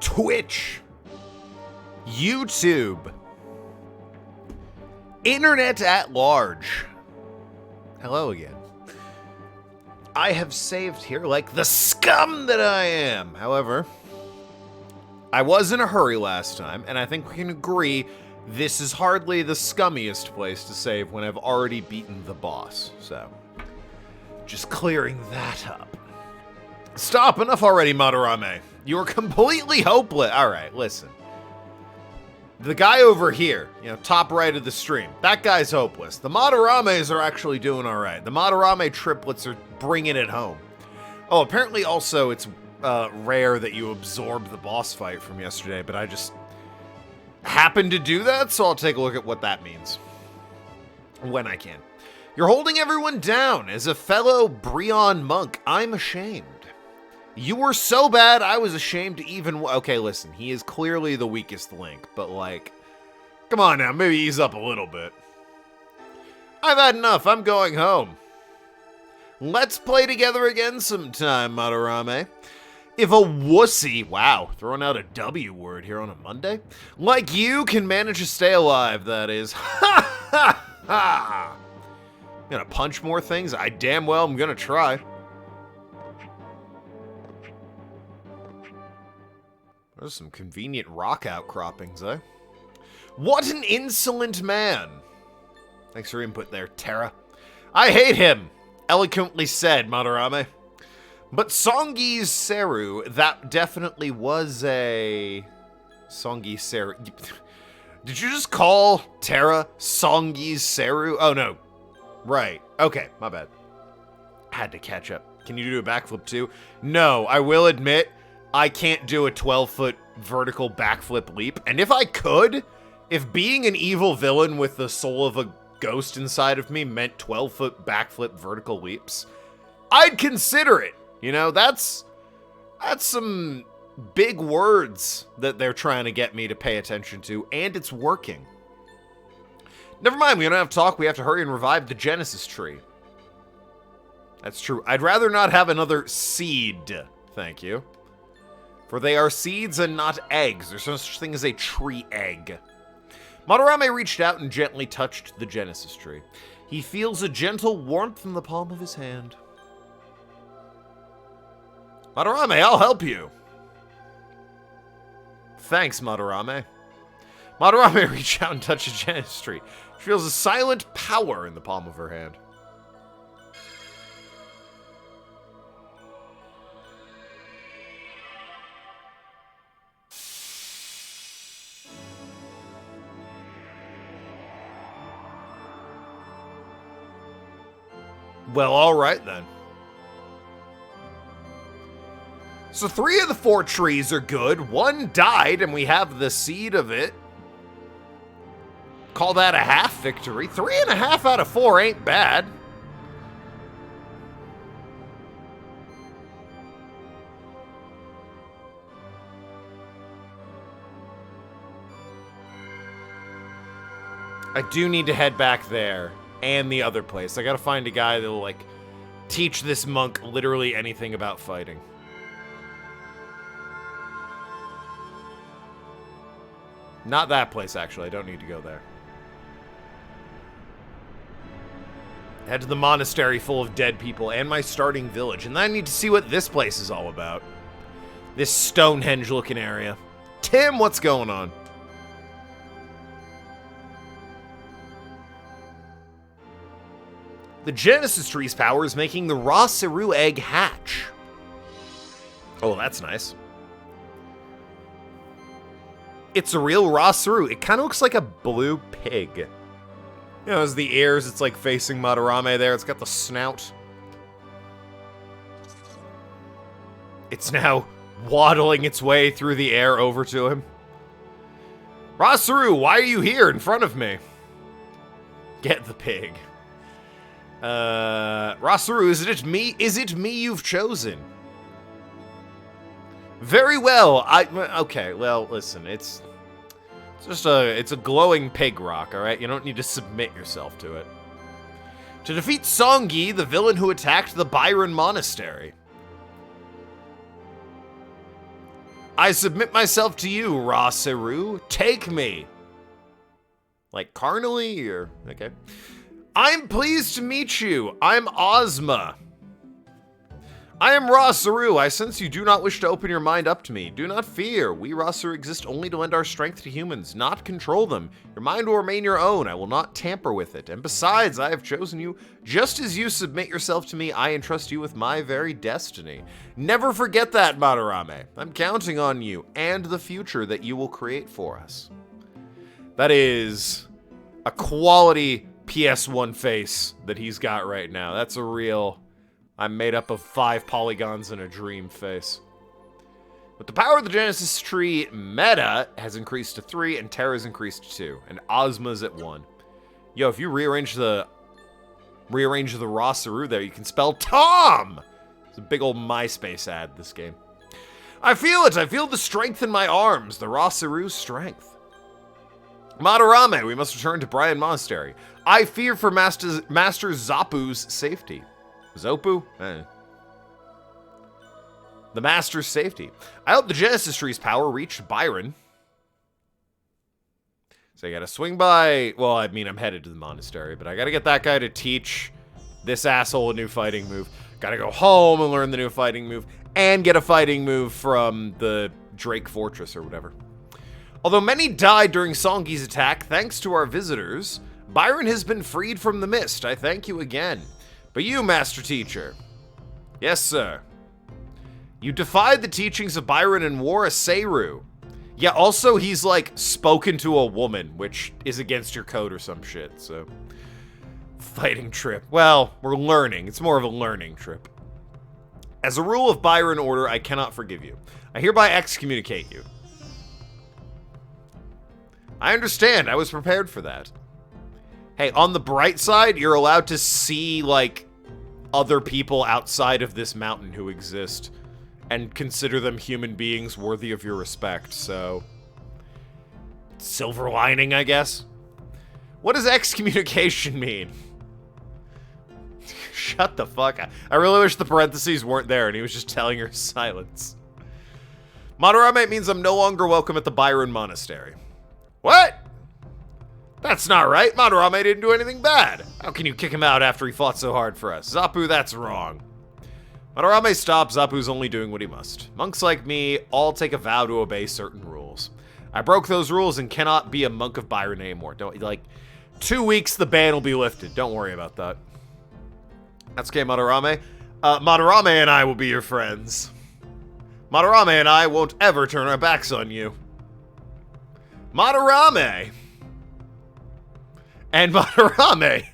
Twitch, YouTube, Internet at large. Hello again. I have saved here like the scum that I am. However, I was in a hurry last time, and I think we can agree this is hardly the scummiest place to save when I've already beaten the boss. So, just clearing that up. Stop, enough already, Madarame. You are completely hopeless. All right, listen. The guy over here, top right of the stream, that guy's hopeless. The Madarames are actually doing all right. The Madarame triplets are bringing it home. Oh, apparently also it's rare that you absorb the boss fight from yesterday, but I just happened to do that, so I'll take a look at what that means when I can. You're holding everyone down. As a fellow Breon monk, I'm ashamed. You were so bad, I was ashamed to even... Okay, listen, he is clearly the weakest link, but like, come on now, maybe ease up a little bit. I've had enough, I'm going home. Let's play together again sometime, Madarame. If a wussy, wow, throwing out a W word here on a Monday, like you can manage to stay alive, that is. Ha ha ha! Gonna punch more things? I damn well am gonna try. There's some convenient rock outcroppings, eh? What an insolent man! Thanks for your input there, Terra. I hate him! Eloquently said, Madarame. But Songi's Seru, that definitely was a... Songi Seru... Did you just call Terra Songi's Seru? Oh, no. Right. Okay, my bad. Had to catch up. Can you do a backflip too? No, I will admit, I can't do a 12-foot vertical backflip leap. And if I could, if being an evil villain with the soul of a ghost inside of me meant 12-foot backflip vertical leaps, I'd consider it. That's some big words that they're trying to get me to pay attention to, and it's working. Never mind, we don't have to talk. We have to hurry and revive the Genesis tree. That's true. I'd rather not have another seed, thank you. For they are seeds and not eggs. There's no such thing as a tree egg. Madarame reached out and gently touched the Genesis tree. He feels a gentle warmth in the palm of his hand. Madarame, I'll help you. Thanks, Madarame. Madarame reached out and touched the Genesis tree. She feels a silent power in the palm of her hand. Well, all right then. So 3 of the 4 trees are good. 1 died, and we have the seed of it. Call that a half victory. 3.5 out of 4 ain't bad. I do need to head back there. And the other place. I gotta find a guy that'll, teach this monk literally anything about fighting. Not that place, actually. I don't need to go there. Head to the monastery full of dead people and my starting village. And then I need to see what this place is all about. This Stonehenge-looking area. Tim, what's going on? The Genesis tree's power is making the raw Seru egg hatch. Oh, that's nice. It's a real raw Seru. It kind of looks like a blue pig. As the ears, it's facing Madarame there. It's got the snout. It's now waddling its way through the air over to him. Raw Seru, why are you here in front of me? Get the pig. Rasaru, is it me? Is it me you've chosen? Very well. Okay, well, listen, it's a glowing pig rock, all right? You don't need to submit yourself to it. To defeat Songi, the villain who attacked the Byron Monastery. I submit myself to you, Rasaru. Take me. Like carnally or... Okay. I'm pleased to meet you. I'm Ozma. I am Rasaru. I sense you do not wish to open your mind up to me. Do not fear. We Rasaru exist only to lend our strength to humans, not control them. Your mind will remain your own. I will not tamper with it. And besides, I have chosen you. Just as you submit yourself to me, I entrust you with my very destiny. Never forget that, Madarame. I'm counting on you and the future that you will create for us. That is a quality PS1 face that he's got right now. That's a real... I'm made up of 5 polygons in a dream face. With the power of the Genesis tree, Meta has increased to 3 and Terra's increased to 2. And Ozma's at 1. Yo, if you rearrange the Rasaru there, you can spell Tom! It's a big old MySpace ad, this game. I feel it! I feel the strength in my arms. The Rasaru's strength. Madarame, we must return to Bryan Monastery. I fear for Master Zapu's safety. Zopu? The Master's safety. I hope the Genesis tree's power reached Byron. So I gotta swing by... Well, I mean, I'm headed to the monastery, but I gotta get that guy to teach this asshole a new fighting move. Gotta go home and learn the new fighting move, and get a fighting move from the Drake Fortress or whatever. Although many died during Songi's attack, thanks to our visitors, Byron has been freed from the mist. I thank you again. But you, Master Teacher. Yes, sir. You defied the teachings of Byron and wore a Seiru. Yeah, also he's like spoken to a woman, which is against your code or some shit, so. Fighting trip. Well, we're learning. It's more of a learning trip. As a rule of Byron order, I cannot forgive you. I hereby excommunicate you. I understand. I was prepared for that. Hey, on the bright side, you're allowed to see, like, other people outside of this mountain who exist and consider them human beings worthy of your respect, so... Silver lining, I guess? What does excommunication mean? Shut the fuck up. I really wish the parentheses weren't there and he was just telling her silence. Madarame means I'm no longer welcome at the Byron Monastery. What? That's not right. Madarame didn't do anything bad. How can you kick him out after he fought so hard for us? Zapu, that's wrong. Madarame stops. Zapu's only doing what he must. Monks like me all take a vow to obey certain rules. I broke those rules and cannot be a monk of Byron anymore. Don't, like, 2 weeks the ban will be lifted. Don't worry about that. That's okay, Madarame. Madarame and I will be your friends. Madarame and I won't ever turn our backs on you. Madarame! And Madarame,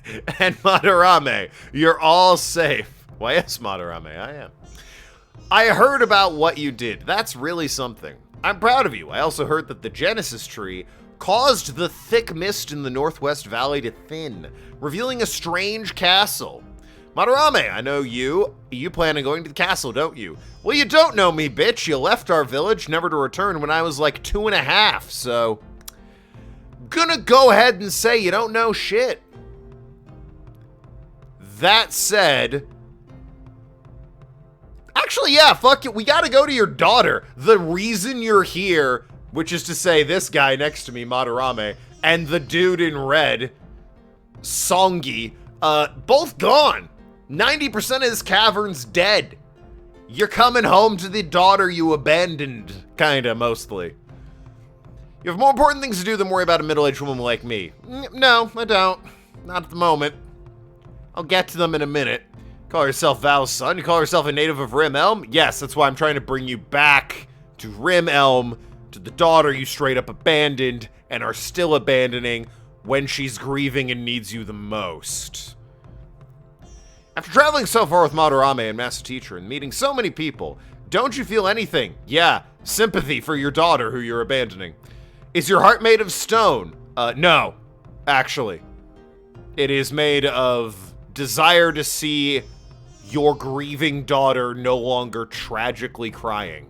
you're all safe. Why, yes, Madarame, I am. I heard about what you did. That's really something. I'm proud of you. I also heard that the Genesis tree caused the thick mist in the Northwest Valley to thin, revealing a strange castle. Madarame, I know you. You plan on going to the castle, don't you? Well, you don't know me, bitch. You left our village, never to return, when I was like 2.5, so... Gonna go ahead and say you don't know shit. That said... Actually, yeah, fuck it. We gotta go to your daughter. The reason you're here, which is to say this guy next to me, Madarame, and the dude in red, Songi, both gone. 90% of this cavern's dead. You're coming home to the daughter you abandoned, kinda, mostly. You have more important things to do than worry about a middle-aged woman like me. No, I don't. Not at the moment. I'll get to them in a minute. Call yourself Val's son? You call yourself a native of Rim Elm? Yes, that's why I'm trying to bring you back to Rim Elm, to the daughter you straight up abandoned and are still abandoning when she's grieving and needs you the most. After traveling so far with Madarame and Master Teacher and meeting so many people, don't you feel anything? Yeah, sympathy for your daughter who you're abandoning. Is your heart made of stone? No, actually. It is made of desire to see your grieving daughter no longer tragically crying.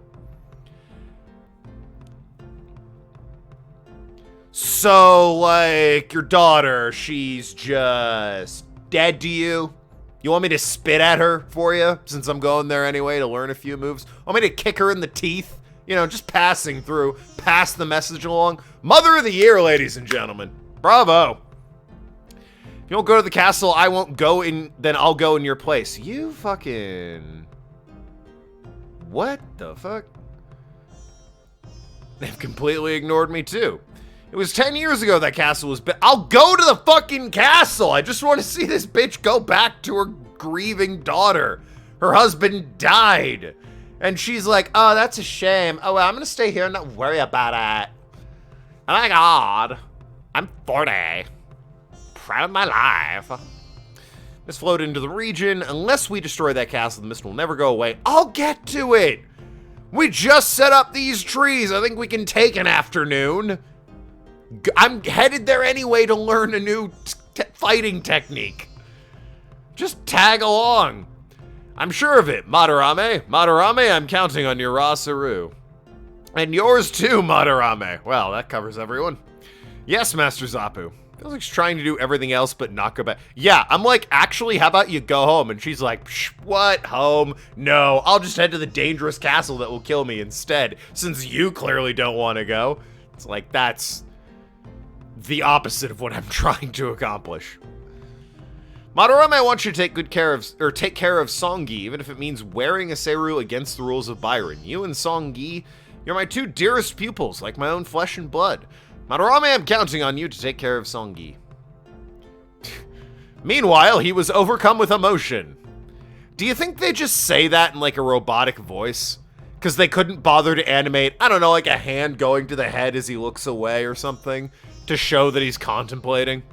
So, like, your daughter, she's just dead to you? You want me to spit at her for you, since I'm going there anyway to learn a few moves? Want me to kick her in the teeth You know, just passing through, pass the message along. Mother of the Year, ladies and gentlemen. Bravo. If you don't go to the castle, I won't go in, then I'll go in your place. You fucking... What the fuck? They've completely ignored me, too. It was 10 years ago that castle was built. I'll go to the fucking castle. I just want to see this bitch go back to her grieving daughter. Her husband died. And she's like, oh, that's a shame. Oh, well, I'm going to stay here and not worry about it. Oh my god. I'm 40. Proud of my life. Mist flowed into the region. Unless we destroy that castle, the mist will never go away. I'll get to it. We just set up these trees. I think we can take an afternoon. I'm headed there anyway to learn a new fighting technique. Just tag along. I'm sure of it, Madarame. Madarame, I'm counting on your Rasaru. And yours too, Madarame. Well, that covers everyone. Yes, Master Zapu. Feels like she's trying to do everything else but not go back. Yeah, I'm like, actually, how about you go home? And she's like, what, home? No, I'll just head to the dangerous castle that will kill me instead, since you clearly don't want to go. It's like, that's the opposite of what I'm trying to accomplish. Madarame wants you to take care of Songi, even if it means wearing a Seru against the rules of Byron. You and Songi, you're my two dearest pupils, like my own flesh and blood. Madarame, I'm counting on you to take care of Songi. Meanwhile, he was overcome with emotion. Do you think they just say that in like a robotic voice? Because they couldn't bother to animate, I don't know, like a hand going to the head as he looks away or something to show that he's contemplating?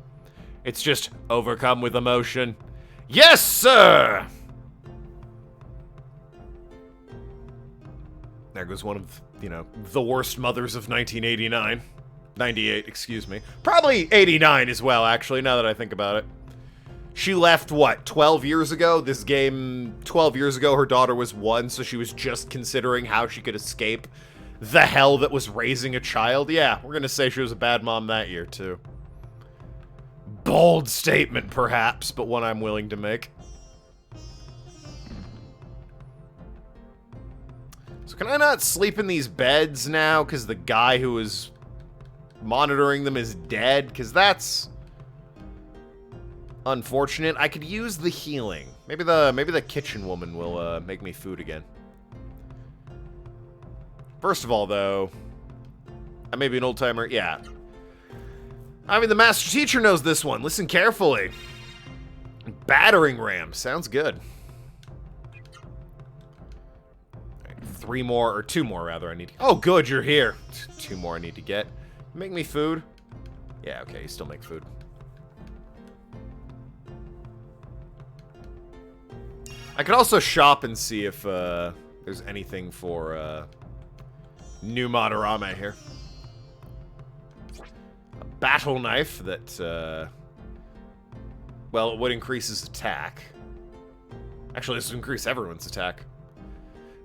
It's just overcome with emotion. Yes, sir! There goes one of, you know, the worst mothers of 1989. 98, excuse me. Probably 89 as well, actually, now that I think about it. She left, what, 12 years ago? This game, 12 years ago, her daughter was 1, so she was just considering how she could escape the hell that was raising a child. Yeah, we're gonna say she was a bad mom that year, too. Bold statement, perhaps, but one I'm willing to make. So can I not sleep in these beds now because the guy who was monitoring them is dead? Because that's unfortunate. I could use the healing. Maybe the kitchen woman will make me food again. First of all, though, I may be an old-timer. Yeah. I mean, the master teacher knows this one. Listen carefully. Battering ram. Sounds good. Right, 3 more, or 2 more, rather, I need to... Oh, good, you're here. 2 more I need to get. Make me food. Yeah, okay, you still make food. I could also shop and see if there's anything for new Madarame here. A battle knife that, well, it would increase his attack. Actually, this would increase everyone's attack.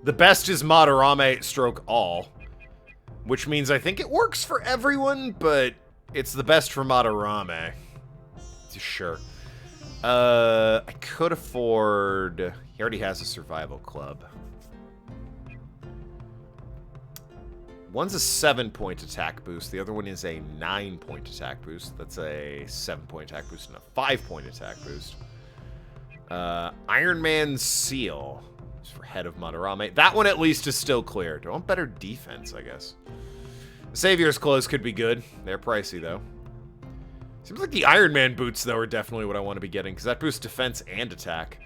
The best is Madarame stroke all, which means I think it works for everyone, but it's the best for Madarame. Sure. I could afford... He already has a survival club. One's a 7-point attack boost. The other one is a 9-point attack boost. That's a 7-point attack boost and a 5-point attack boost. Iron Man's Seal. It's for head of Madarame. That one at least is still clear. Do I want better defense, I guess? The Savior's Clothes could be good. They're pricey, though. Seems like the Iron Man boots, though, are definitely what I want to be getting, because that boosts defense and attack.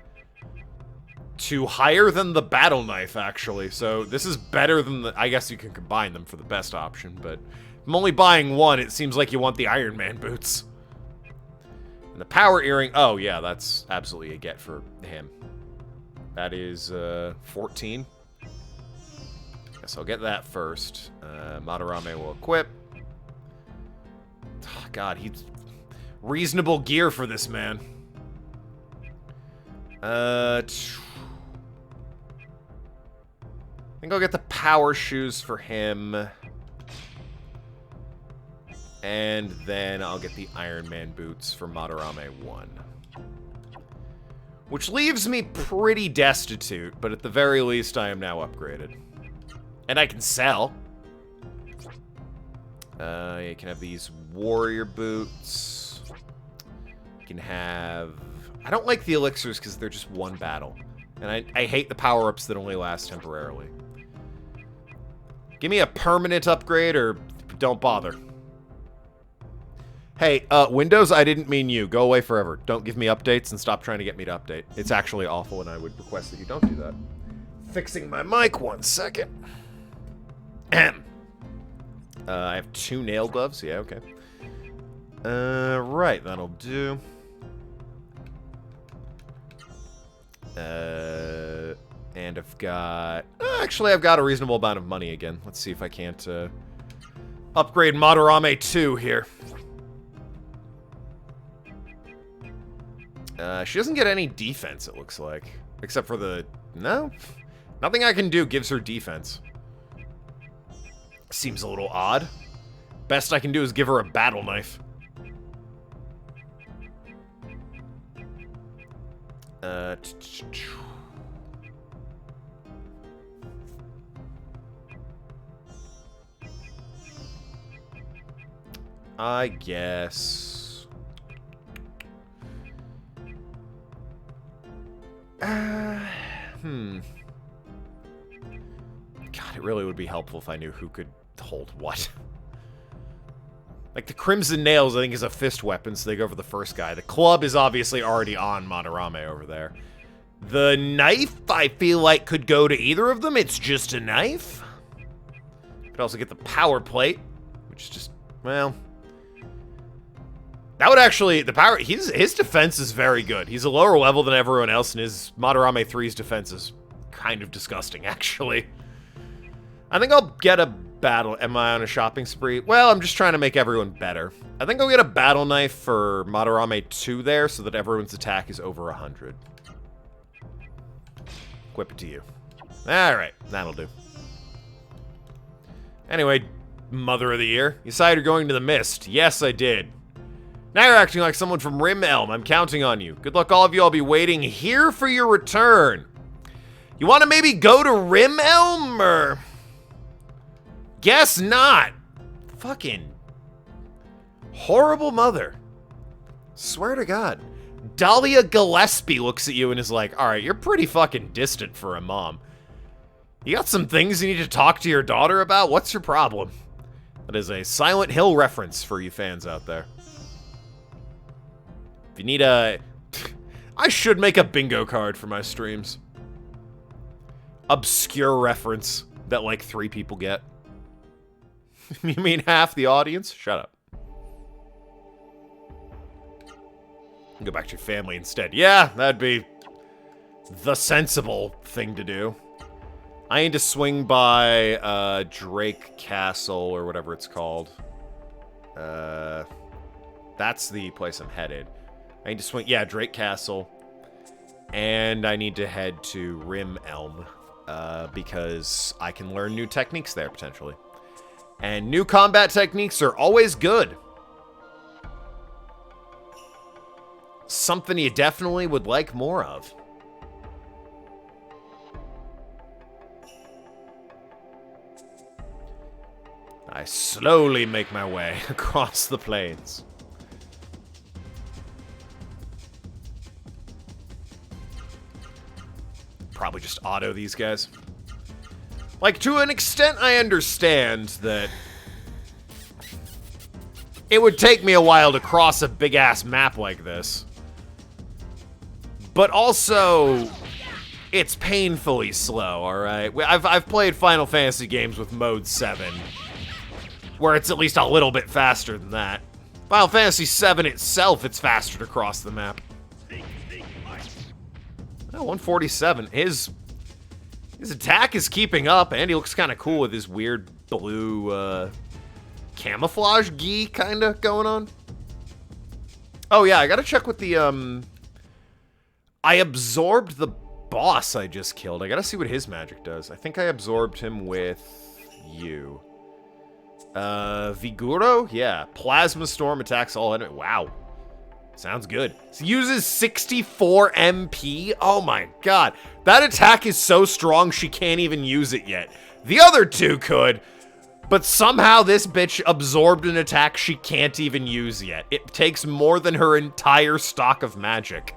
To higher than the battle knife, actually. So this is better than the... I guess you can combine them for the best option, but if I'm only buying one, it seems like you want the Iron Man boots. And the power earring... Oh, yeah, that's absolutely a get for him. That is 14. Guess I'll get that first. Madarame will equip. Oh, God, he's... reasonable gear for this man. I think I'll get the power shoes for him. And then I'll get the Iron Man boots for Madarame 1. Which leaves me pretty destitute, but at the very least I am now upgraded. And I can sell. You can have these warrior boots. You can have... I don't like the elixirs because they're just one battle. And I hate the power-ups that only last temporarily. Give me a permanent upgrade or don't bother. Hey, Windows, I didn't mean you. Go away forever. Don't give me updates and stop trying to get me to update. It's actually awful and I would request that you don't do that. Fixing my mic 1 second. I have 2 nail gloves. Yeah, okay. Right, that'll do. And I've got... actually, I've got a reasonable amount of money again. Let's see if I can't, upgrade Madarame 2 here. She doesn't get any defense, it looks like. Except for the... No? Nothing I can do gives her defense. Seems a little odd. Best I can do is give her a battle knife. I guess. God, it really would be helpful if I knew who could hold what. Like, the Crimson Nails, I think, is a fist weapon, so they go for the first guy. The club is obviously already on Madarame over there. The knife, I feel like, could go to either of them. It's just a knife. Could also get the power plate, which is just, well... That would actually, the power, his defense is very good. He's a lower level than everyone else, and his Madarame 3's defense is kind of disgusting, actually. I think I'll get a battle, am I on a shopping spree? Well, I'm just trying to make everyone better. I think I'll get a battle knife for Madarame 2 there, so that everyone's attack is over 100. Equip it to you. Alright, that'll do. Anyway, Mother of the Year, you decided you're going to the Mist. Yes, I did. Now you're acting like someone from Rim Elm. I'm counting on you. Good luck, all of you. I'll be waiting here for your return. You want to maybe go to Rim Elm, or... Guess not. Fucking... horrible mother. Swear to God. Dahlia Gillespie looks at you and is like, alright, you're pretty fucking distant for a mom. You got some things you need to talk to your daughter about? What's your problem? That is a Silent Hill reference for you fans out there. If you need a... I should make a bingo card for my streams. Obscure reference that like 3 people get. You mean half the audience? Shut up. Go back to your family instead. Yeah, that'd be the sensible thing to do. I need to swing by Drake Castle or whatever it's called. That's the place I'm headed. I need to swing, yeah, Drake Castle. And I need to head to Rim Elm because I can learn new techniques there potentially. And new combat techniques are always good. Something you definitely would like more of. I slowly make my way across the plains. Probably just auto these guys. Like, to an extent, I understand that it would take me a while to cross a big-ass map like this. But also, it's painfully slow, alright? I've played Final Fantasy games with Mode 7, where it's at least a little bit faster than that. Final Fantasy 7 itself, it's faster to cross the map. Oh, 147. His attack is keeping up, and he looks kind of cool with his weird blue camouflage gi kind of going on. Oh yeah, I gotta check with the I absorbed the boss I just killed. I gotta see what his magic does. I think I absorbed him with you. Viguro? Yeah. Plasma Storm attacks all enemies. Wow. Sounds good. So uses 64 MP. Oh my god. That attack is so strong she can't even use it yet. The other two could, but somehow this bitch absorbed an attack she can't even use yet. It takes more than her entire stock of magic.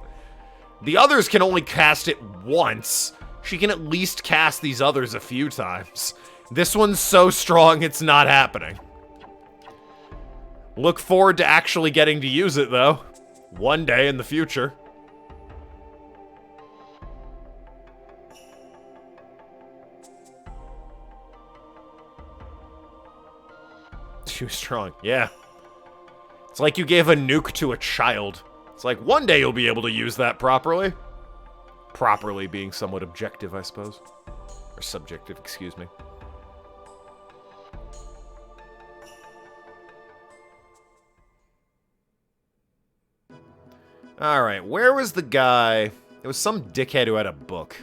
The others can only cast it once. She can at least cast these others a few times. This one's so strong it's not happening. Look forward to actually getting to use it, though. One day in the future. Too strong, yeah. It's like you gave a nuke to a child. It's like, one day you'll be able to use that properly. Properly being somewhat objective, I suppose. Or subjective, excuse me. Alright, where was the guy? It was some dickhead who had a book.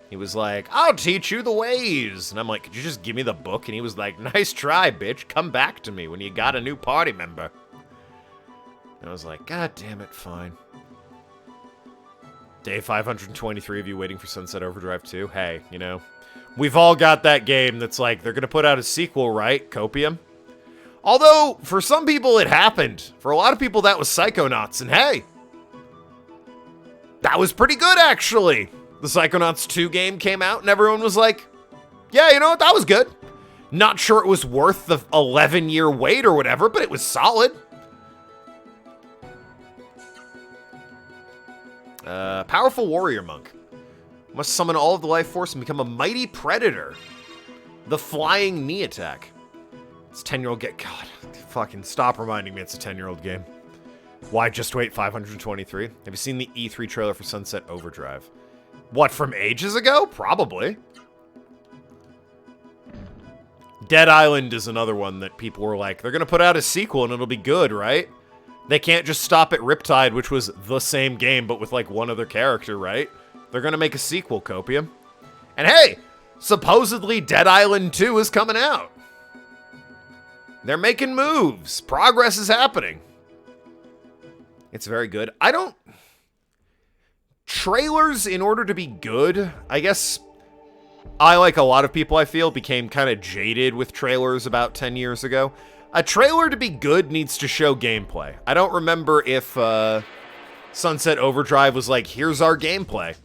He was like, I'll teach you the ways. And I'm like, could you just give me the book? And he was like, nice try, bitch. Come back to me when you got a new party member. And I was like, god damn it, fine. Day 523 of you waiting for Sunset Overdrive 2. Hey, you know, we've all got that game that's like, they're gonna put out a sequel, right? Copium? Although, for some people it happened. For a lot of people that was Psychonauts, and hey! That was pretty good, actually! The Psychonauts 2 game came out, and everyone was like, yeah, you know what, that was good. Not sure it was worth the 11-year wait or whatever, but it was solid. Powerful warrior monk. Must summon all of the life force and become a mighty predator. The flying knee attack. It's 10-year-old game. God, fucking stop reminding me it's a 10-year-old game. Why just wait 523? Have you seen the E3 trailer for Sunset Overdrive? What, from ages ago? Probably. Dead Island is another one that people were like, they're gonna put out a sequel and it'll be good, right? They can't just stop at Riptide, which was the same game, but with like one other character, right? They're gonna make a sequel, Copium. And hey, supposedly Dead Island 2 is coming out. They're making moves. Progress is happening. It's very good. Trailers, in order to be good, I guess I, like a lot of people I feel, became kind of jaded with trailers about 10 years ago. A trailer to be good needs to show gameplay. I don't remember if Sunset Overdrive was like, here's our gameplay.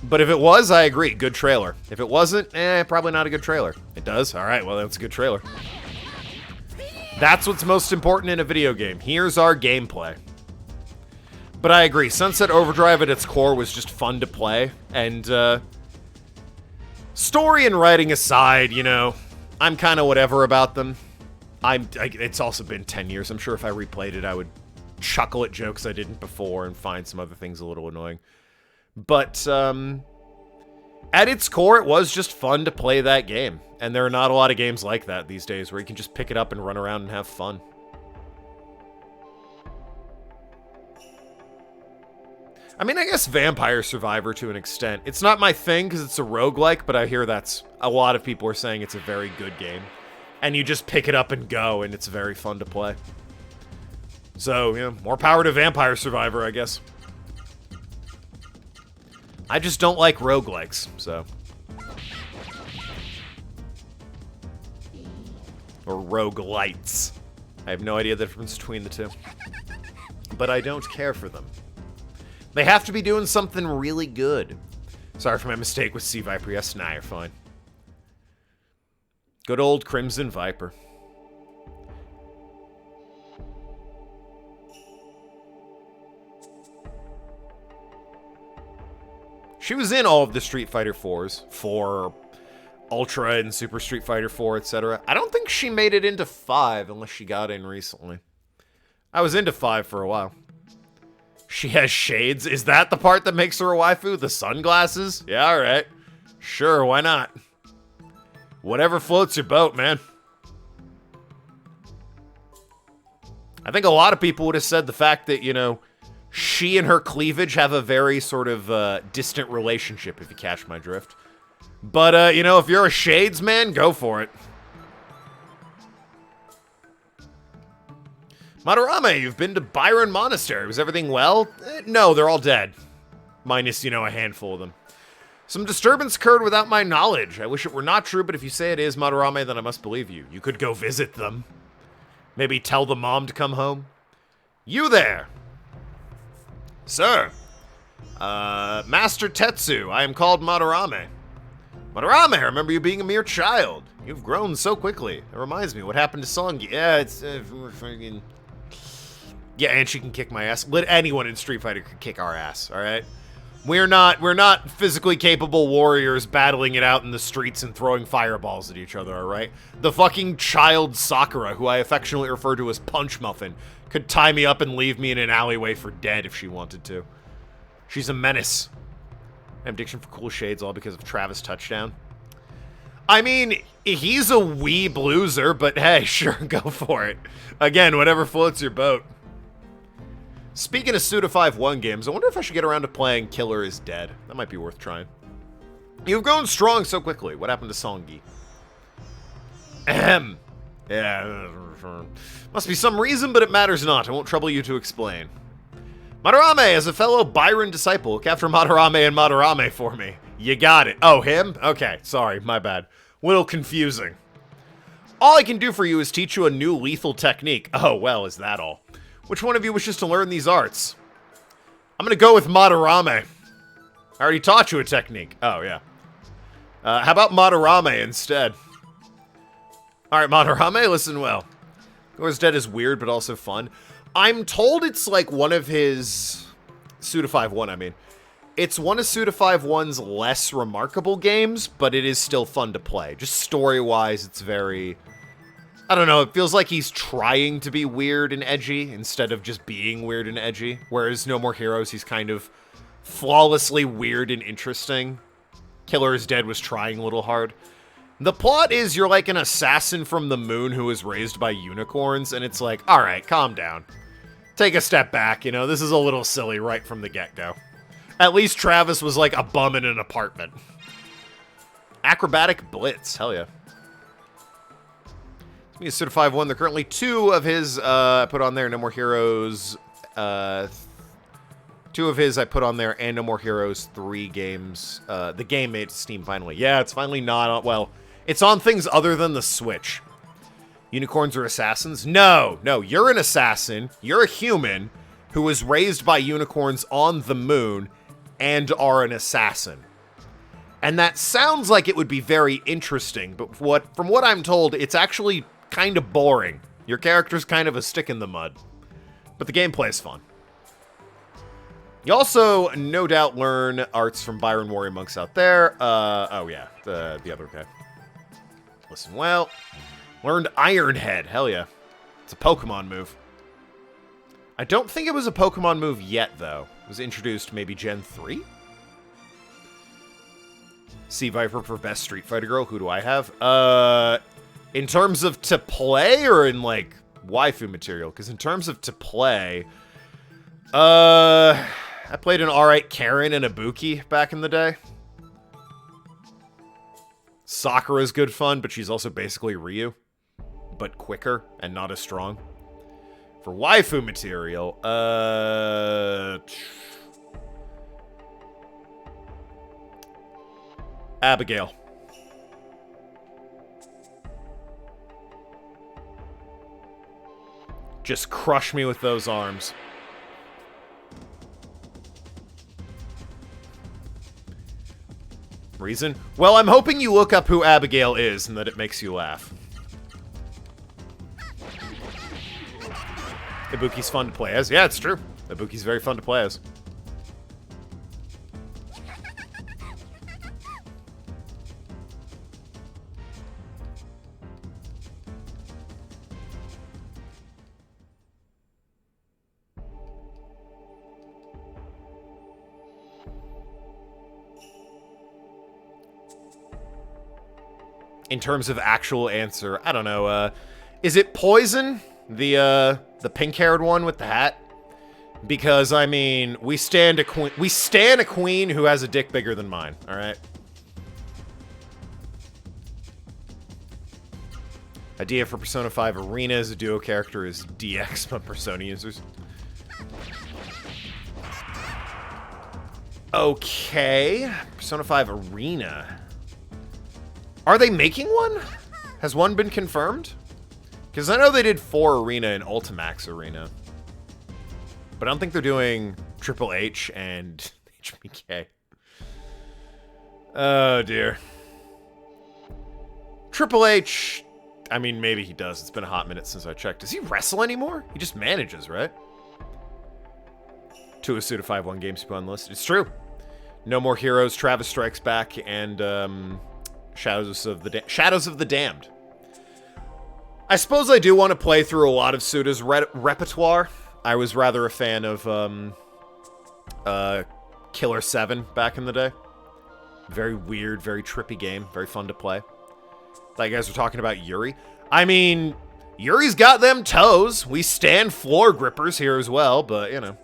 But if it was, I agree, good trailer. If it wasn't, probably not a good trailer. It does? Alright, well that's a good trailer. That's what's most important in a video game. Here's our gameplay. But I agree, Sunset Overdrive at its core was just fun to play, and story and writing aside, you know, I'm kind of whatever about them. It's also been 10 years. I'm sure if I replayed it, I would chuckle at jokes I didn't before and find some other things a little annoying. But, at its core, it was just fun to play that game. And there are not a lot of games like that these days where you can just pick it up and run around and have fun. I mean, I guess Vampire Survivor to an extent. It's not my thing because it's a roguelike, but I hear that's a lot of people are saying it's a very good game. And you just pick it up and go, and it's very fun to play. So, you know, more power to Vampire Survivor, I guess. I just don't like roguelikes, so. Or roguelites. I have no idea the difference between the two. But I don't care for them. They have to be doing something really good. Sorry for my mistake with Sea Viper. Yes, nah, you're fine. Good old Crimson Viper. She was in all of the Street Fighter 4s. 4, Ultra, and Super Street Fighter 4, etc. I don't think she made it into 5 unless she got in recently. I was into 5 for a while. She has shades. Is that the part that makes her a waifu? The sunglasses? Yeah, alright. Sure, why not? Whatever floats your boat, man. I think a lot of people would have said the fact that, you know, she and her cleavage have a very sort of distant relationship, if you catch my drift. But, you know, if you're a shades man, go for it. Madarame, you've been to Byron Monastery. Was everything well? No, they're all dead. Minus, a handful of them. Some disturbance occurred without my knowledge. I wish it were not true, but if you say it is, Madarame, then I must believe you. You could go visit them. Maybe tell the mom to come home. You there! Sir. Master Tetsu, I am called Madarame. Madarame, I remember you being a mere child. You've grown so quickly. It reminds me, what happened to Songi? Yeah, it's freaking... Yeah, and she can kick my ass. Anyone in Street Fighter could kick our ass, alright? We're not physically capable warriors battling it out in the streets and throwing fireballs at each other, alright? The fucking child Sakura, who I affectionately refer to as Punch Muffin, could tie me up and leave me in an alleyway for dead if she wanted to. She's a menace. I have diction for cool shades all because of Travis' touchdown. I mean, he's a wee blueser, but hey, sure, go for it. Again, whatever floats your boat. Speaking of Suda 5-1 games, I wonder if I should get around to playing Killer is Dead. That might be worth trying. You've grown strong so quickly. What happened to Songi? Ahem. Yeah. Must be some reason, but it matters not. I won't trouble you to explain. Madarame, as a fellow Byron disciple, look after Madarame and Madarame for me. You got it. Oh, him? Okay, sorry, my bad. Little confusing. All I can do for you is teach you a new lethal technique. Oh, well, is that all? Which one of you wishes to learn these arts? I'm gonna go with Madarame. I already taught you a technique. Oh, yeah. How about Madarame instead? Alright, Madarame, listen well. Killer is Dead is weird, but also fun. I'm told it's like one of his... Suda 5-1, I mean. It's one of Suda 5-1's less remarkable games, but it is still fun to play. Just story-wise, it's very... I don't know, it feels like he's trying to be weird and edgy instead of just being weird and edgy. Whereas No More Heroes, he's kind of flawlessly weird and interesting. Killer is Dead was trying a little hard. The plot is you're like an assassin from the moon who was raised by unicorns, and it's like, alright, calm down. Take a step back, this is a little silly right from the get-go. At least Travis was like a bum in an apartment. Acrobatic Blitz, hell yeah. He's Suda 5-1. There are currently 2 of his, I put on there, No More Heroes, 2 of his I put on there, and No More Heroes 3 games. The game made it to Steam finally. Yeah, it's finally not on, well, it's on things other than the Switch. Unicorns are assassins? No, you're an assassin. You're a human who was raised by unicorns on the moon and are an assassin. And that sounds like it would be very interesting, but from what I'm told, it's actually kind of boring. Your character's kind of a stick in the mud. But the gameplay is fun. You also, no doubt, learn arts from Byron Warrior Monks out there. Oh yeah, the other guy. Listen well. Learned Iron Head. Hell yeah. It's a Pokemon move. I don't think it was a Pokemon move yet, though. It was introduced maybe Gen 3? Sea Viper for Best Street Fighter Girl. Who do I have? In terms of to play or in, like, waifu material? Because in terms of to play, I played an alright Karen and Ibuki back in the day. Sakura's good fun, but she's also basically Ryu. But quicker and not as strong. For waifu material, Abigail. Just crush me with those arms. Reason? Well, I'm hoping you look up who Abigail is and that it makes you laugh. Ibuki's fun to play as. Yeah, it's true. Ibuki's very fun to play as. In terms of actual answer, I don't know, is it Poison? The pink-haired one with the hat? Because, I mean, we stand a queen who has a dick bigger than mine, alright? Idea for Persona 5 Arena as a duo character is DX but Persona users. Okay. Persona 5 Arena. Are they making one? Has one been confirmed? Because I know they did 4 Arena and Ultimax Arena. But I don't think they're doing Triple H and HBK. Oh, dear. Triple H... I mean, maybe he does. It's been a hot minute since I checked. Does he wrestle anymore? He just manages, right? 2 of Suda 5-1 games to put on the list. It's true. No More Heroes, Travis Strikes Back, and Shadows of the Damned. I suppose I do want to play through a lot of Suda's repertoire. I was rather a fan of Killer 7 back in the day. Very weird, very trippy game. Very fun to play. Thought you guys were talking about Yuri. I mean, Yuri's got them toes. We stand floor grippers here as well, but, you know.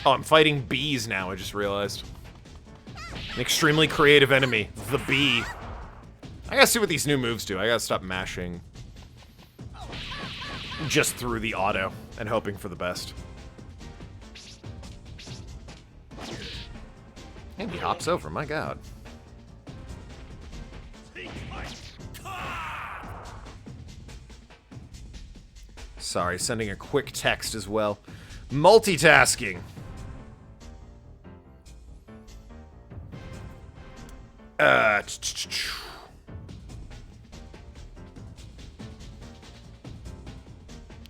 Oh, I'm fighting bees now, I just realized. An extremely creative enemy. The bee. I gotta see what these new moves do. I gotta stop mashing just through the auto and hoping for the best. And he hops over, my god. Sorry, sending a quick text as well. Multitasking.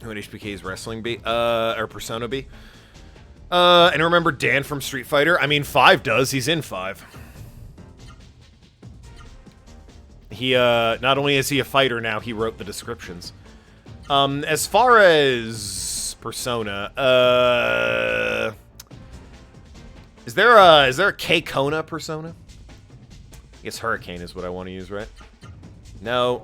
Who in HBK's wrestling B? Or Persona B? And remember Dan from Street Fighter? I mean, 5 does. He's in 5. He, not only is he a fighter now, he wrote the descriptions. As far as Persona, is there a K-Kona Persona? I guess Hurricane is what I want to use, right? No.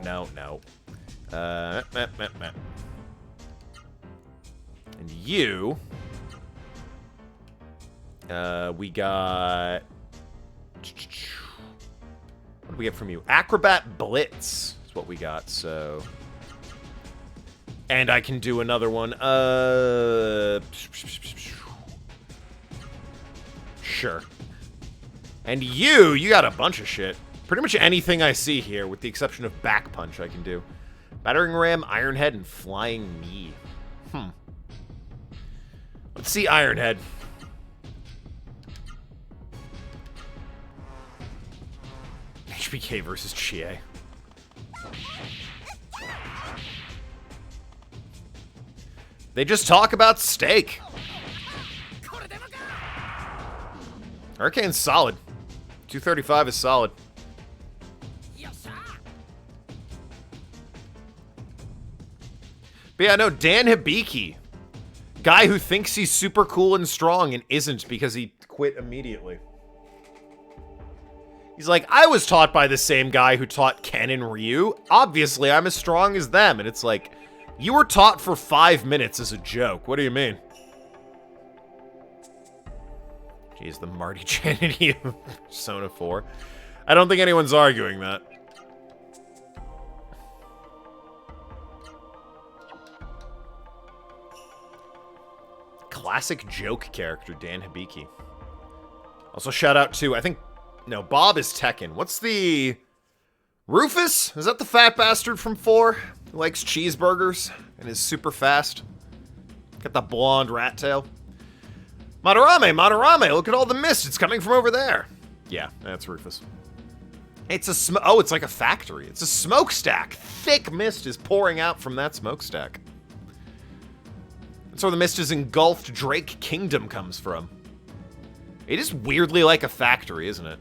And you... we got... What do we get from you? Acrobat Blitz is what we got, so... And I can do another one. Sure. And you got a bunch of shit. Pretty much anything I see here, with the exception of Back Punch, I can do. Battering Ram, Iron Head, and Flying Knee. Let's see Iron Head. HBK versus Chie. They just talk about steak. Hurricane's solid. 235 is solid. But yeah, no, Dan Hibiki. Guy who thinks he's super cool and strong and isn't because he quit immediately. He's like, I was taught by the same guy who taught Ken and Ryu. Obviously, I'm as strong as them. And it's like, you were taught for 5 minutes as a joke. What do you mean? Jeez, the Marty Jannetty of Persona 4. I don't think anyone's arguing that. Classic joke character, Dan Hibiki. Also, shout out to, I think, no, Bob is Tekken. What's the... Rufus? Is that the fat bastard from 4? Who likes cheeseburgers and is super fast? Got the blonde rat tail. Madarame, look at all the mist. It's coming from over there. Yeah, that's Rufus. It's a oh, it's like a factory. It's a smokestack. Thick mist is pouring out from that smokestack. That's where the mist is engulfed Drake Kingdom comes from. It is weirdly like a factory, isn't it?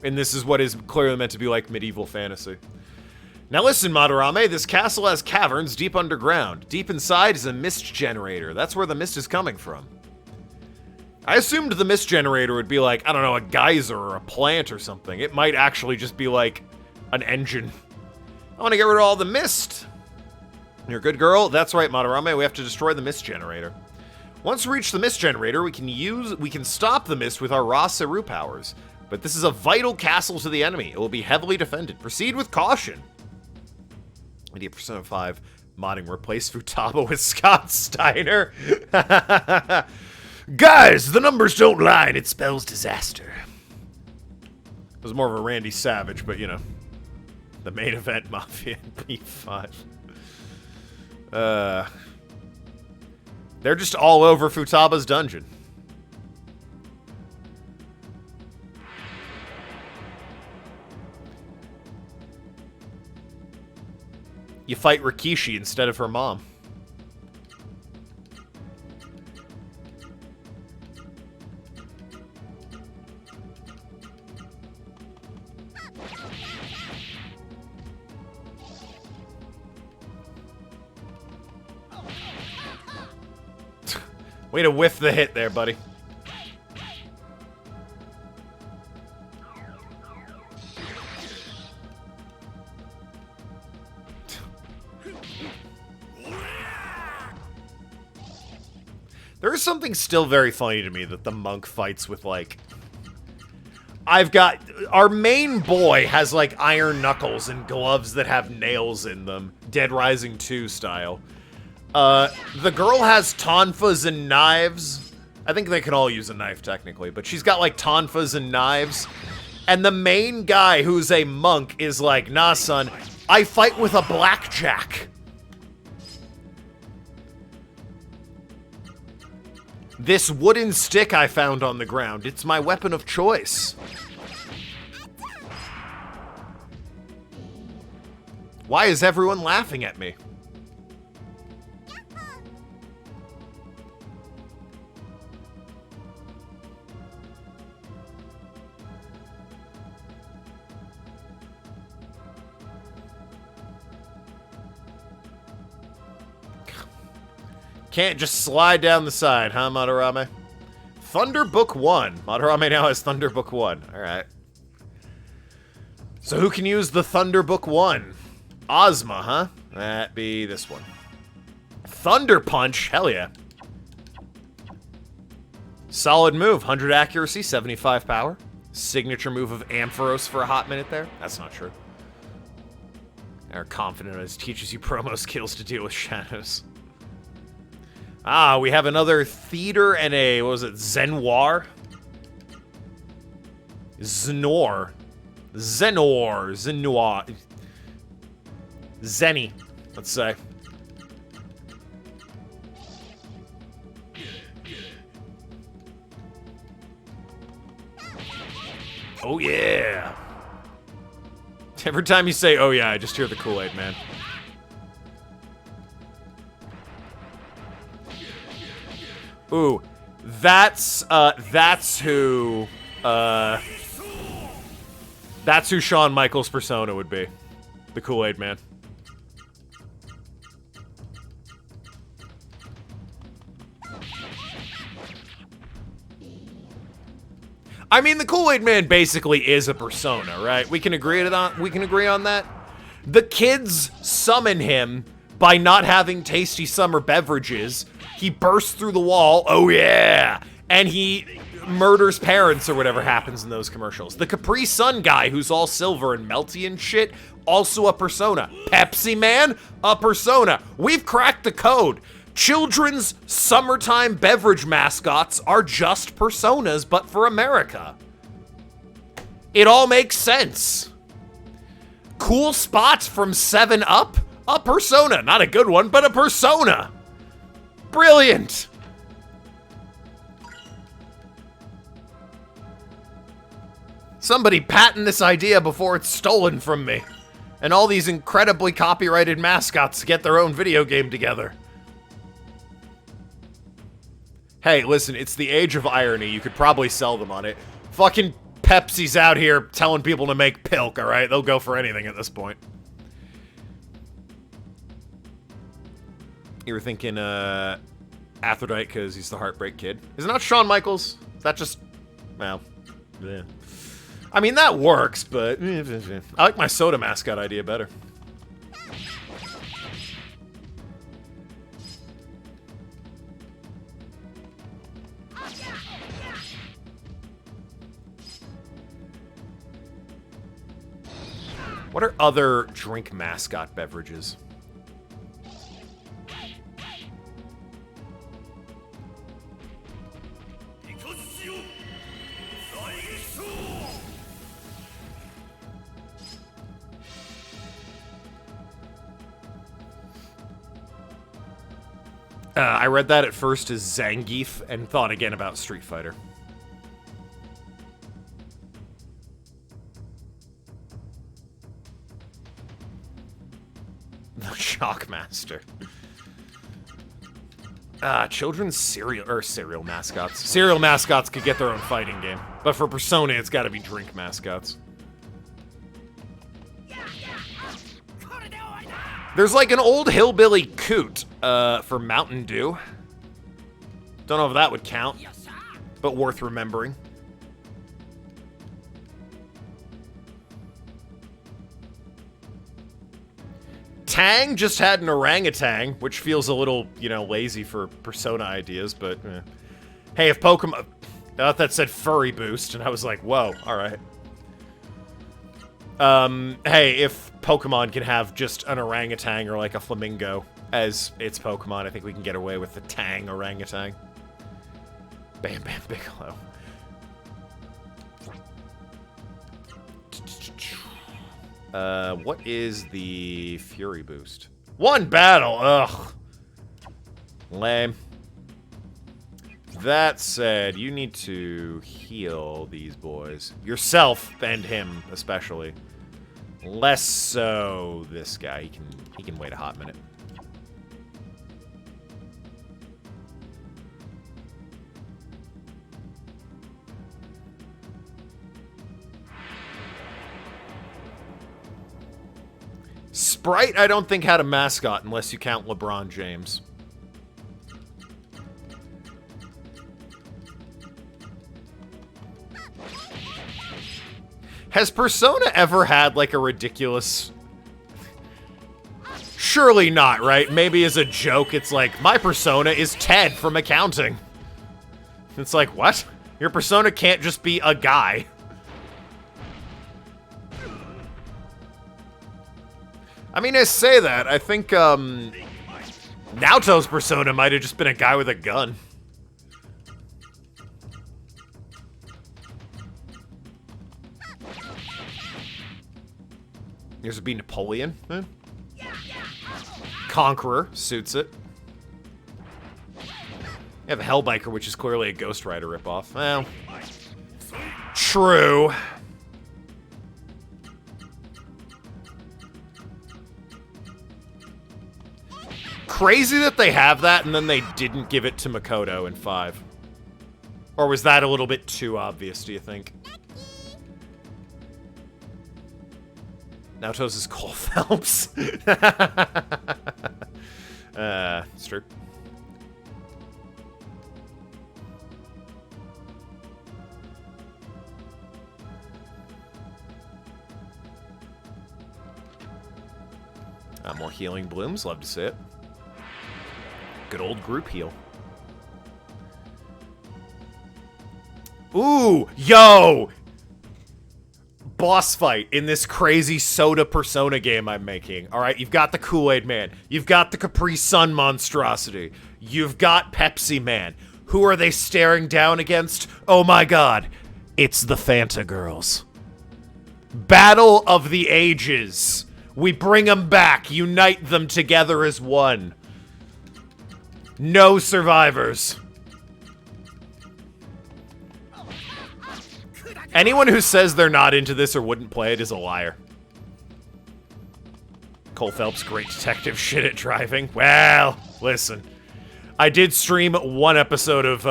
And this is what is clearly meant to be like medieval fantasy. Now listen, Madarame, this castle has caverns deep underground. Deep inside is a mist generator. That's where the mist is coming from. I assumed the mist generator would be like, I don't know, a geyser or a plant or something. It might actually just be like an engine. I want to get rid of all the mist. You're a good girl. That's right, Madarame. We have to destroy the mist generator. Once we reach the mist generator, we can stop the mist with our Ra Seru powers. But this is a vital castle to the enemy. It will be heavily defended. Proceed with caution. Idea Persona 5 modding replace Futaba with Scott Steiner. Guys, the numbers don't lie, and it spells disaster. It was more of a Randy Savage, but you know, the main event Mafia P5. They're just all over Futaba's dungeon. You fight Rikishi instead of her mom. Way to whiff the hit there, buddy. There is something still very funny to me that the monk fights with, like... Our main boy has, like, iron knuckles and gloves that have nails in them. Dead Rising 2 style. The girl has tonfas and knives. I think they can all use a knife, technically. But she's got, like, tonfas and knives. And the main guy, who's a monk, is like, nah, son, I fight with a blackjack. This wooden stick I found on the ground, it's my weapon of choice. Why is everyone laughing at me? Can't just slide down the side, huh, Madarame? Thunder Book 1. Madarame now has Thunder Book 1. Alright. So who can use the Thunder Book 1? Ozma, huh? That'd be this one. Thunder Punch? Hell yeah. Solid move. 100 accuracy, 75 power. Signature move of Ampharos for a hot minute there. That's not true. They're confident as teaches you promo skills to deal with shadows. Ah, we have another theater and a, what was it, Zenoir? Zenor. Zenor. Zenoir. Zenny, let's say. Oh yeah. Every time you say, oh yeah, I just hear the Kool-Aid man. Ooh, that's who Shawn Michaels' persona would be. The Kool-Aid man. I mean, the Kool-Aid man basically is a persona, right? We can agree on that. The kids summon him by not having tasty summer beverages. He bursts through the wall, oh yeah, and he murders parents or whatever happens in those commercials. The Capri Sun guy who's all silver and melty and shit, also a persona. Pepsi Man, a persona. We've cracked the code. Children's summertime beverage mascots are just personas, but for America. It all makes sense. Cool Spot from 7-Up, a persona. Not a good one, but a persona. Brilliant! Somebody patent this idea before it's stolen from me. And all these incredibly copyrighted mascots get their own video game together. Hey, listen, it's the age of irony. You could probably sell them on it. Fucking Pepsi's out here telling people to make pilk, alright? They'll go for anything at this point. You were thinking, Aphrodite because he's the Heartbreak Kid. Is it not Shawn Michaels? Is that just... well, yeah. I mean, that works, but... I like my soda mascot idea better. What are other drink mascot beverages? I read that at first as Zangief and thought again about Street Fighter. The Shockmaster. Children's cereal mascots. Cereal mascots could get their own fighting game. But for Persona, it's gotta be drink mascots. There's like an old hillbilly coot, for Mountain Dew. Don't know if that would count, but worth remembering. Tang just had an orangutan, which feels a little, you know, lazy for Persona ideas, but... Hey, if Pokemon... I thought that said furry boost, and I was like, whoa, alright. Hey, if Pokemon can have just an orangutan or like a flamingo as its Pokemon, I think we can get away with the Tang orangutan. Bam Bam Bigelow. What is the Fury boost? One battle! Ugh. Lame. That said, you need to heal these boys. Yourself and him, especially. Less so this guy. He can wait a hot minute. Sprite, I don't think had a mascot unless you count LeBron James. Has Persona ever had, like, a ridiculous... Surely not, right? Maybe as a joke, it's like, my Persona is Ted from accounting. It's like, what? Your Persona can't just be a guy. I mean, I say that, I think, Naoto's Persona might have just been a guy with a gun. Here's a be Napoleon. Eh? Conqueror suits it. You have a Hellbiker, which is clearly a Ghost Rider ripoff. Well, true. Crazy that they have that and then they didn't give it to Makoto in 5. Or was that a little bit too obvious, do you think? Naoto's is Cole Phelps. It's true. More healing blooms, love to see it. Good old group heal. Ooh, yo! Boss fight in this crazy soda Persona game I'm making. Alright, you've got the Kool-Aid Man. You've got the Capri Sun monstrosity. You've got Pepsi Man. Who are they staring down against? Oh my god. It's the Fanta Girls. Battle of the Ages. We bring them back. Unite them together as one. No survivors. Anyone who says they're not into this or wouldn't play it is a liar. Cole Phelps, great detective, shit at driving. Well, listen. I did stream one episode of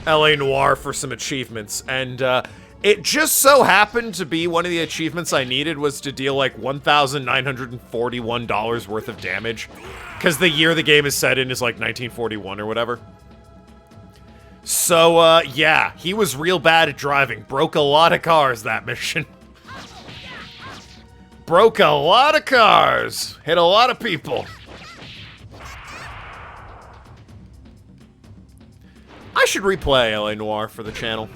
LA Noire for some achievements, and It just so happened to be one of the achievements I needed was to deal like $1,941 worth of damage. Because the year the game is set in is like 1941 or whatever. So, yeah, he was real bad at driving. Broke a lot of cars, that mission. Broke a lot of cars. Hit a lot of people. I should replay LA Noire for the channel.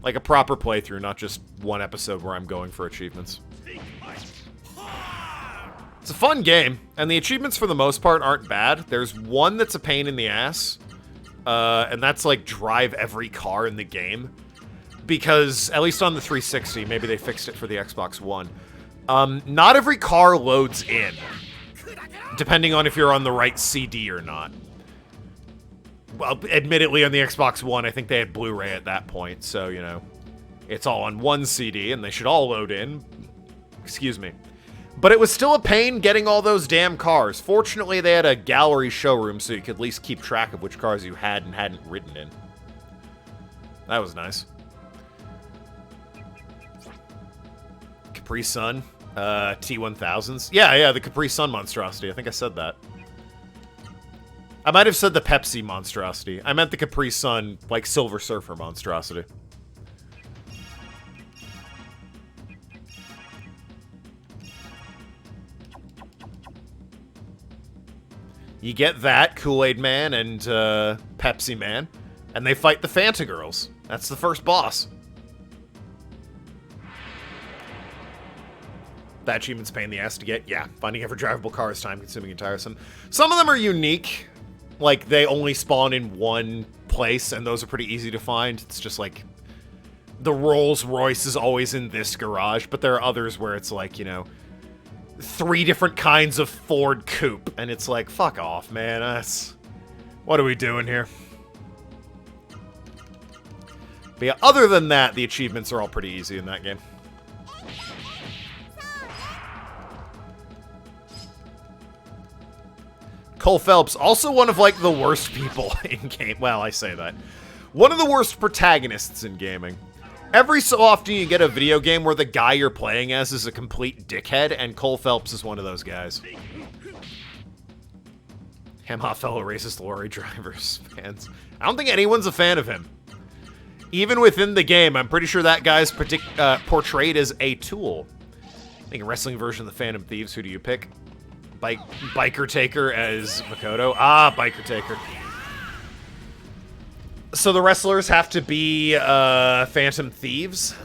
Like a proper playthrough, not just one episode where I'm going for achievements. It's a fun game, and the achievements for the most part aren't bad. There's one that's a pain in the ass, and that's like drive every car in the game. Because, at least on the 360, maybe they fixed it for the Xbox One, not every car loads in, depending on if you're on the right CD or not. Well, admittedly, on the Xbox One, I think they had Blu-ray at that point, so, you know, it's all on one CD, and they should all load in. Excuse me. But it was still a pain getting all those damn cars. Fortunately, they had a gallery showroom, so you could at least keep track of which cars you had and hadn't ridden in. That was nice. Capri Sun, T1000s. Yeah, the Capri Sun monstrosity. I think I said that. I might have said the Pepsi monstrosity. I meant the Capri Sun, like, Silver Surfer monstrosity. You get that, Kool-Aid Man and Pepsi Man, and they fight the Fanta Girls. That's the first boss. That achievement's a pain in the ass to get. Yeah, finding every drivable car is time-consuming and tiresome. Some of them are unique. Like, they only spawn in one place, and those are pretty easy to find. It's just like, the Rolls Royce is always in this garage, but there are others where it's like, you know, 3 different kinds of Ford coupe, and it's like, fuck off, man. What are we doing here? But yeah, other than that, the achievements are all pretty easy in that game. Cole Phelps, also one of, like, the worst people in game. Well, I say that. One of the worst protagonists in gaming. Every so often you get a video game where the guy you're playing as is a complete dickhead, and Cole Phelps is one of those guys. Hemha fellow racist lorry drivers fans. I don't think anyone's a fan of him. Even within the game, I'm pretty sure that guy's portrayed as a tool. I think a wrestling version of the Phantom Thieves, who do you pick? Biker Taker as Makoto. Ah, Biker Taker. So the wrestlers have to be Phantom Thieves.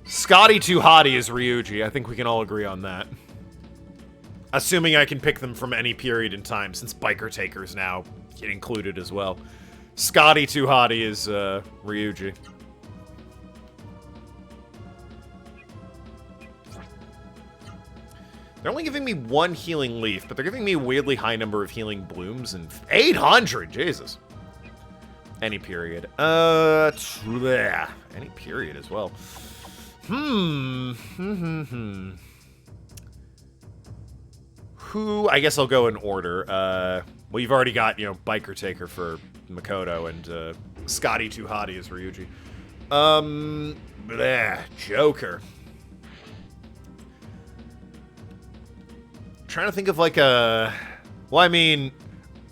Scotty Too Hottie is Ryuji. I think we can all agree on that. Assuming I can pick them from any period in time, since Biker Taker's now included as well. Scotty Too Hottie is Ryuji. They're only giving me 1 healing leaf, but they're giving me a weirdly high number of healing blooms, and 800, Jesus. Any period. Any period as well. Who? I guess I'll go in order. Well, you've already got, you know, Biker Taker for Makoto, and Scotty Too Hottie is Ryuji. Joker. Trying to think of like a... Well, I mean,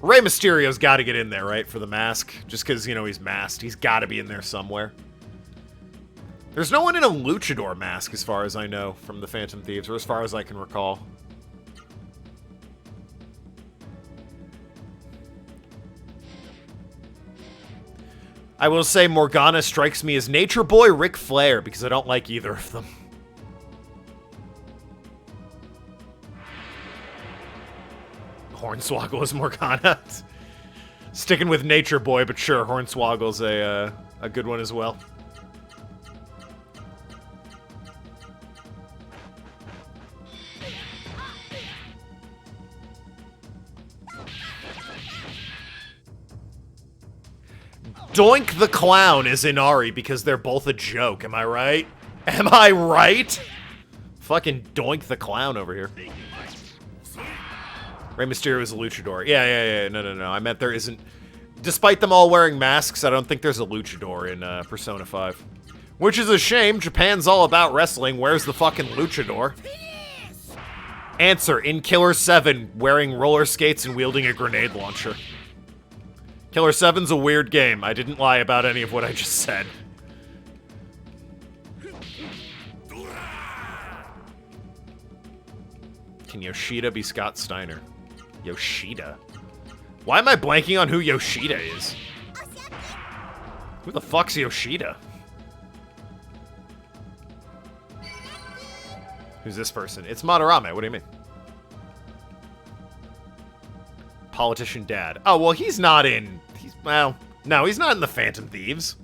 Rey Mysterio's got to get in there, right, for the mask? Just because, you know, he's masked. He's got to be in there somewhere. There's no one in a luchador mask, as far as I know, from the Phantom Thieves, or as far as I can recall. I will say Morgana strikes me as Nature Boy Ric Flair, because I don't like either of them. Hornswoggle is Morgana. Sticking with Nature Boy, but sure, Hornswoggle's a good one as well. Doink the Clown is Inari because they're both a joke, am I right? Am I right? Fucking Doink the Clown over here. Rey Mysterio is a luchador. Yeah, no. I meant there isn't... Despite them all wearing masks, I don't think there's a luchador in Persona 5. Which is a shame. Japan's all about wrestling. Where's the fucking luchador? Answer, in Killer 7, wearing roller skates and wielding a grenade launcher. Killer 7's a weird game. I didn't lie about any of what I just said. Can Yoshida be Scott Steiner? Yoshida? Why am I blanking on who Yoshida is? Who the fuck's Yoshida? Who's this person? It's Madarame. What do you mean? Politician dad. Oh, well, he's not in... Well, no, he's not in the Phantom Thieves.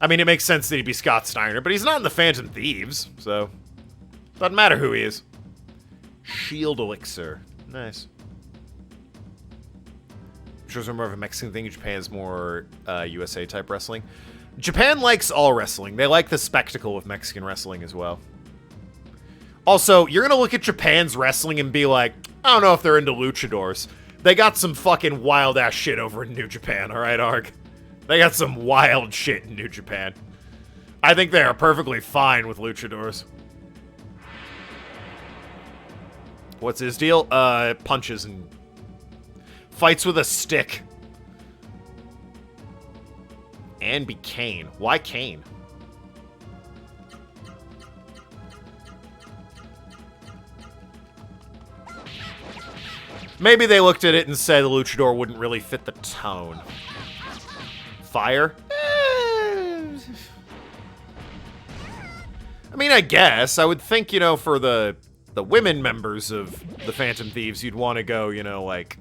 I mean, it makes sense that he'd be Scott Steiner, but he's not in the Phantom Thieves, so... Doesn't matter who he is. Shield Elixir. Nice. Shows are more of a Mexican thing. Japan's more USA type wrestling. Japan likes all wrestling. They like the spectacle of Mexican wrestling as well. Also, you're gonna look at Japan's wrestling and be like, I don't know if they're into luchadors. They got some fucking wild ass shit over in New Japan, alright, Arg? They got some wild shit in New Japan. I think they are perfectly fine with luchadors. What's his deal? Punches and fights with a stick. And be Kane. Why Kane? Maybe they looked at it and said the luchador wouldn't really fit the tone. Fire? I mean, I guess. I would think, you know, for the women members of the Phantom Thieves, you'd want to go, you know, like...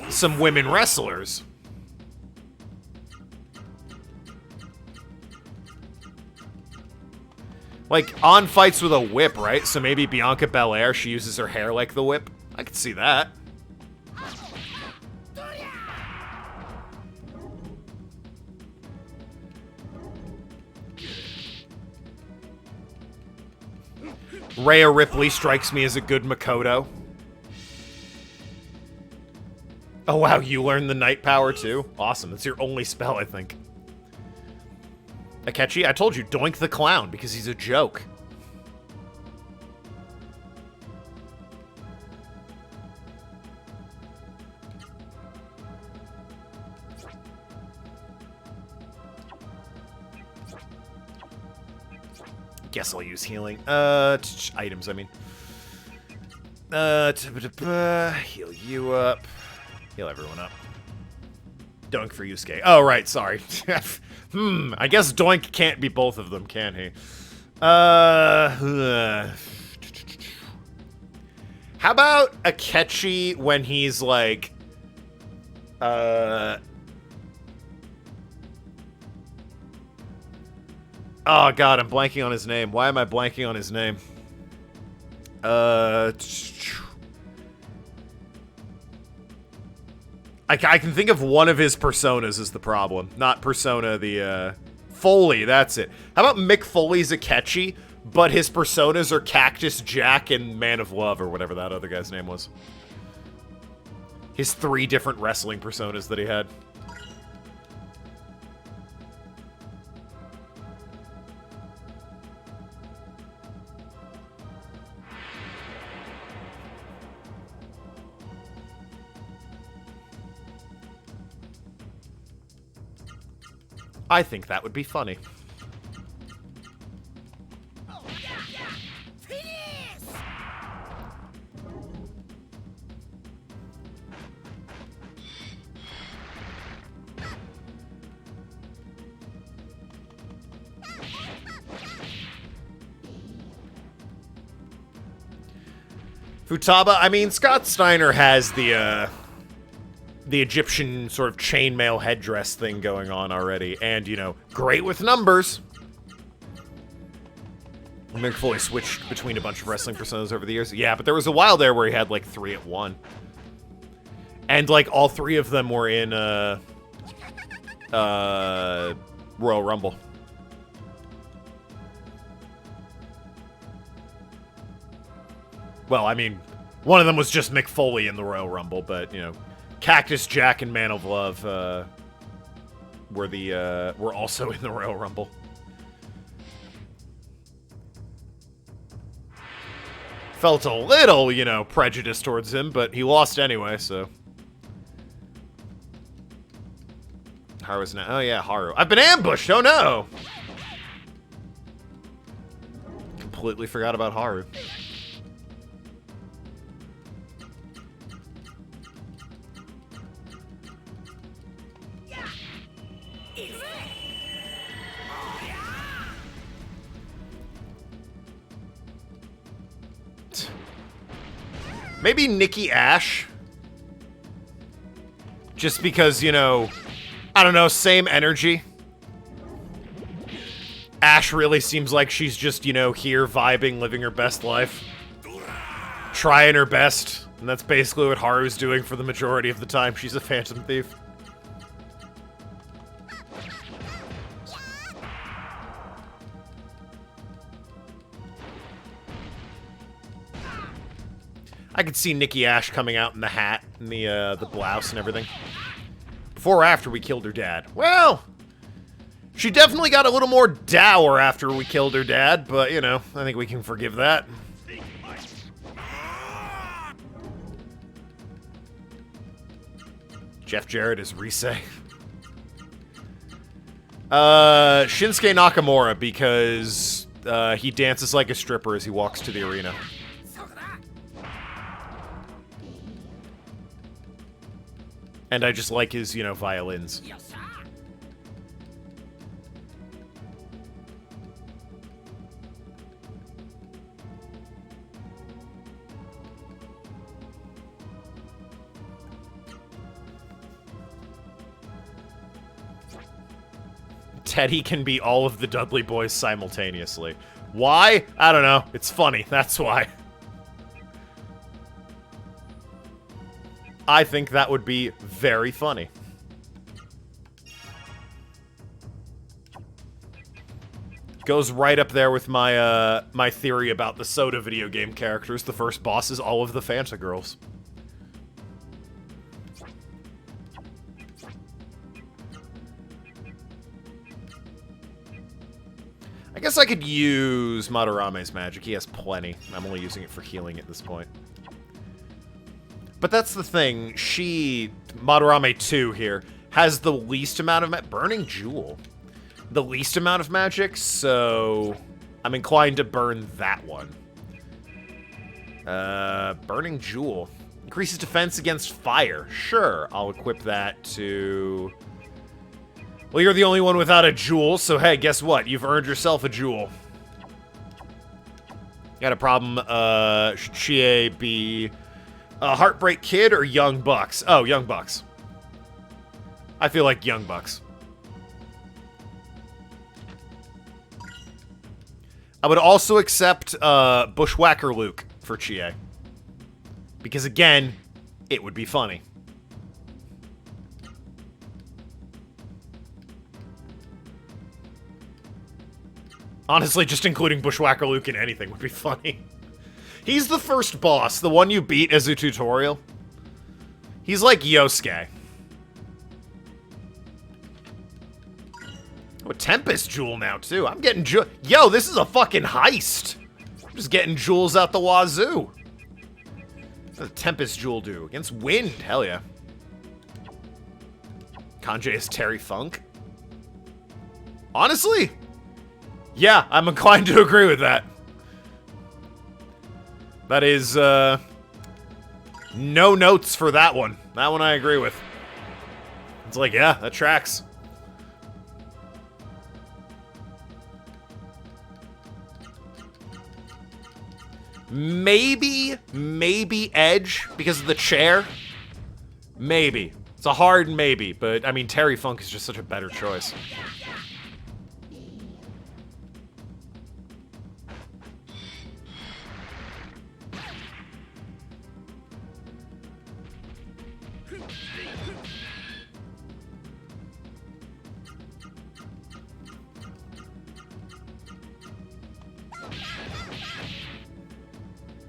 some women wrestlers. Like, on fights with a whip, right? So maybe Bianca Belair, she uses her hair like the whip. I could see that. Rhea Ripley strikes me as a good Makoto. Oh wow, you learned the Night Power too? Awesome, that's your only spell, I think. Akechi, I told you, Doink the Clown, because he's a joke. Guess I'll use healing. Items, I mean. Heal you up. Heal everyone up. Doink for Yusuke. Oh, right, sorry. I guess Doink can't be both of them, can he? How about Akechi when he's like... Oh god, I'm blanking on his name. Why am I blanking on his name? I can think of one of his personas is the problem. Not Persona, the, Foley, that's it. How about Mick Foley's Akechi, but his personas are Cactus Jack and Man of Love, or whatever that other guy's name was. His 3 different wrestling personas that he had. I think that would be funny. Futaba, I mean, Scott Steiner has the Egyptian sort of chainmail headdress thing going on already. And, you know, great with numbers. Mick Foley switched between a bunch of wrestling personas over the years. Yeah, but there was a while there where he had, like, 3 at one. And, like, all 3 of them were in, Royal Rumble. Well, I mean, One of them was just Mick Foley in the Royal Rumble, but, you know, Cactus Jack and Man of Love were also in the Royal Rumble. Felt a little, you know, prejudice towards him, but he lost anyway, so. Haru's now. Oh, yeah, Haru. I've been ambushed! Oh, no! Completely forgot about Haru. Maybe Nikki Ash. Just because, you know, I don't know, same energy. Ash really seems like she's just, you know, here vibing, living her best life. Trying her best. And that's basically what Haru's doing for the majority of the time. She's a Phantom Thief. I could see Nikki Ash coming out in the hat and the blouse and everything. Before or after we killed her dad? Well, she definitely got a little more dour after we killed her dad, but, you know, I think we can forgive that. Jeff Jarrett is Risei. Shinsuke Nakamura, because he dances like a stripper as he walks to the arena. And I just like his, you know, violins. Teddy can be all of the Dudley boys simultaneously. Why? I don't know. It's funny. That's why. I think that would be very funny. Goes right up there with my my theory about the Soda video game characters. The first boss is all of the Fanta girls. I guess I could use Madarame's magic. He has plenty. I'm only using it for healing at this point. But that's the thing. Madarame 2 here, has the least amount of Burning Jewel. The least amount of magic, so I'm inclined to burn that one. Burning Jewel. Increases defense against fire. Sure, I'll equip that to... Well, you're the only one without a jewel, so hey, guess what? You've earned yourself a jewel. Got a problem, should Chie be... Heartbreak Kid or Young Bucks? Oh, Young Bucks. I feel like Young Bucks. I would also accept Bushwhacker Luke for Chie. Because again, it would be funny. Honestly, just including Bushwhacker Luke in anything would be funny. He's the first boss, the one you beat as a tutorial. He's like Yosuke. Oh, a Tempest Jewel now, too. I'm getting Yo, this is a fucking heist. I'm just getting jewels out the wazoo. What does a Tempest Jewel do? Against wind, hell yeah. Kanji is Terry Funk. Honestly, yeah, I'm inclined to agree with that. That is, no notes for that one. That one I agree with. It's like, yeah, that tracks. Maybe Edge because of the chair. Maybe. It's a hard maybe, but, I mean, Terry Funk is just such a better choice.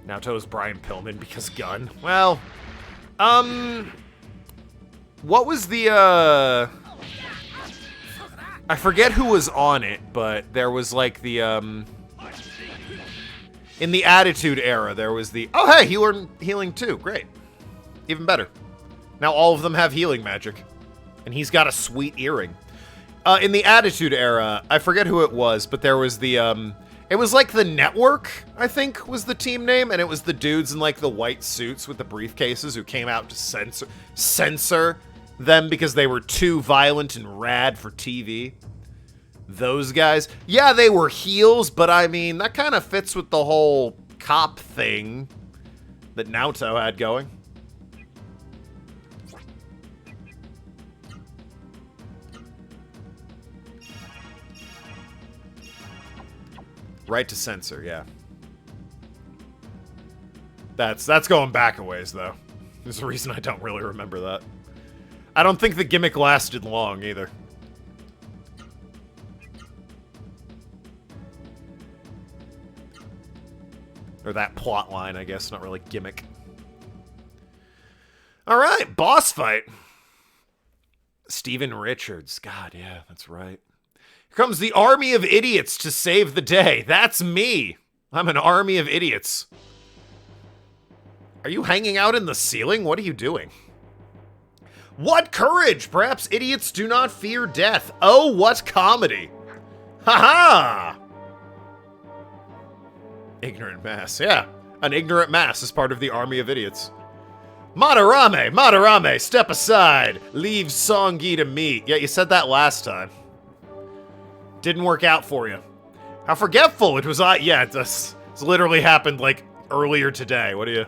Naoto's Brian Pillman because gun. Well, what was the, I forget who was on it, but there was like the, in the Attitude Era, there was the, oh hey, you learned healing too, great. Even better. Now all of them have healing magic. And he's got a sweet earring. In the Attitude Era, I forget who it was, but there was the, it was like the Network, I think, was the team name, and it was the dudes in like the white suits with the briefcases who came out to censor them because they were too violent and rad for TV. Those guys. Yeah, they were heels, but I mean, that kind of fits with the whole cop thing that Naoto had going. Right to censor, yeah. That's going back a ways, though. There's a reason I don't really remember that. I don't think the gimmick lasted long, either. Or that plot line, I guess, not really gimmick. Alright, boss fight. Steven Richards. God, yeah, that's right. Here comes the army of idiots to save the day. That's me. I'm an army of idiots. Are you hanging out in the ceiling? What are you doing? What courage! Perhaps idiots do not fear death. Oh, what comedy. Ha-ha! Ignorant mass, yeah. An ignorant mass is part of the army of idiots. Madarame! Madarame! Step aside! Leave Songi to me. Yeah, you said that last time. Didn't work out for you. How forgetful it was. Yeah, it's literally happened like earlier today. What do you...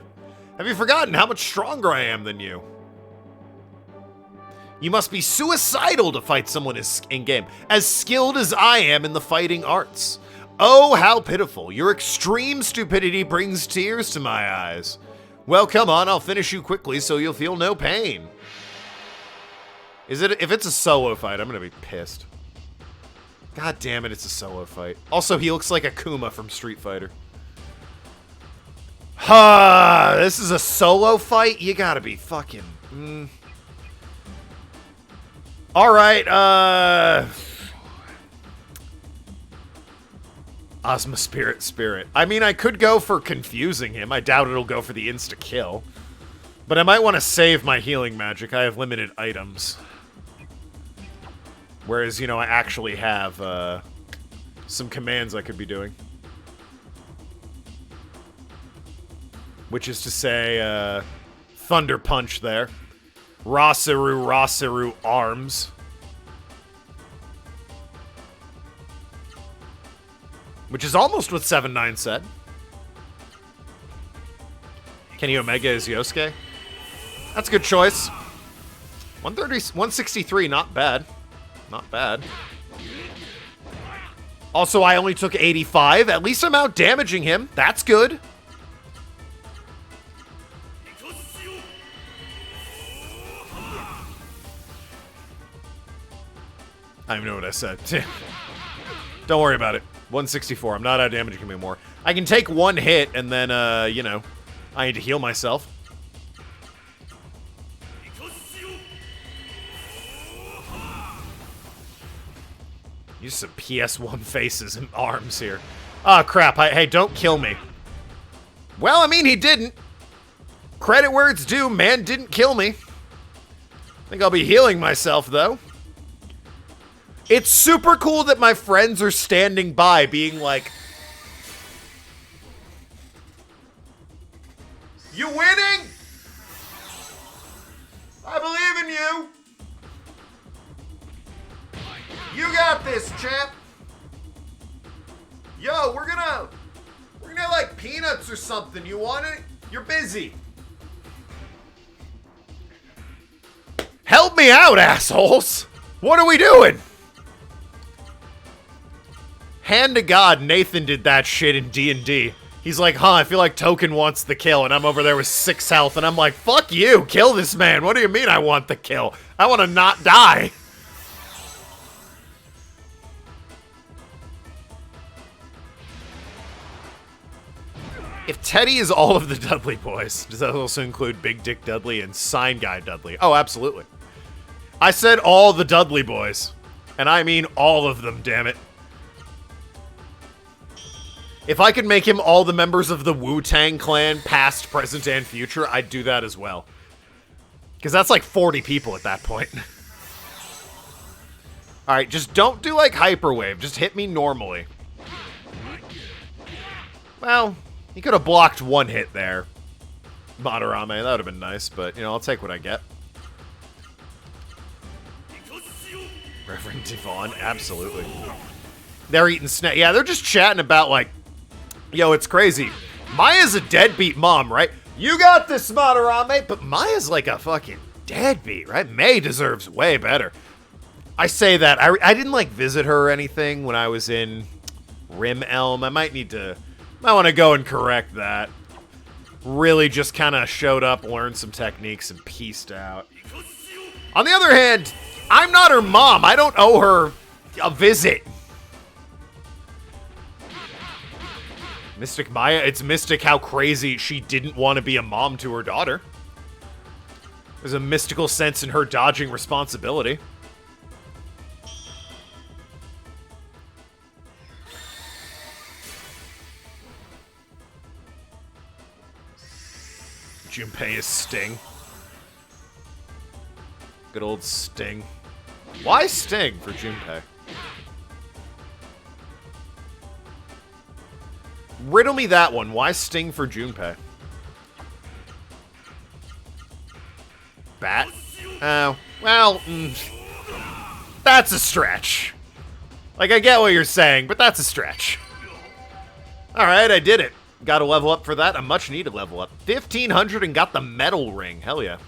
Have you forgotten how much stronger I am than you? You must be suicidal to fight someone in-game, as skilled as I am in the fighting arts. Oh, how pitiful. Your extreme stupidity brings tears to my eyes. Well, come on, I'll finish you quickly so you'll feel no pain. If it's a solo fight, I'm gonna be pissed. God damn it, it's a solo fight. Also, he looks like Akuma from Street Fighter. Ha! This is a solo fight? You gotta be fucking... Alright, Ozma Spirit. I mean, I could go for confusing him. I doubt it'll go for the insta-kill. But I might want to save my healing magic. I have limited items. Whereas, you know, I actually have, some commands I could be doing. Which is to say, Thunder Punch there. Rasaru arms. Which is almost what 7-9 said. Kenny Omega is Yosuke. That's a good choice. 163, not bad. Not bad. Also, I only took 85. At least I'm out damaging him. That's good. I don't even know what I said. Don't worry about it. 164. I'm not out damaging him anymore. I can take one hit and then, you know, I need to heal myself. Use some PS1 faces and arms here. Oh, crap. Hey, don't kill me. Well, I mean, he didn't. Credit where it's due. Man didn't kill me. I think I'll be healing myself, though. It's super cool that my friends are standing by being like, you winning? I believe in you. You got this, champ. Yo, we're gonna like peanuts or something. You want it? You're busy. Help me out, assholes. What are we doing? Hand to God, Nathan did that shit in D&D. He's like, I feel like Token wants the kill, and I'm over there with 6 health, and I'm like, fuck you, kill this man. What do you mean I want the kill? I want to not die. If Teddy is all of the Dudley boys, does that also include Big Dick Dudley and Sign Guy Dudley? Oh, absolutely. I said all the Dudley boys. And I mean all of them, damn it. If I could make him all the members of the Wu-Tang Clan, past, present, and future, I'd do that as well. Because that's like 40 people at that point. Alright, just don't do like Hyperwave. Just hit me normally. Well, he could have blocked one hit there. Madarame, that would have been nice, but, you know, I'll take what I get. Reverend Devon, absolutely. They're eating snack. Yeah, they're just chatting about, like, yo, it's crazy. Maya's a deadbeat mom, right? You got this, Madarame, but Maya's like a fucking deadbeat, right? May deserves way better. I say that. I didn't, like, visit her or anything when I was in Rim Elm. I might want to go and correct that. Really just kind of showed up, learned some techniques, and peaced out. On the other hand, I'm not her mom. I don't owe her a visit. Mystic Maya, it's mystic how crazy she didn't want to be a mom to her daughter. There's a mystical sense in her dodging responsibility. Junpei is Sting. Good old Sting. Why Sting for Junpei? Riddle me that one. Why Sting for Junpei? Bat? Oh, well, that's a stretch. Like, I get what you're saying, but that's a stretch. Alright, I did it. Got a level up for that. A much needed level up. 1500 and got the medal ring. Hell yeah.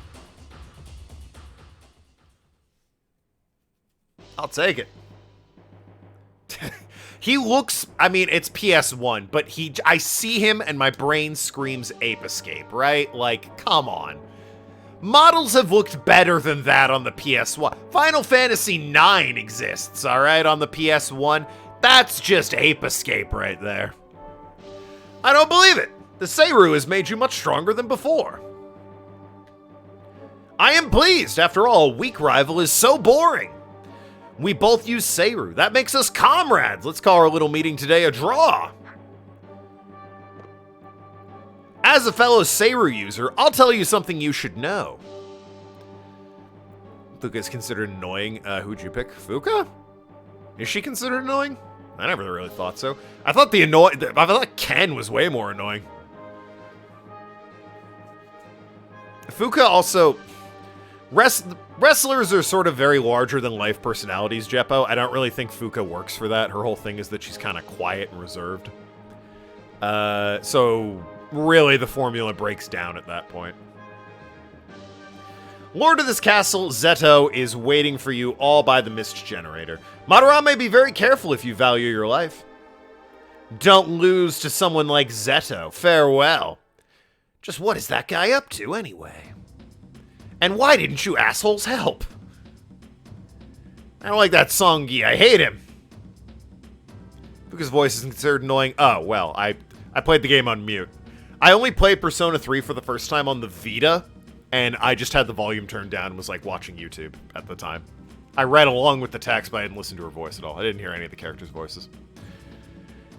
I'll take it. He looks, I mean, it's PS1, but I see him and my brain screams Ape Escape, right? Like, come on. Models have looked better than that on the PS1. Final Fantasy IX exists, all right, on the PS1. That's just Ape Escape right there. I don't believe it. The Seiru has made you much stronger than before. I am pleased. After all, a weak rival is so boring. We both use Seiru. That makes us comrades. Let's call our little meeting today a draw. As a fellow Seiru user, I'll tell you something you should know. Fuka is considered annoying. Who'd you pick? Fuka? Is she considered annoying? I never really thought so. I thought I thought Ken was way more annoying. Fuka also... Wrestlers are sort of very larger-than-life personalities, Jeppo. I don't really think Fuka works for that. Her whole thing is that she's kind of quiet and reserved. So, really, the formula breaks down at that point. Lord of this castle, Zeto, is waiting for you all by the mist generator. Madarame, be very careful if you value your life. Don't lose to someone like Zeto. Farewell. Just what is that guy up to, anyway? And why didn't you assholes help? I don't like that Songi. I hate him. Fuka's voice is considered annoying. Oh, well, I played the game on mute. I only played Persona 3 for the first time on the Vita, and I just had the volume turned down and was, like, watching YouTube at the time. I read along with the text, but I didn't listen to her voice at all. I didn't hear any of the characters' voices.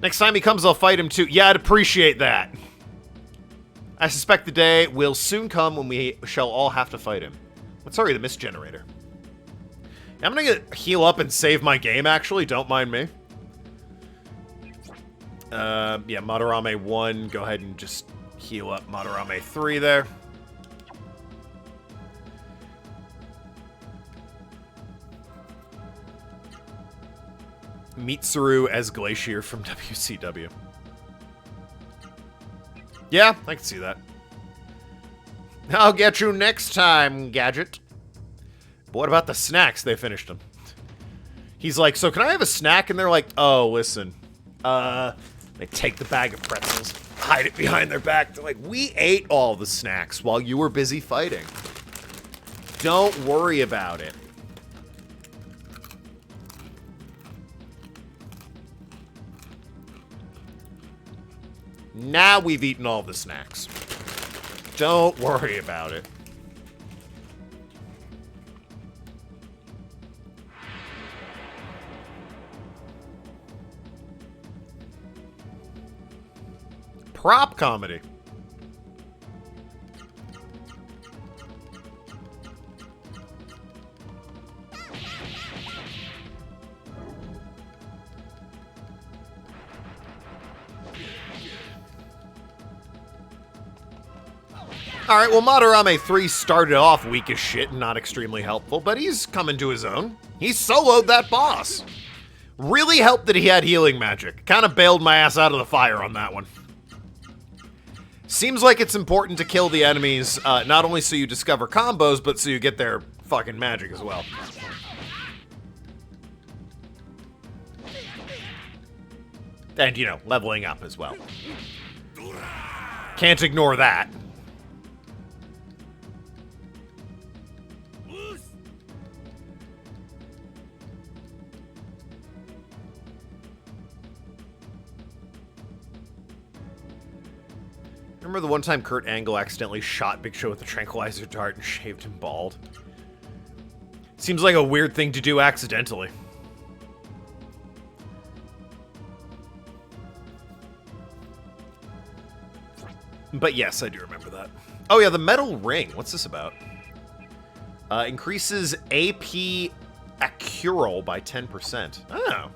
Next time he comes, I'll fight him, too. Yeah, I'd appreciate that. I suspect the day will soon come when we shall all have to fight him. Sorry, the mist generator. I'm gonna heal up and save my game, actually. Don't mind me. Yeah, Madarame 1. Go ahead and just heal up Madarame 3 there. Mitsuru as Glacier from WCW. Yeah, I can see that. I'll get you next time, Gadget. But what about the snacks? They finished them. He's like, so can I have a snack? And they're like, oh, listen. They take the bag of pretzels, hide it behind their back. They're like, we ate all the snacks while you were busy fighting. Don't worry about it. Now we've eaten all the snacks. Don't worry about it. Prop comedy. Alright, well, Madarame 3 started off weak as shit and not extremely helpful, but he's coming to his own. He soloed that boss. Really helped that he had healing magic. Kind of bailed my ass out of the fire on that one. Seems like it's important to kill the enemies, not only so you discover combos, but so you get their fucking magic as well. And, you know, leveling up as well. Can't ignore that. Remember the one time Kurt Angle accidentally shot Big Show with a tranquilizer dart and shaved him bald? Seems like a weird thing to do accidentally. But yes, I do remember that. Oh yeah, the metal ring. What's this about? Increases AP Accural by 10%. Oh.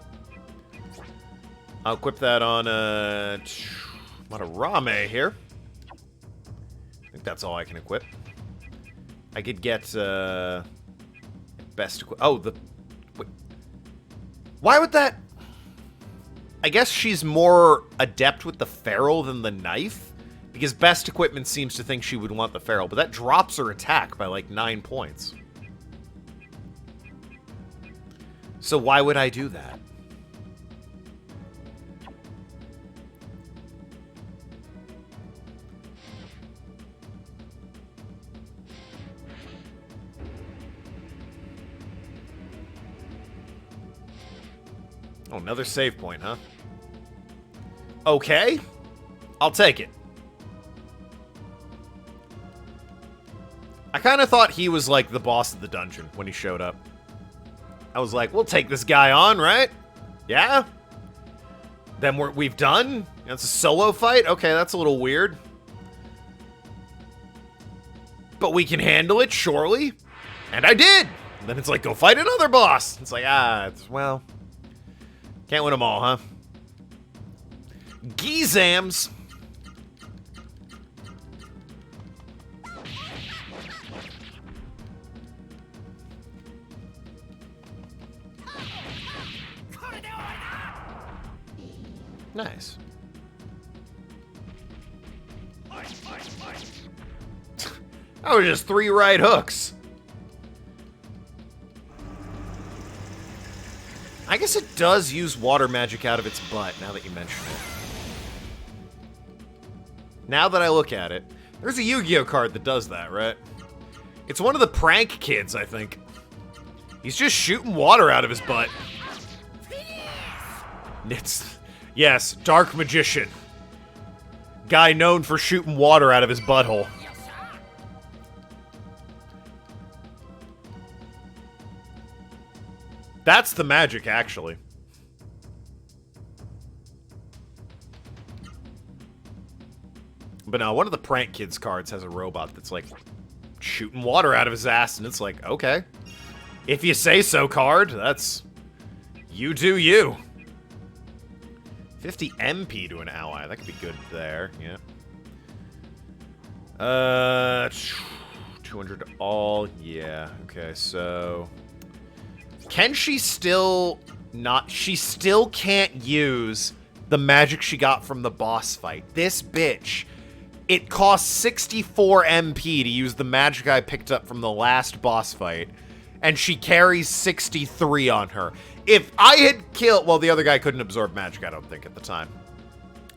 I'll equip that on Madarame here. I think that's all I can equip. I could get best equip. Oh, the wait. Why would that? I guess she's more adept with the ferrule than the knife, because best equipment seems to think she would want the ferrule, but that drops her attack by like 9 points. So why would I do that? Oh, another save point, huh? Okay. I'll take it. I kind of thought he was like the boss of the dungeon when he showed up. I was like, we'll take this guy on, right? Yeah? Then we've done? It's a solo fight? Okay, that's a little weird. But we can handle it, surely. And I did! And then it's like, go fight another boss! It's like, well... Can't win them all, huh? Gizams! Nice. That was just 3 right hooks. I guess it does use water magic out of its butt, now that you mention it. Now that I look at it, there's a Yu-Gi-Oh card that does that, right? It's one of the prank kids, I think. He's just shooting water out of his butt. Yes, Dark Magician. Guy known for shooting water out of his butthole. That's the magic, actually. But no, one of the Prank Kids cards has a robot that's like shooting water out of his ass, and it's like, okay. If you say so, card. That's... You do you. 50 MP to an ally. That could be good there, yeah. 200 all. Yeah, okay, so... Can she still not... She still can't use the magic she got from the boss fight. This bitch. It costs 64 MP to use the magic I picked up from the last boss fight. And she carries 63 on her. If I had killed... Well, the other guy couldn't absorb magic, I don't think, at the time.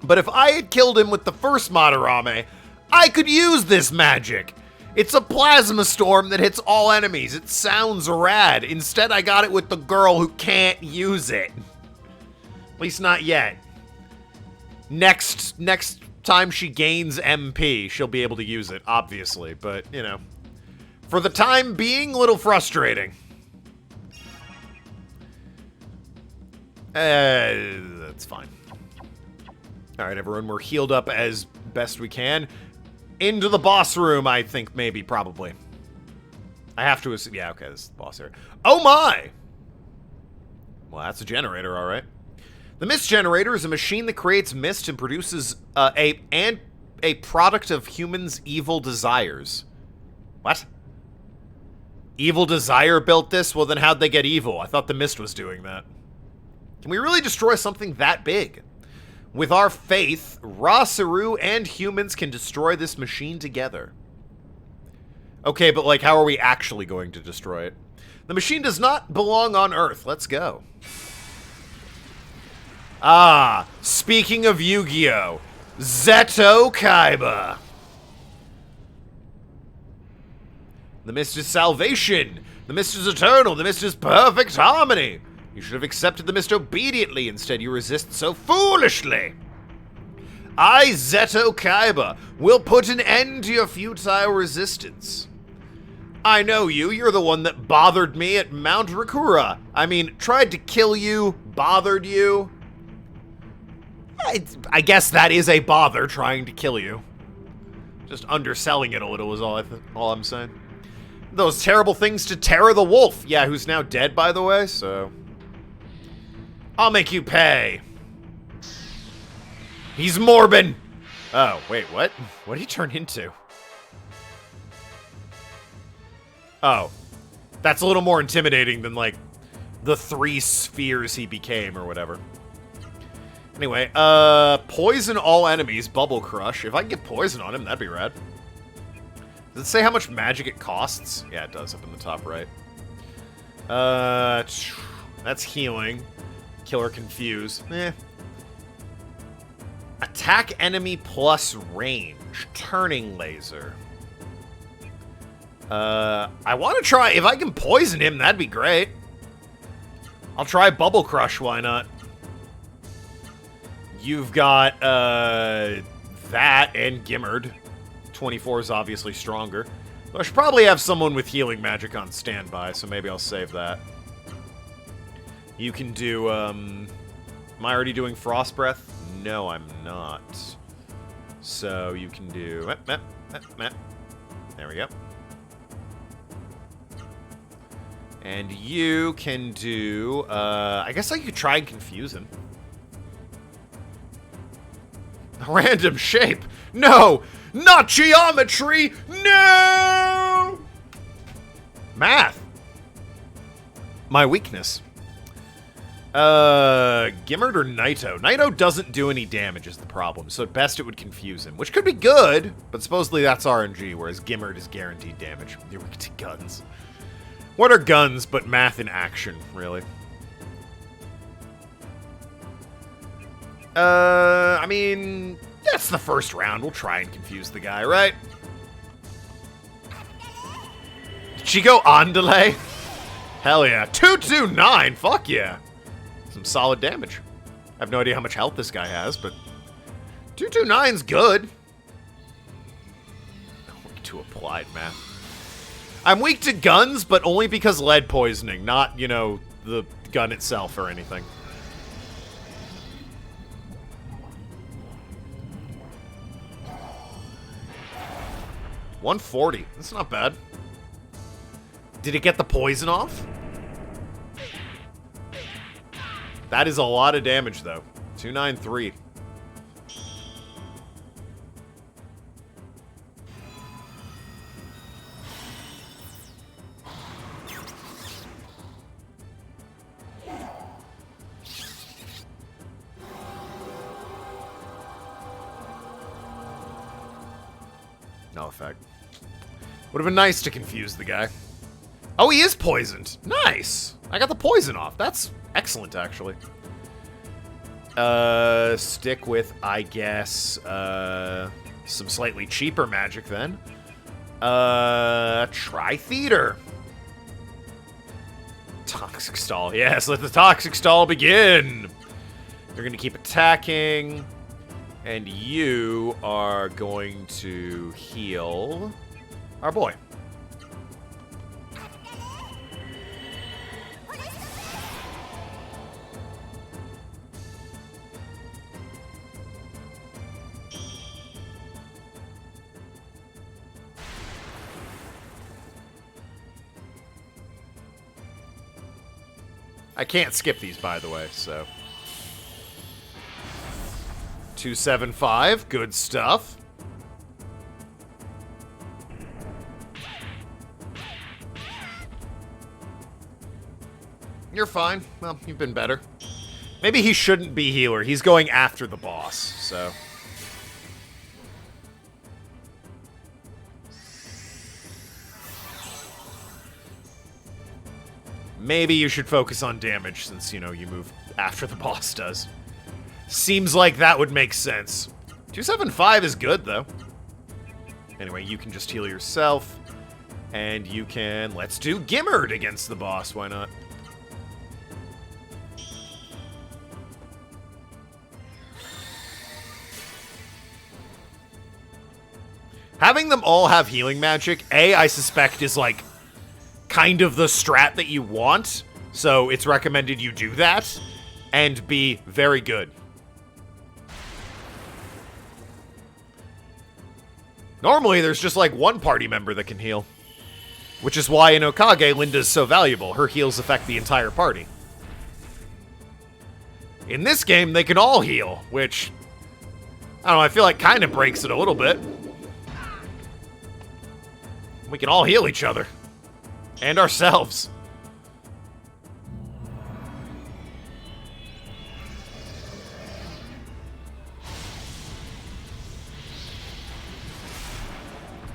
But if I had killed him with the first Madarame, I could use this magic. It's a plasma storm that hits all enemies. It sounds rad. Instead, I got it with the girl who can't use it. At least not yet. Next time she gains MP, she'll be able to use it, obviously. But, you know, for the time being, a little frustrating. That's fine. Alright, everyone, we're healed up as best we can. Into the boss room, I think, maybe, probably. I have to assume. Yeah, okay, this is the boss area. Oh my! Well, that's a generator, alright. The mist generator is a machine that creates mist and produces a product of humans' evil desires. What? Evil Desire built this? Well, then how'd they get evil? I thought the mist was doing that. Can we really destroy something that big? With our faith, Ra, Saru, and humans can destroy this machine together. Okay, but like, how are we actually going to destroy it? The machine does not belong on Earth. Let's go. Ah, speaking of Yu-Gi-Oh! Zeto Kaiba. The mist is salvation. The mist is eternal. The mist is perfect harmony. You should have accepted the mist obediently. Instead, you resist so foolishly. I, Zeto Kaiba, will put an end to your futile resistance. I know you. You're the one that bothered me at Mount Rakura. I mean, tried to kill you, bothered you. I guess that is a bother, trying to kill you. Just underselling it a little is all I'm saying. Those terrible things to Terra the Wolf. Yeah, who's now dead, by the way, so... I'll make you pay. He's Morbin. Oh, wait, what? What did he turn into? Oh. That's a little more intimidating than, like, the 3 spheres he became or whatever. Anyway, poison all enemies, Bubble Crush. If I can get poison on him, that'd be rad. Does it say how much magic it costs? Yeah, it does up in the top right. That's healing. Killer Confuse. Eh. Attack enemy plus range. Turning laser. I want to try... If I can poison him, that'd be great. I'll try Bubble Crush, why not? You've got, that and Gimmerd. 24 is obviously stronger. Though I should probably have someone with healing magic on standby, so maybe I'll save that. You can do, am I already doing Frost Breath? No, I'm not. So you can do... There we go. And you can do, I guess I could try and confuse him. A random shape. No! Not geometry! No! Math. My weakness. Gimmerd or Naito? Naito doesn't do any damage is the problem, so at best it would confuse him, which could be good, but supposedly that's RNG, whereas Gimmerd is guaranteed damage. You're weak to guns. What are guns but math in action, really? I mean, that's the first round. We'll try and confuse the guy, right? Did she go on delay? Hell yeah. 229, fuck yeah. Some solid damage. I have no idea how much health this guy has, but 229's good. Weak to applied math. I'm weak to guns, but only because lead poisoning, not, you know, the gun itself or anything. $140. That's not bad. Did it get the poison off? That is a lot of damage, though. 293. No effect. Would have been nice to confuse the guy. Oh, he is poisoned. Nice. I got the poison off. That's excellent, actually. Stick with, I guess, some slightly cheaper magic, then. Try Theater. Toxic Stall. Yes, let the Toxic Stall begin. They're going to keep attacking. And you are going to heal our boy. I can't skip these, by the way, so. 275, good stuff. You're fine. Well, you've been better. Maybe he shouldn't be healer. He's going after the boss, so. Maybe you should focus on damage since, you know, you move after the boss does. Seems like that would make sense. 275 is good, though. Anyway, you can just heal yourself. And you can... Let's do Gimmerd against the boss. Why not? Having them all have healing magic, A, I suspect is, like, kind of the strat that you want. So it's recommended you do that. And B, very good. Normally, there's just, like, one party member that can heal. Which is why in Okage, Linda's so valuable. Her heals affect the entire party. In this game, they can all heal, which... I don't know, I feel like kind of breaks it a little bit. We can all heal each other. And ourselves.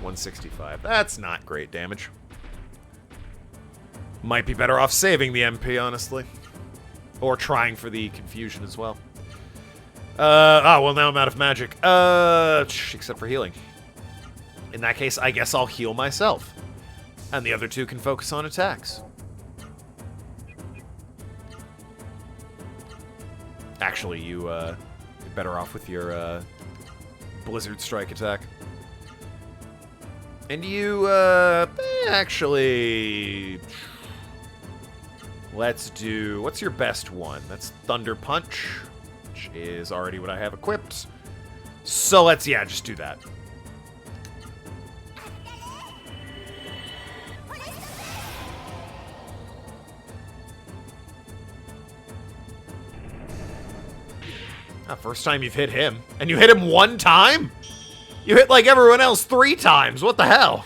$165. That's not great damage. Might be better off saving the MP, honestly. Or trying for the confusion as well. Oh, well, now I'm out of magic. Except for healing. In that case, I guess I'll heal myself. And the other two can focus on attacks. Actually, you're better off with your Blizzard Strike attack. And you, actually... Let's do... What's your best one? That's Thunder Punch, which is already what I have equipped. So let's, yeah, just do that. First time you've hit him. And you hit him one time? You hit like everyone else 3 times. What the hell?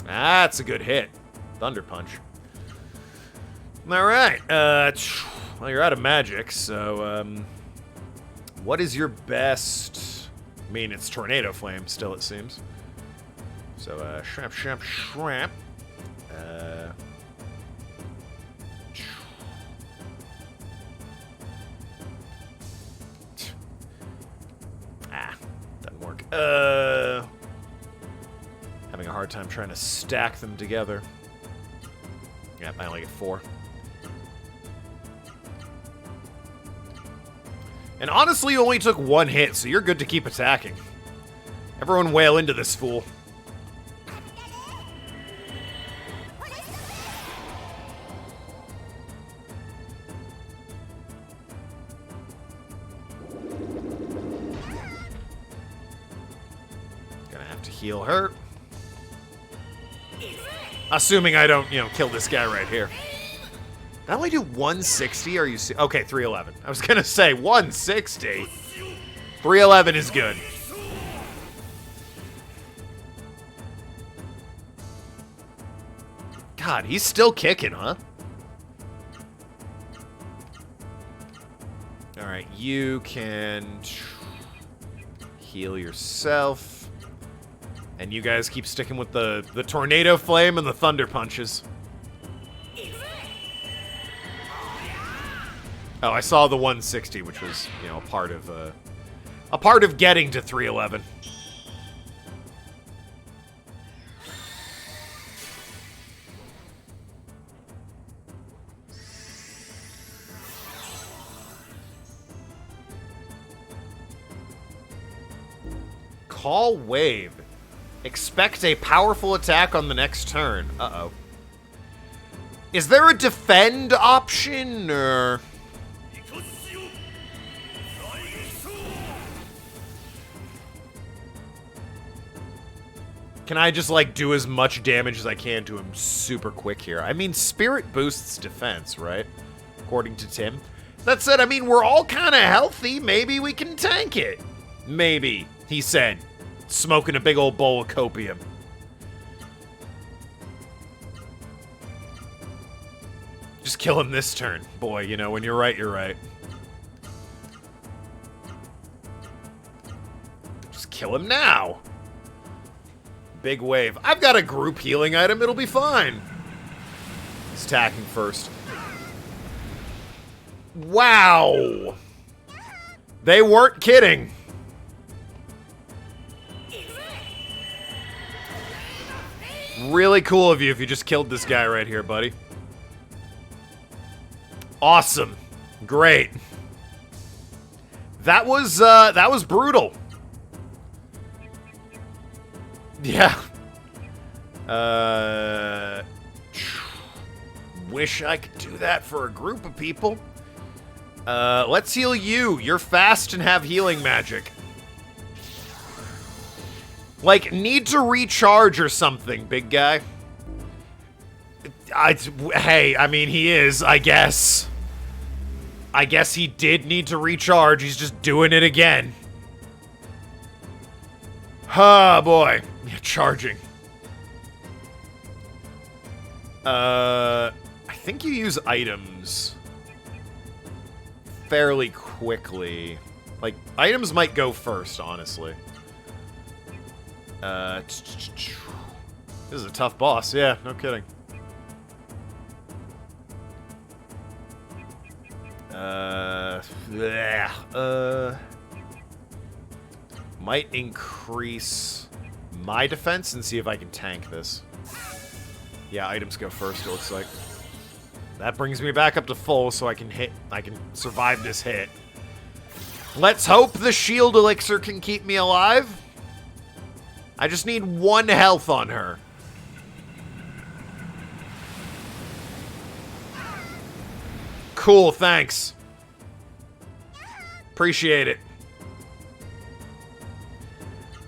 That's a good hit. Thunder Punch. Alright. Well, you're out of magic, so, what is your best... I mean, it's Tornado Flame still, it seems. So, shramp, shramp, shramp. Doesn't work. Having a hard time trying to stack them together. Yeah, I only get 4. And honestly, you only took 1 hit, so you're good to keep attacking. Everyone wail into this fool. Gonna have to heal her. Assuming I don't, kill this guy right here. I only do 160? Are you okay, 311. I was gonna say 160. 311 is good. God, he's still kicking, huh? Alright, you can heal yourself. And you guys keep sticking with the Tornado Flame and the Thunder Punches. Oh, I saw the 160, which was, a part of A part of getting to 311. Call wave. Expect a powerful attack on the next turn. Uh-oh. Is there a defend option, or... Can I just, like, do as much damage as I can to him super quick here? I mean, Spirit boosts defense, right? According to Tim. That said, I mean, we're all kind of healthy. Maybe we can tank it. Maybe, he said, smoking a big old bowl of copium. Just kill him this turn. Boy, you know, when you're right, you're right. Just kill him now. Big wave. I've got a group healing item. It'll be fine. He's attacking first. Wow. They weren't kidding. Really cool of you if you just killed this guy right here, buddy. Awesome. Great. That was brutal. Yeah. Wish I could do that for a group of people. Let's heal you. You're fast and have healing magic. Like, need to recharge or something, big guy. Hey, I mean, he is, I guess. I guess he did need to recharge. He's just doing it again. Oh, boy. Yeah, charging. I think you use items fairly quickly. Like, items might go first, honestly. This is a tough boss. Yeah, no kidding. Might increase my defense and see if I can tank this. Yeah, items go first, it looks like. That brings me back up to full so I can survive this hit. Let's hope the shield elixir can keep me alive. I just need 1 health on her. Cool, thanks. Appreciate it.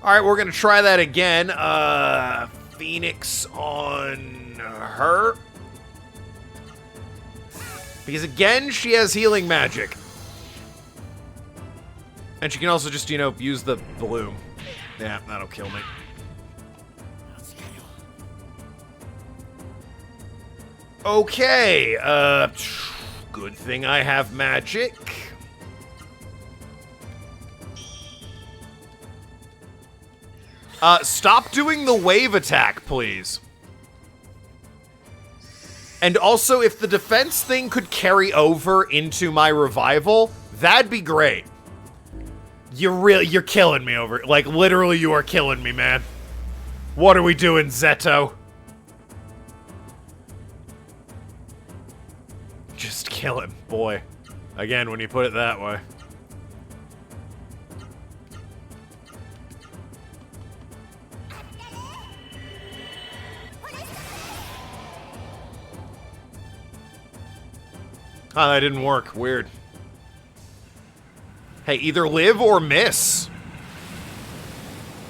Alright, we're gonna try that again. Phoenix on her. Because again, she has healing magic. And she can also just, you know, use the bloom. Yeah, that'll kill me. Okay, good thing I have magic. Stop doing the wave attack, please. And also, if the defense thing could carry over into my revival, that'd be great. You're killing me over, like, literally you are killing me, man. What are we doing, Zeto? Just kill him, boy. Again, when you put it that way. Oh, that didn't work. Weird. Hey, either live or miss.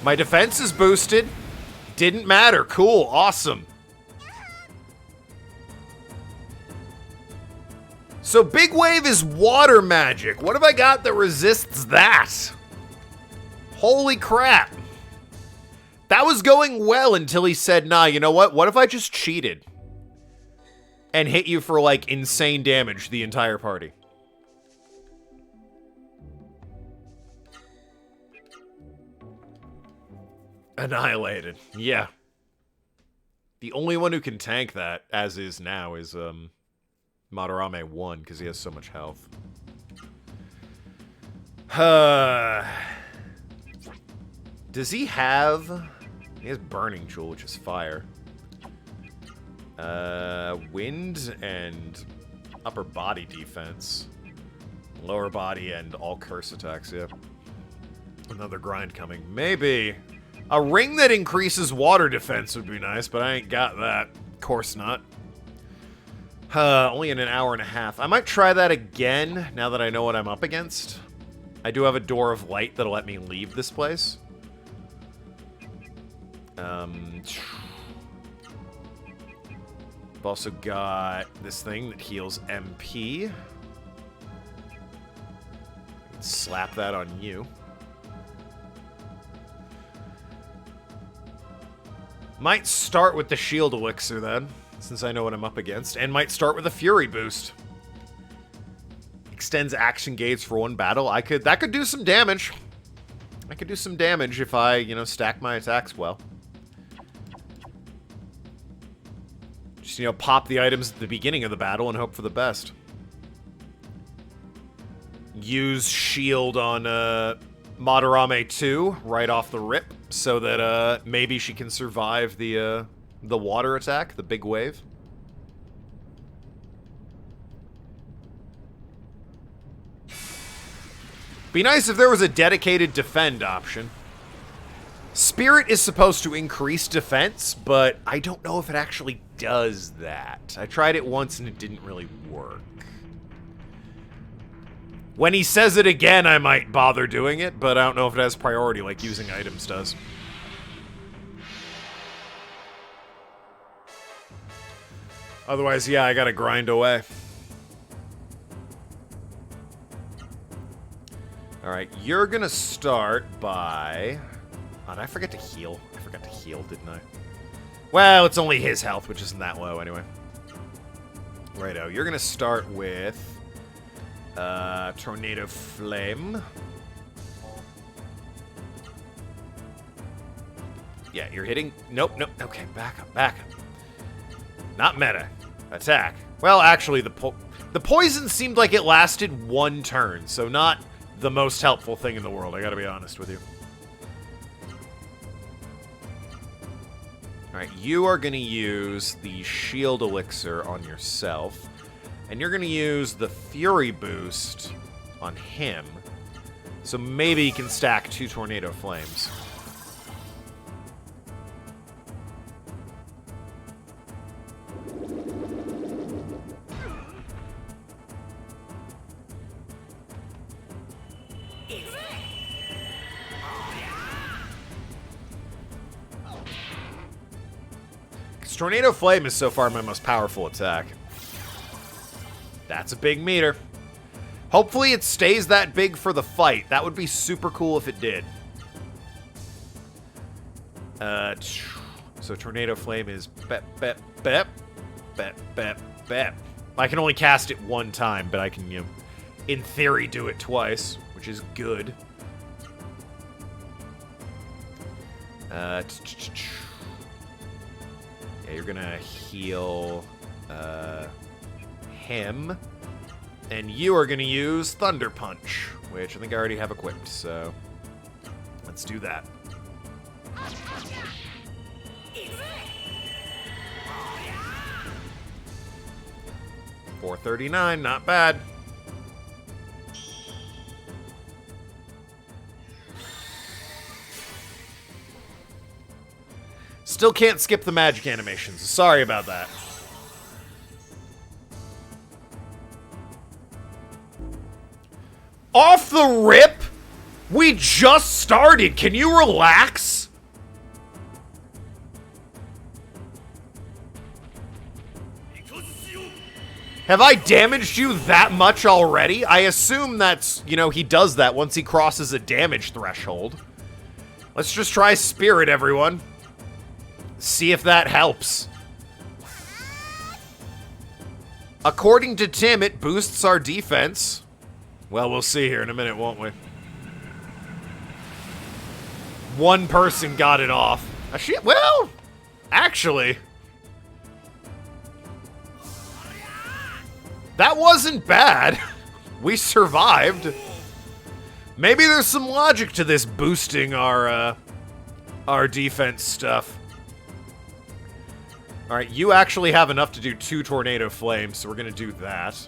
My defense is boosted. Didn't matter. Cool. Awesome. So Big Wave is water magic. What have I got that resists that? Holy crap. That was going well until he said, nah, you know what? What if I just cheated? And hit you for, like, insane damage the entire party. Annihilated. Yeah. The only one who can tank that, as is now, is, Madarame 1, because he has so much health. Does he have... He has Burning Jewel, which is fire. Wind and upper body defense. Lower body and all curse attacks, yeah. Another grind coming. Maybe. A ring that increases water defense would be nice, but I ain't got that. Of course not. Only in an hour and a half. I might try that again, now that I know what I'm up against. I do have a door of light that'll let me leave this place. I've also got this thing that heals MP. Slap that on you. Might start with the shield elixir then, since I know what I'm up against, and might start with a fury boost. Extends action gates for one battle. That could do some damage. I could do some damage if I, you know, stack my attacks well. Just, you know, pop the items at the beginning of the battle and hope for the best. Use shield on Madarame 2 right off the rip, so that maybe she can survive the water attack, the big wave. Be nice if there was a dedicated defend option. Spirit is supposed to increase defense, but I don't know if it actually does that. I tried it once and it didn't really work. When he says it again, I might bother doing it, but I don't know if it has priority like using items does. Otherwise, yeah, I gotta grind away. Alright, you're gonna start by... Oh, did I forget to heal? I forgot to heal, didn't I? Well, it's only his health, which isn't that low anyway. Righto, you're gonna start with... Tornado Flame. Yeah, you're hitting... Nope, nope. Okay, back up, back up. Not meta. Attack. Well, actually, the poison seemed like it lasted one turn, so not the most helpful thing in the world, I gotta be honest with you. Alright, you are gonna use the shield elixir on yourself. And you're going to use the Fury boost on him. So maybe he can stack 2 Tornado Flames. Because Tornado Flame is so far my most powerful attack. That's a big meter. Hopefully it stays that big for the fight. That would be super cool if it did. So Tornado Flame is bep, bep, bep, bep, bep, bep. I can only cast it one time, but I can, you know, in theory do it twice, which is good. Yeah, you're gonna heal, him, and you are going to use Thunder Punch, which I think I already have equipped, so let's do that. $439, not bad. Still can't skip the magic animations. Sorry about that. Off the rip? We just started. Can you relax? Have I damaged you that much already? I assume that's, you know, he does that once he crosses a damage threshold. Let's just try Spirit, everyone. See if that helps. According to Tim, it boosts our defense. Well, we'll see here in a minute, won't we? One person got it off. Well, actually, that wasn't bad. We survived. Maybe there's some logic to this boosting our our defense stuff. Alright, you actually have enough to do 2 Tornado Flames, so we're going to do that.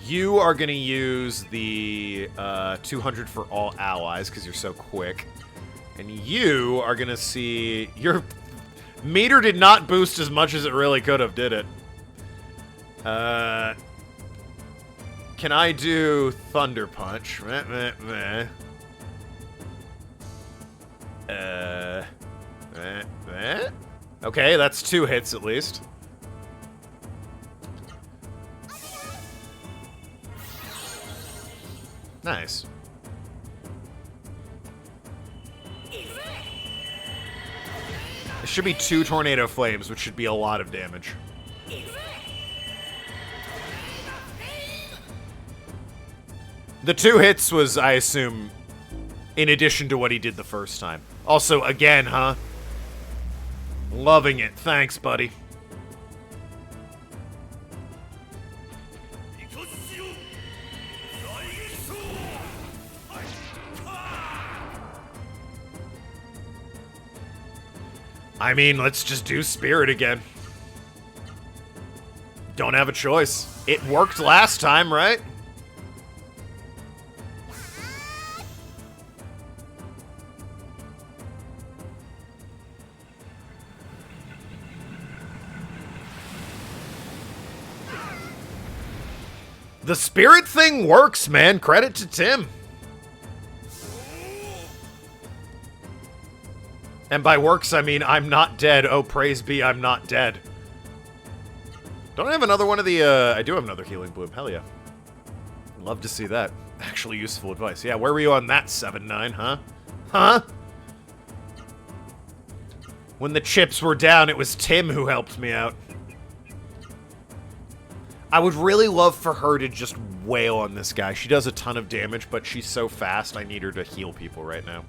You are going to use the 200 for all allies, because you're so quick. And you are going to see... Your meter did not boost as much as it really could have, did it? Can I do Thunder Punch? Okay, that's 2 hits at least. Nice. It should be 2 Tornado Flames, which should be a lot of damage. The 2 hits was, I assume, in addition to what he did the first time. Also, again, huh? Loving it. Thanks, buddy. I mean, let's just do Spirit again. Don't have a choice. It worked last time, right? The Spirit thing works, man. Credit to Tim. And by works, I mean I'm not dead. Oh, praise be, I'm not dead. Don't I have another one of the, I do have another Healing Bloom. Hell yeah. Love to see that. Actually useful advice. Yeah, where were you on that, 7-9, huh? Huh? When the chips were down, it was Tim who helped me out. I would really love for her to just wail on this guy. She does a ton of damage, but she's so fast, I need her to heal people right now.